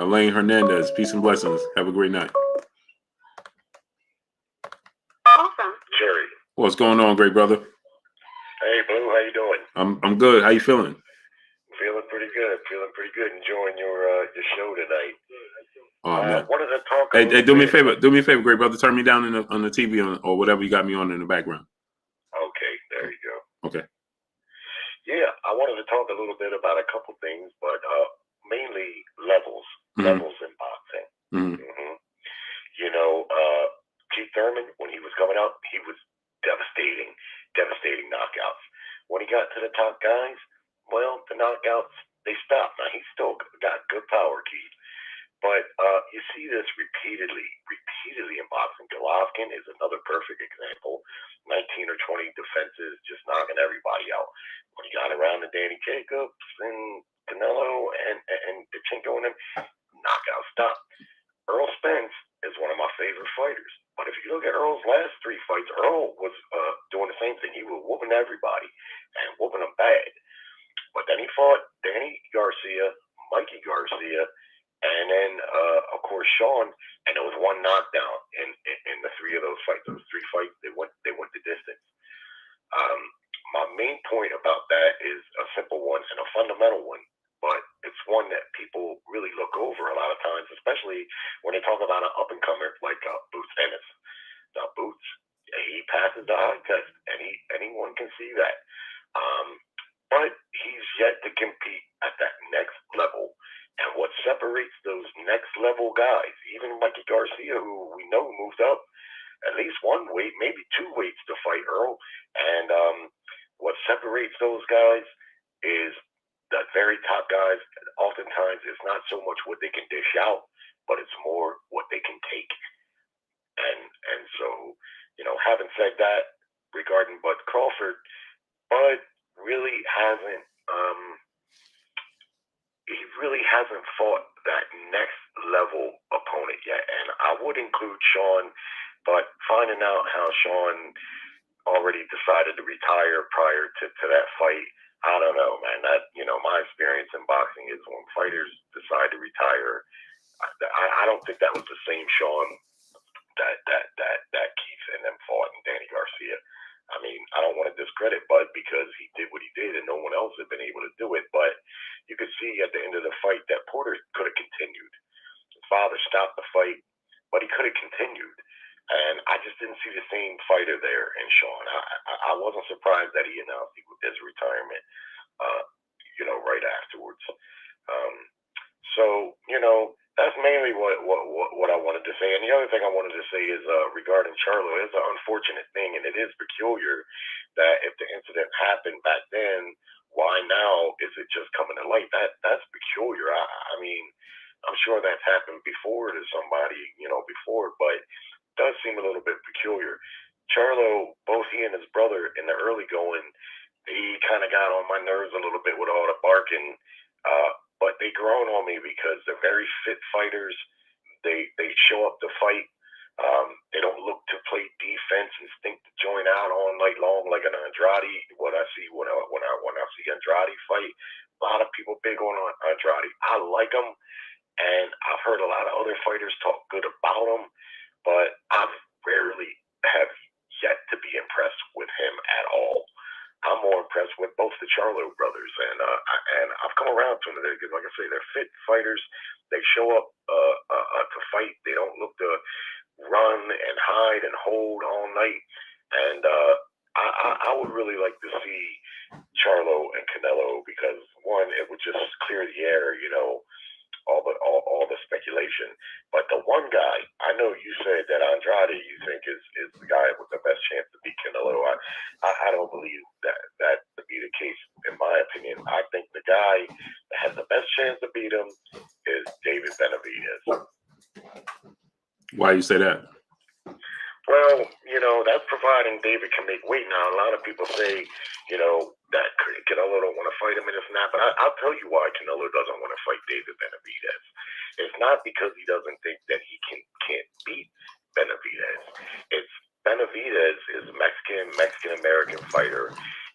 Elaine Hernandez, peace and blessings. Have a great night. Awesome. Jerry. What's going on, great brother? Hey, Blue. How you doing? I'm good. How you feeling? Feeling pretty good. Enjoying your show tonight. Oh man. Wanted to talk. Hey, do me a favor. Do me a favor, great brother. Turn me down on the TV or whatever you got me on in the background. Okay, there you go. Okay. Yeah, I wanted to talk a little bit about a couple things, but mainly levels in boxing. You know, Keith Thurman, when he was coming up, he was devastating knockouts. When he got to the top guys, well, the knockouts, they stopped. Now, he's still got good power, Keith. But you see this repeatedly in boxing. Golovkin is another perfect example. 19 or 20 defenses, just knocking everybody out. When he got around to Danny Jacobs and Canelo and Pachenko and them, knockout stopped. Earl Spence is one of my favorite fighters. But if you look at Earl's last 3 fights, Earl was doing the same thing. He was whooping everybody and whooping them bad. But then he fought Danny Garcia, Mikey Garcia, and then, of course, Sean, and there was one knockdown in the 3 of those fights. Those 3 fights, they went the distance. My main point about that is a simple one and a fundamental one, but it's one that people really look over a lot of times, especially when they talk about an up-and-comer like Boots Ennis. Now, Boots, he passes the eye test, and anyone can see that. But he's yet to compete at that next level. And what separates those next level guys, even Mikey Garcia, who we know moves up at least 1 weight, maybe 2 weights to fight Earl. And what separates those guys is the very top guys. Oftentimes, it's not so much what they can dish out, but it's more what they can take. And so, you know, having said that, regarding Bud Crawford, Bud really hasn't. He really hasn't fought that next level opponent yet. And I would include Sean, but finding out how Sean already decided to retire prior to that fight, I don't know, man. That, you know, my experience in boxing is when fighters decide to retire, I don't think that was the same Sean that Keith and them fought and Danny Garcia. I mean, I don't want to discredit Bud because he did what he did and no one else had been able to do it. But you could see at the end of the fight that Porter could have continued. His father stopped the fight, but he could have continued. And I just didn't see the same fighter there in Sean. I wasn't surprised that he announced his retirement, you know, right afterwards. So, you know, that's mainly what I wanted to say. And the other thing I wanted to say is regarding Charlo, it's an unfortunate thing, and it is peculiar that if the incident happened back then, why now is it just coming to light? That's peculiar. I mean, I'm sure that's happened before to somebody, you know, before, but it does seem a little bit peculiar. Charlo, both he and his brother in the early going, he kind of got on my nerves a little bit with all the barking. But they grown on me because they're very fit fighters. They show up to fight. They don't look to play defense and stink the joint out all night long like an Andrade. What I see when I see Andrade fight, a lot of people big on Andrade. I like him, and I've heard a lot of other fighters talk good about him, but I rarely have yet to be impressed with him at all. I'm more impressed with both the Charlo brothers, and I've come around to them. Like I say, they're fit fighters. They show up to fight. They don't look to run and hide and hold all night. And I would really like to see Charlo and Canelo because, one, it would just clear the air, you know, all the speculation. But the one guy, I know you said that Andrade you think is the guy with the best chance to beat Canelo. I don't believe that to be the case, in my opinion. I think the guy that has the best chance to beat him is David Benavidez. Why you say that? Well, you know, that's providing David can make weight. Now, a lot of people say, you know, that Canelo don't want to fight him and this and that, but I'll tell you why Canelo doesn't want to fight David Benavidez. It's not because he doesn't think that he can't beat Benavidez. It's Benavidez is a Mexican-American fighter,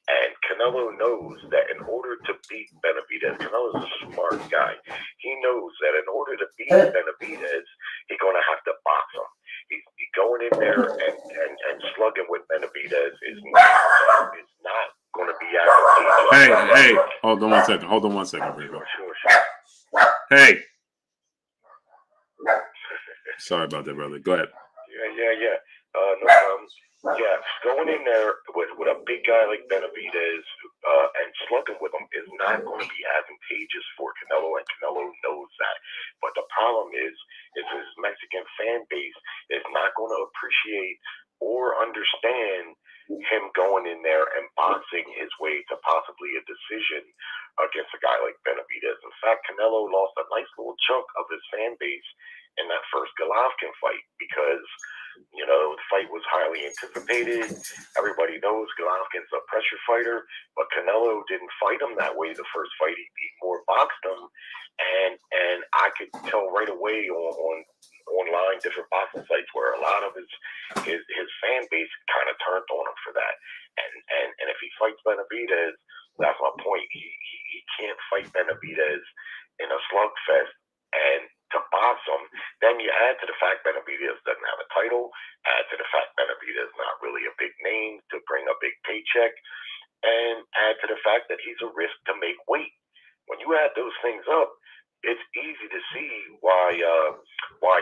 and Canelo knows that in order to beat Benavidez, Canelo's a smart guy. He knows that in order to beat Benavidez, he's going to have to box him. He's going in there and slugging with Benavidez is not going to be advantageous. Hey, hold on one second, Rico. Sure. Hey. Sorry about that, brother. Go ahead. Yeah. No problem. Yeah, going in there with a big guy like Benavidez and slugging with him is not going to be advantageous for Canelo, and Canelo knows that. But the problem is his Mexican fan base is not going to appreciate or understand him going in there and boxing his way to possibly a decision against a guy like Benavidez. In fact, Canelo lost a nice little chunk of his fan base in that first Golovkin fight because, you know, the fight was highly anticipated. Everybody knows Golovkin's a pressure fighter, but Canelo didn't fight him that way the first fight. He more boxed him, and I could tell right away online, different boxing sites, where a lot of his fan base kind of turned on him for that. And if he fights Benavidez, that's my point. He can't fight Benavidez in a slugfest and to box him. Then you add to the fact Benavidez doesn't have a title, add to the fact Benavidez is not really a big name to bring a big paycheck, and add to the fact that he's a risk to make weight. When you add those things up, it's easy to see why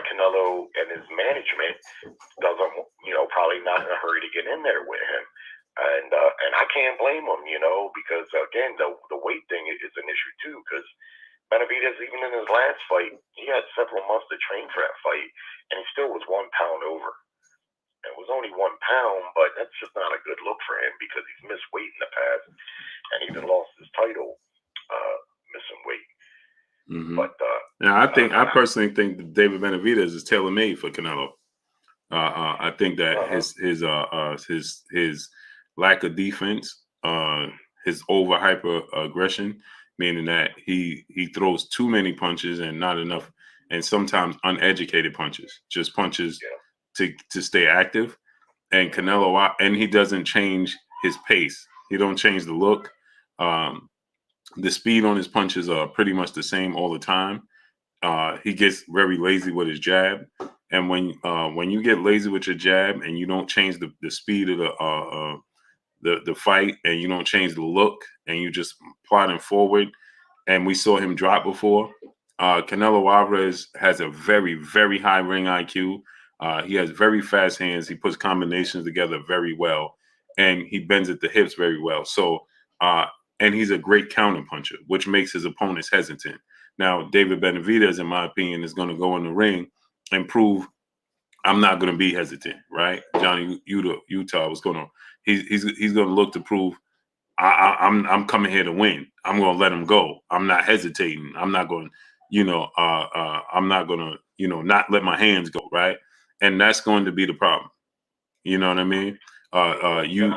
Canelo and his management doesn't, probably not in a hurry to get in there with him. And I can't blame him, because again, the weight thing is an issue too, because Benavidez, even in his last fight, he had several months to train for that fight, and he still was 1 pound over. It was only 1 pound, but that's just not a good look for him because he's missed weight in the past and even lost his title missing weight. Mm-hmm. But I personally think that David Benavidez is tailor made for Canelo. I think that his lack of defense, his over hyper aggression, meaning that he throws too many punches and not enough, and sometimes uneducated punches, just punches to stay active. And Canelo, and he doesn't change his pace. He don't change the look. The speed on his punches are pretty much the same all the time. He gets very lazy with his jab, and when you get lazy with your jab and you don't change the speed of the fight, and you don't change the look, and you just plodding forward, and we saw him drop before. Canelo Alvarez has a very, very high ring IQ. He has very fast hands. He puts combinations together very well, and he bends at the hips very well. So, and he's a great counter puncher, which makes his opponents hesitant. Now, David Benavidez, in my opinion, is going to go in the ring and prove I'm not going to be hesitant, right? Johnny Utah was going to. He's going to look to prove I'm coming here to win. I'm going to let him go. I'm not hesitating. I'm not going, I'm not going to, not let my hands go, right? And that's going to be the problem. You know what I mean? I agree.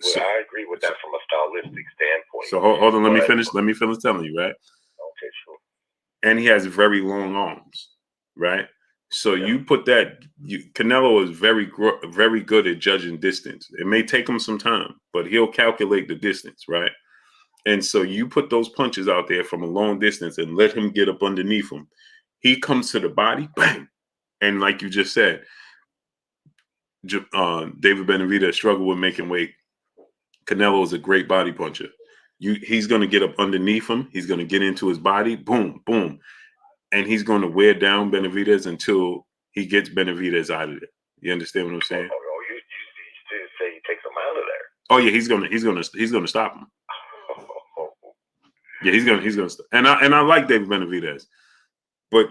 I agree with that from a stylistic standpoint. So hold on, let me finish telling you, right? Okay, sure. And he has very long arms, right? So you put that. Canelo is very good at judging distance. It may take him some time, but he'll calculate the distance, right? And so you put those punches out there from a long distance and let him get up underneath him. He comes to the body, bang, and like you just said, David Benavidez struggled with making weight. Canelo is a great body puncher. He's going to get up underneath him. He's going to get into his body, boom, boom. And he's going to wear down Benavidez until he gets Benavidez out of there. You understand what I'm saying? Oh, you say he takes him out of there. Oh yeah, he's gonna stop him. Yeah, he's gonna stop. And I like David Benavidez, but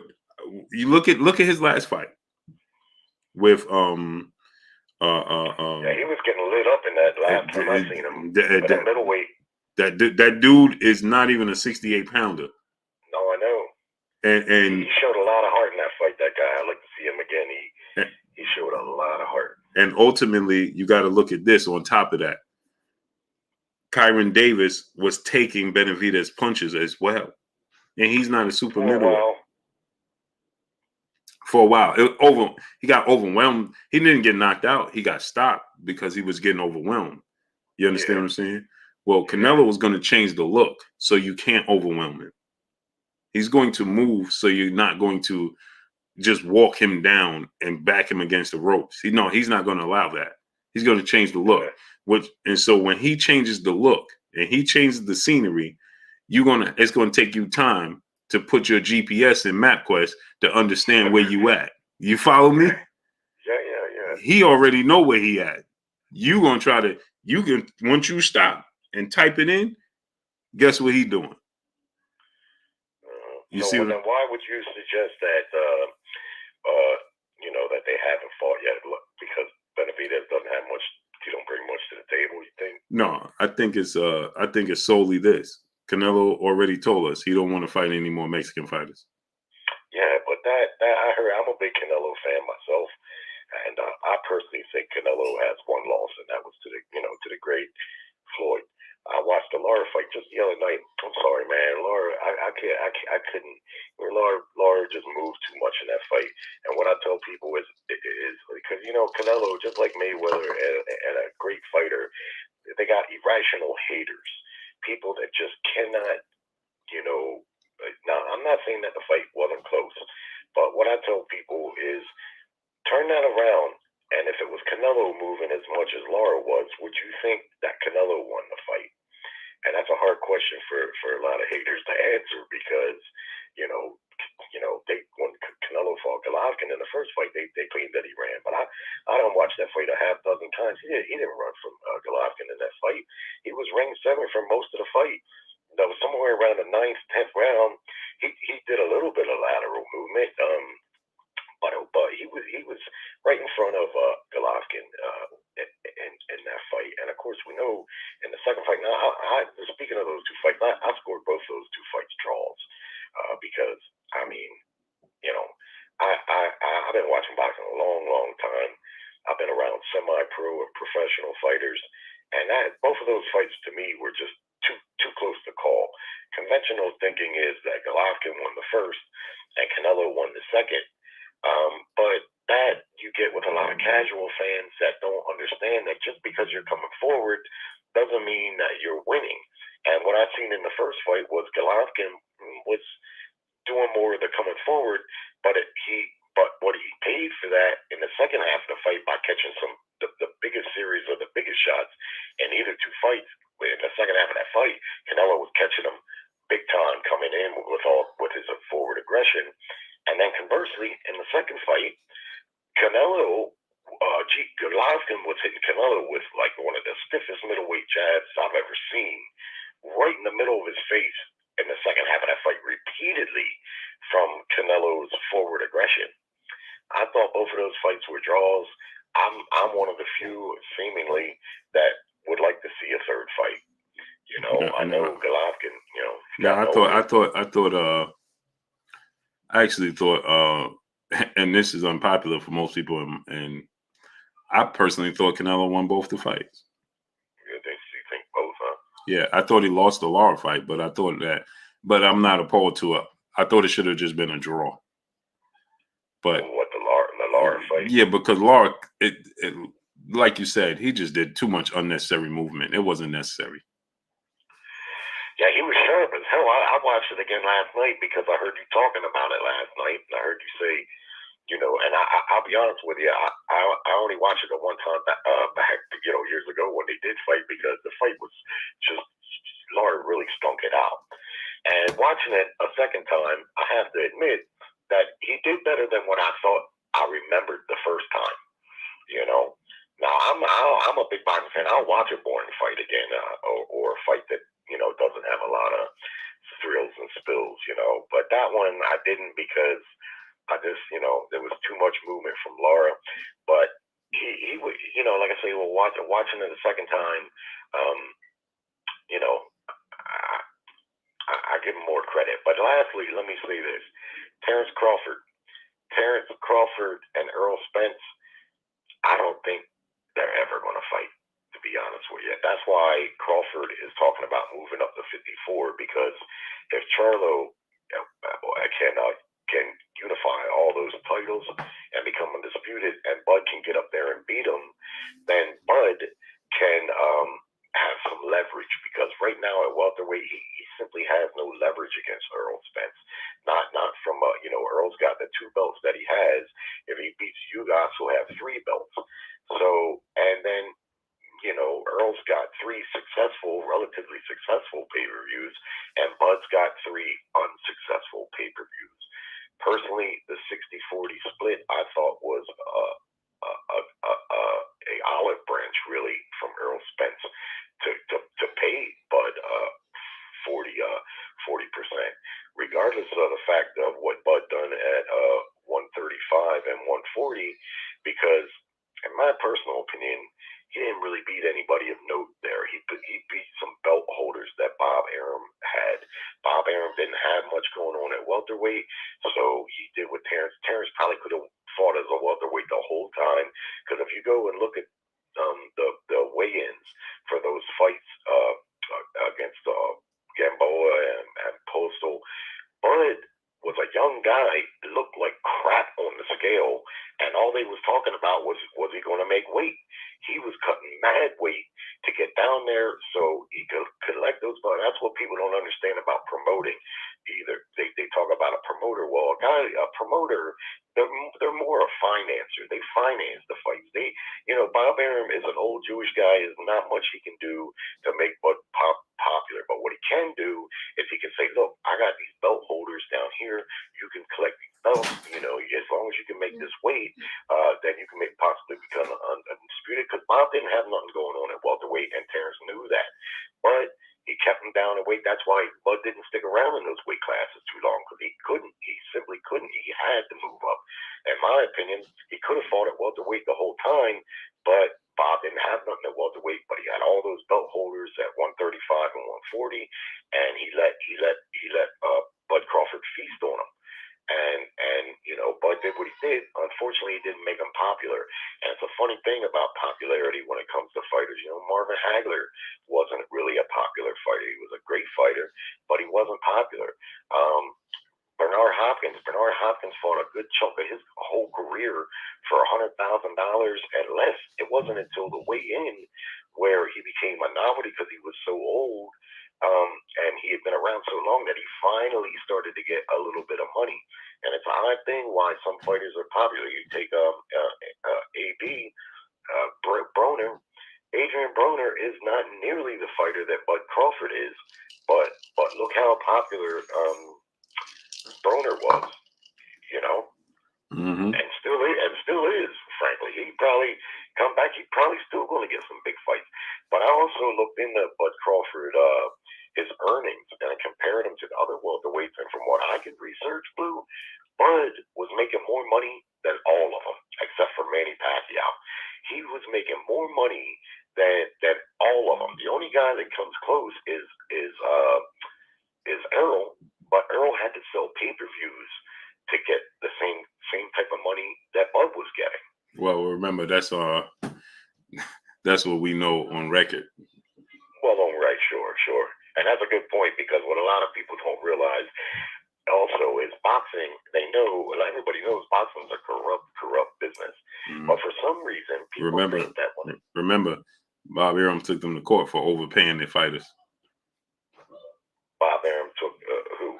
you look at his last fight with yeah, he was getting lit up in that last time I seen him. That middleweight. That dude is not even a 68 pounder. No, I know. And he showed a lot of heart in that fight. That guy, I'd like to see him again. He showed a lot of heart. And ultimately, you got to look at this on top of that. Kyron Davis was taking Benavidez punches as well, and he's not a super middleweight. Well, for a while. He got overwhelmed. He didn't get knocked out. He got stopped because he was getting overwhelmed. You understand what I'm saying? Well, Canelo was going to change the look, so you can't overwhelm him. He's going to move, so you're not going to just walk him down and back him against the ropes. He's not going to allow that. He's going to change the look. And so when he changes the look and he changes the scenery, it's going to take you time to put your GPS in MapQuest to understand where you at. You follow me? Yeah. He already know where he at. You gonna try to, once you stop and type it in, guess what he doing? Then why would you suggest that, that they haven't fought yet? Because Benavidez doesn't have much, he don't bring much to the table, you think? No, I think it's solely this. Canelo already told us he don't want to fight any more Mexican fighters. Yeah, but that I heard, I'm a big Canelo fan myself, and I personally think Canelo has one loss, and that was to the great Floyd. I watched the Lara fight just the other night. I'm sorry, man, Lara, I couldn't. Lara just moved too much in that fight, and what I tell people is because Canelo, just like Mayweather and a great fighter, they got irrational haters, people that just cannot, Now, I'm not saying that the fight wasn't close, but what I tell people is turn that around, and if it was Canelo moving as much as Lara was, would you think that Canelo won the fight? And that's a hard question for a lot of haters to answer because, when Canelo fought Golovkin in the first fight, they claimed that he ran, but I don't watch that fight a half dozen times. He didn't run from Golovkin in that fight. He was ring 7 for most of the fight. That was somewhere around the 9th, 10th round. He did a little bit of lateral movement, but he was right in front of Golovkin in that fight. And of course, we know in the second fight. Now, speaking of those two fights, I scored both those two fights draws because I've been watching boxing a long, long time. I've been around semi-pro and professional fighters, and both of those fights to me were just too close to call. Conventional thinking is that Golovkin won the first and Canelo won the second. But that you get with a lot of casual fans that don't understand that just because you're coming forward doesn't mean that you're winning. And what I've seen in the first fight was Golovkin was doing more of the coming forward, but what he paid for that in the second half of the fight by catching the biggest series of the biggest shots in either two fights. In the second half of that fight, Canelo was catching them big time coming in with his forward aggression. And then conversely, in the second fight, Golovkin was hitting Canelo with like one of the stiffest middleweight jabs I've ever seen, right in the middle of his face in the second half of that fight, repeatedly from Canelo's forward aggression. I thought both of those fights were draws. I'm one of the few, seemingly, that would like to see a third fight. I know Golovkin. I actually thought, and this is unpopular for most people, and I personally thought Canelo won both the fights. You think both, huh? Yeah, I thought he lost the Lara fight, but I'm not opposed to it. I thought it should have just been a draw. But what, the Lara fight? Yeah, because Lara, it like you said, he just did too much unnecessary movement. It wasn't necessary. Yeah, he was sharp as hell. I watched it again last night because I heard you talking about it last night, and I heard you say, and I'll be honest with you, I only watched it at one time back, years ago when they did fight because the fight was just, Lara really stunk it out. And watching it a second time, I have to admit that he did better than what I thought I remembered the first time. Now I'm a big boxing fan. I'll watch a boring fight again, or a fight that doesn't have a lot of thrills and spills. But that one I didn't because I just there was too much movement from Lara. But he like I say, watching it the second time, I give him more credit. But lastly, let me say this: Terrence Crawford and Earl Spence, I don't think they're ever going to fight, to be honest with you. That's why Crawford is talking about moving up to 54, because if Charlo can unify all those titles and become undisputed, and Bud can get up there and beat him, then Bud can have some leverage, because right now at welterweight he simply has no leverage against Earl Spence. Not from Earl's got the 2 belts that he has. If he beats you guys, he'll have 3 belts. So, and then Earl's got 3 relatively successful pay-per-views, and Bud's got 3 unsuccessful pay-per-views. Personally, the 60-40 split I thought was a olive branch really from Earl Spence to pay Bud 40%, regardless of the fact of what Bud done at 135 and 140, because in my personal opinion, he didn't really beat anybody of note there. He beat some belt holders that Bob Arum had. Bob Arum didn't have much going on at welterweight, so he did with Terrence. Terrence probably could have fought as a welterweight the whole time, because if you go and look at the weigh-ins for those fights against Gamboa and Postal, Bud was a young guy, looked like crap on the scale, and all they was talking about was he going to make weight? He was cutting mad weight to get down there so he could collect those belts. That's what people don't understand about promoting. Either they talk about a promoter. Well, a promoter, they're more a financer. They finance the fights. Bob Arum is an old Jewish guy. There's not much he can do to make Bud popular. But what he can do is he can say, look, I got these belt holders down here. You can collect these belts. As long as you can make this weight, then you can possibly become undisputed. Because Bob didn't have nothing going on at welterweight, and Terrence knew that. But he kept him down in weight. That's why Bud didn't stick around in those weight classes too long, because he couldn't. He simply couldn't. He had to move up. In my opinion, he could have fought at welterweight the whole time, but Bob didn't have nothing at welterweight. But he had all those belt holders at 135 and 140, and he let Bud Crawford feast on him. And Bud did what he did. Unfortunately, he didn't make him popular. And it's a funny thing about popularity when it comes to fighters. Marvin Hagler wasn't really a popular fighter. He was a great fighter, but he wasn't popular. Bernard Hopkins fought a good chunk of his whole career for $100,000 and less. It wasn't until the weigh-in where he became a novelty, because he was so old, and he had been around so long, that he finally started to get a little bit of money. And it's an odd thing why some fighters are popular. You take Broner. Adrian Broner is not nearly the fighter that Bud Crawford is, but look how popular Broner was, and still is, frankly. He probably come back. He probably still going to get some big fights. But I also looked into Bud Crawford, his earnings, and I compared him to the other welterweights. And from what I could research, Blue, Bud was making more money than all of them, except for Manny Pacquiao. He was making more money than all of them. The only guy that comes close is Earl, but Earl had to sell pay-per-views to get the same type of money that Bud was getting. Well, remember, that's what we know on record. Well, right, sure. And that's a good point, because what a lot of people don't realize also is boxing. Everybody knows boxing is a corrupt business. Mm-hmm. But for some reason, people think that remember, Bob Arum took them to court for overpaying their fighters. Bob Arum took who?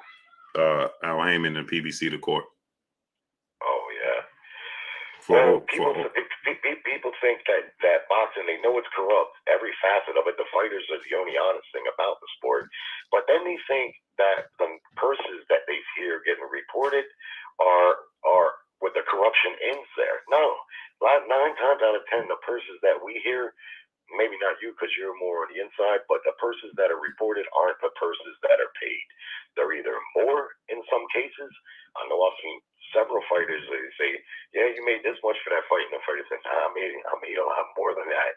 Al Heyman and PBC to court. Oh yeah. People think that boxing, they know it's corrupt. Every facet of it, the fighters are the only honest thing about the sport. But then they think that the purses that they hear getting reported are with the corruption ends there. No, 9 times out of 10, the purses that we hear, maybe not you because you're more on the inside, but the purses that are reported aren't the purses that are paid. They're either more in some cases. I know I've seen several fighters, they say, yeah, you made this much for that fight, and the fighter says, I made a lot more than that,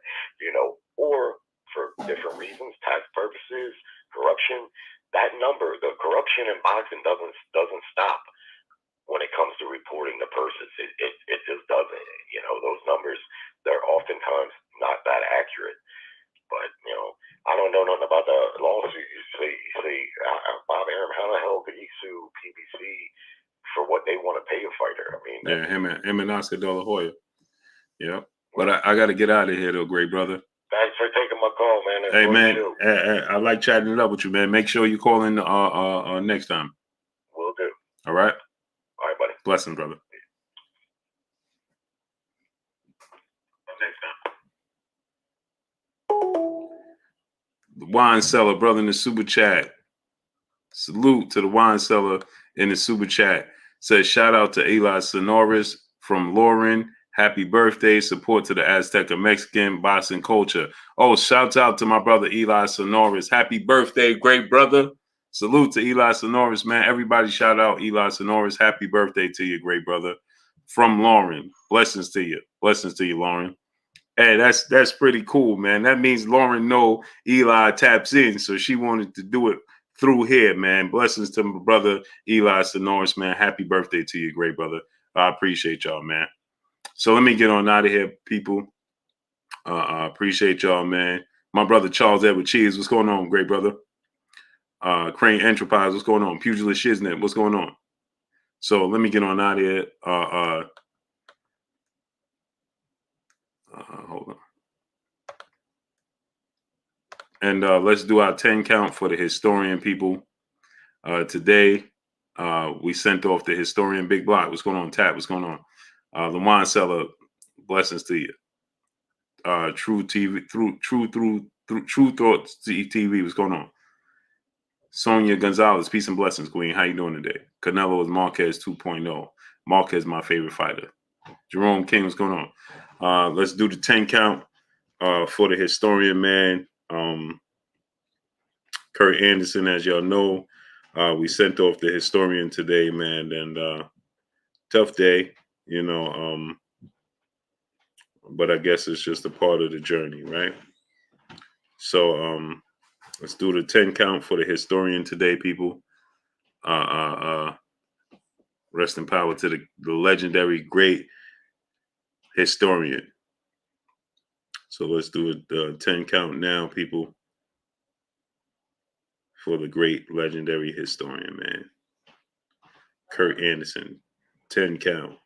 or for different reasons, tax purposes, corruption. That number, the corruption in boxing doesn't stop when it comes to reporting the purses. It just doesn't. Those numbers, they're oftentimes not that accurate. But I don't know nothing about the lawsuit. You say Bob Arum, how the hell could he sue PBC for what they Yeah, him and Oscar De La Hoya. Yeah. But I got to get out of here, though, great brother. Thanks for taking my call, man. Hey, Enjoy the man, show. I like chatting it up with you, man. Make sure you call in next time. Will do. All right? All right, buddy. Blessings, brother. Next time. The wine seller, brother, in the super chat. Salute to the wine seller in the super chat. Says shout out to Eli Sonoris from Lauren. Happy birthday. Support to the Azteca Mexican boxing culture. Oh, shout out to my brother Eli Sonoris. Happy birthday, great brother. Salute to Eli Sonoris, man. Everybody shout out Eli Sonoris. Happy birthday to you, great brother. From Lauren. Blessings to you. Blessings to you, Lauren. Hey, that's pretty cool, man. That means Lauren know Eli taps in, so she wanted to do it through here, man. Blessings to my brother Eli Sonoris, man. Happy birthday to you, great brother. I appreciate y'all, man. So let me get on out of here, people. I appreciate y'all, man. My brother Charles Edward Cheese, what's going on, great brother? Crane Enterprise, what's going on? Pugilist Shiznit, what's going on? So let me get on out of here. Hold on. And let's do our 10 count for the historian, people. Today, we sent off the historian Big Block. What's going on, Tap? What's going on? The wine seller, blessings to you. True TV, True Thoughts TV. What's going on? Sonia Gonzalez, peace and blessings, Queen. How you doing today? Canelo is Marquez 2.0. Marquez, my favorite fighter. Jerome King, what's going on? Let's do the 10 count for the historian, man. Kurt Anderson, as y'all know, we sent off the historian today, man, and tough day, you know, but I guess it's just a part of the journey, right? So let's do the 10 count for the historian today, people. Rest in power to the legendary great historian. So let's do the 10 count now, people, for the great legendary historian, man. Kurt Anderson, 10 count.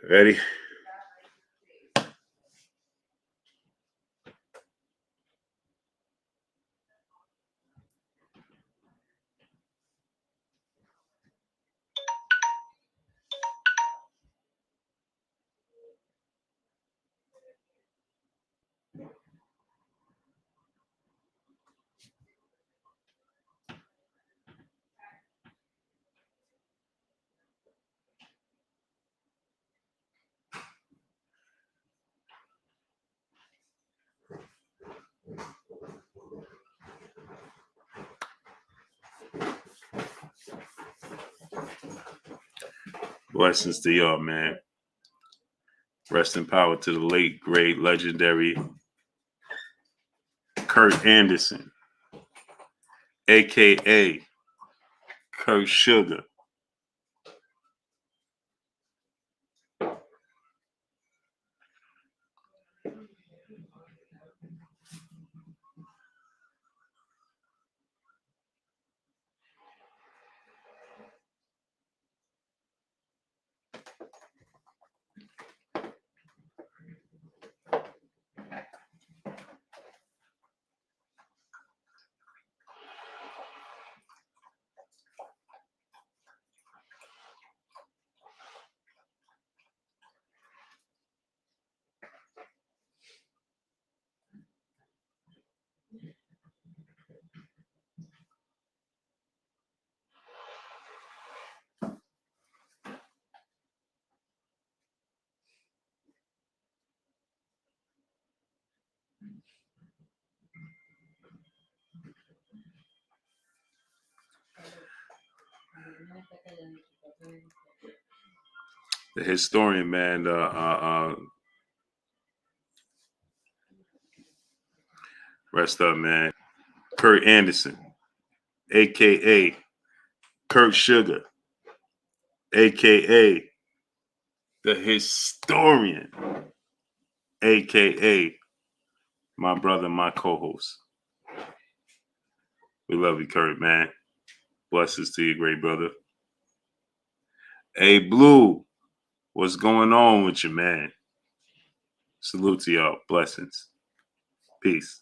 Ready? Blessings to y'all, man. Rest in power to the late, great, legendary Kurt Anderson, a.k.a. Kurt Sugar. The historian, man. Rest up, man. Kurt Anderson, a.k.a. Kurt Sugar, a.k.a. the historian, a.k.a. my brother, my co-host. We love you, Kurt, man. Blessings to you, great brother. Hey, Blue, what's going on with you, man? Salute to y'all. Blessings. Peace.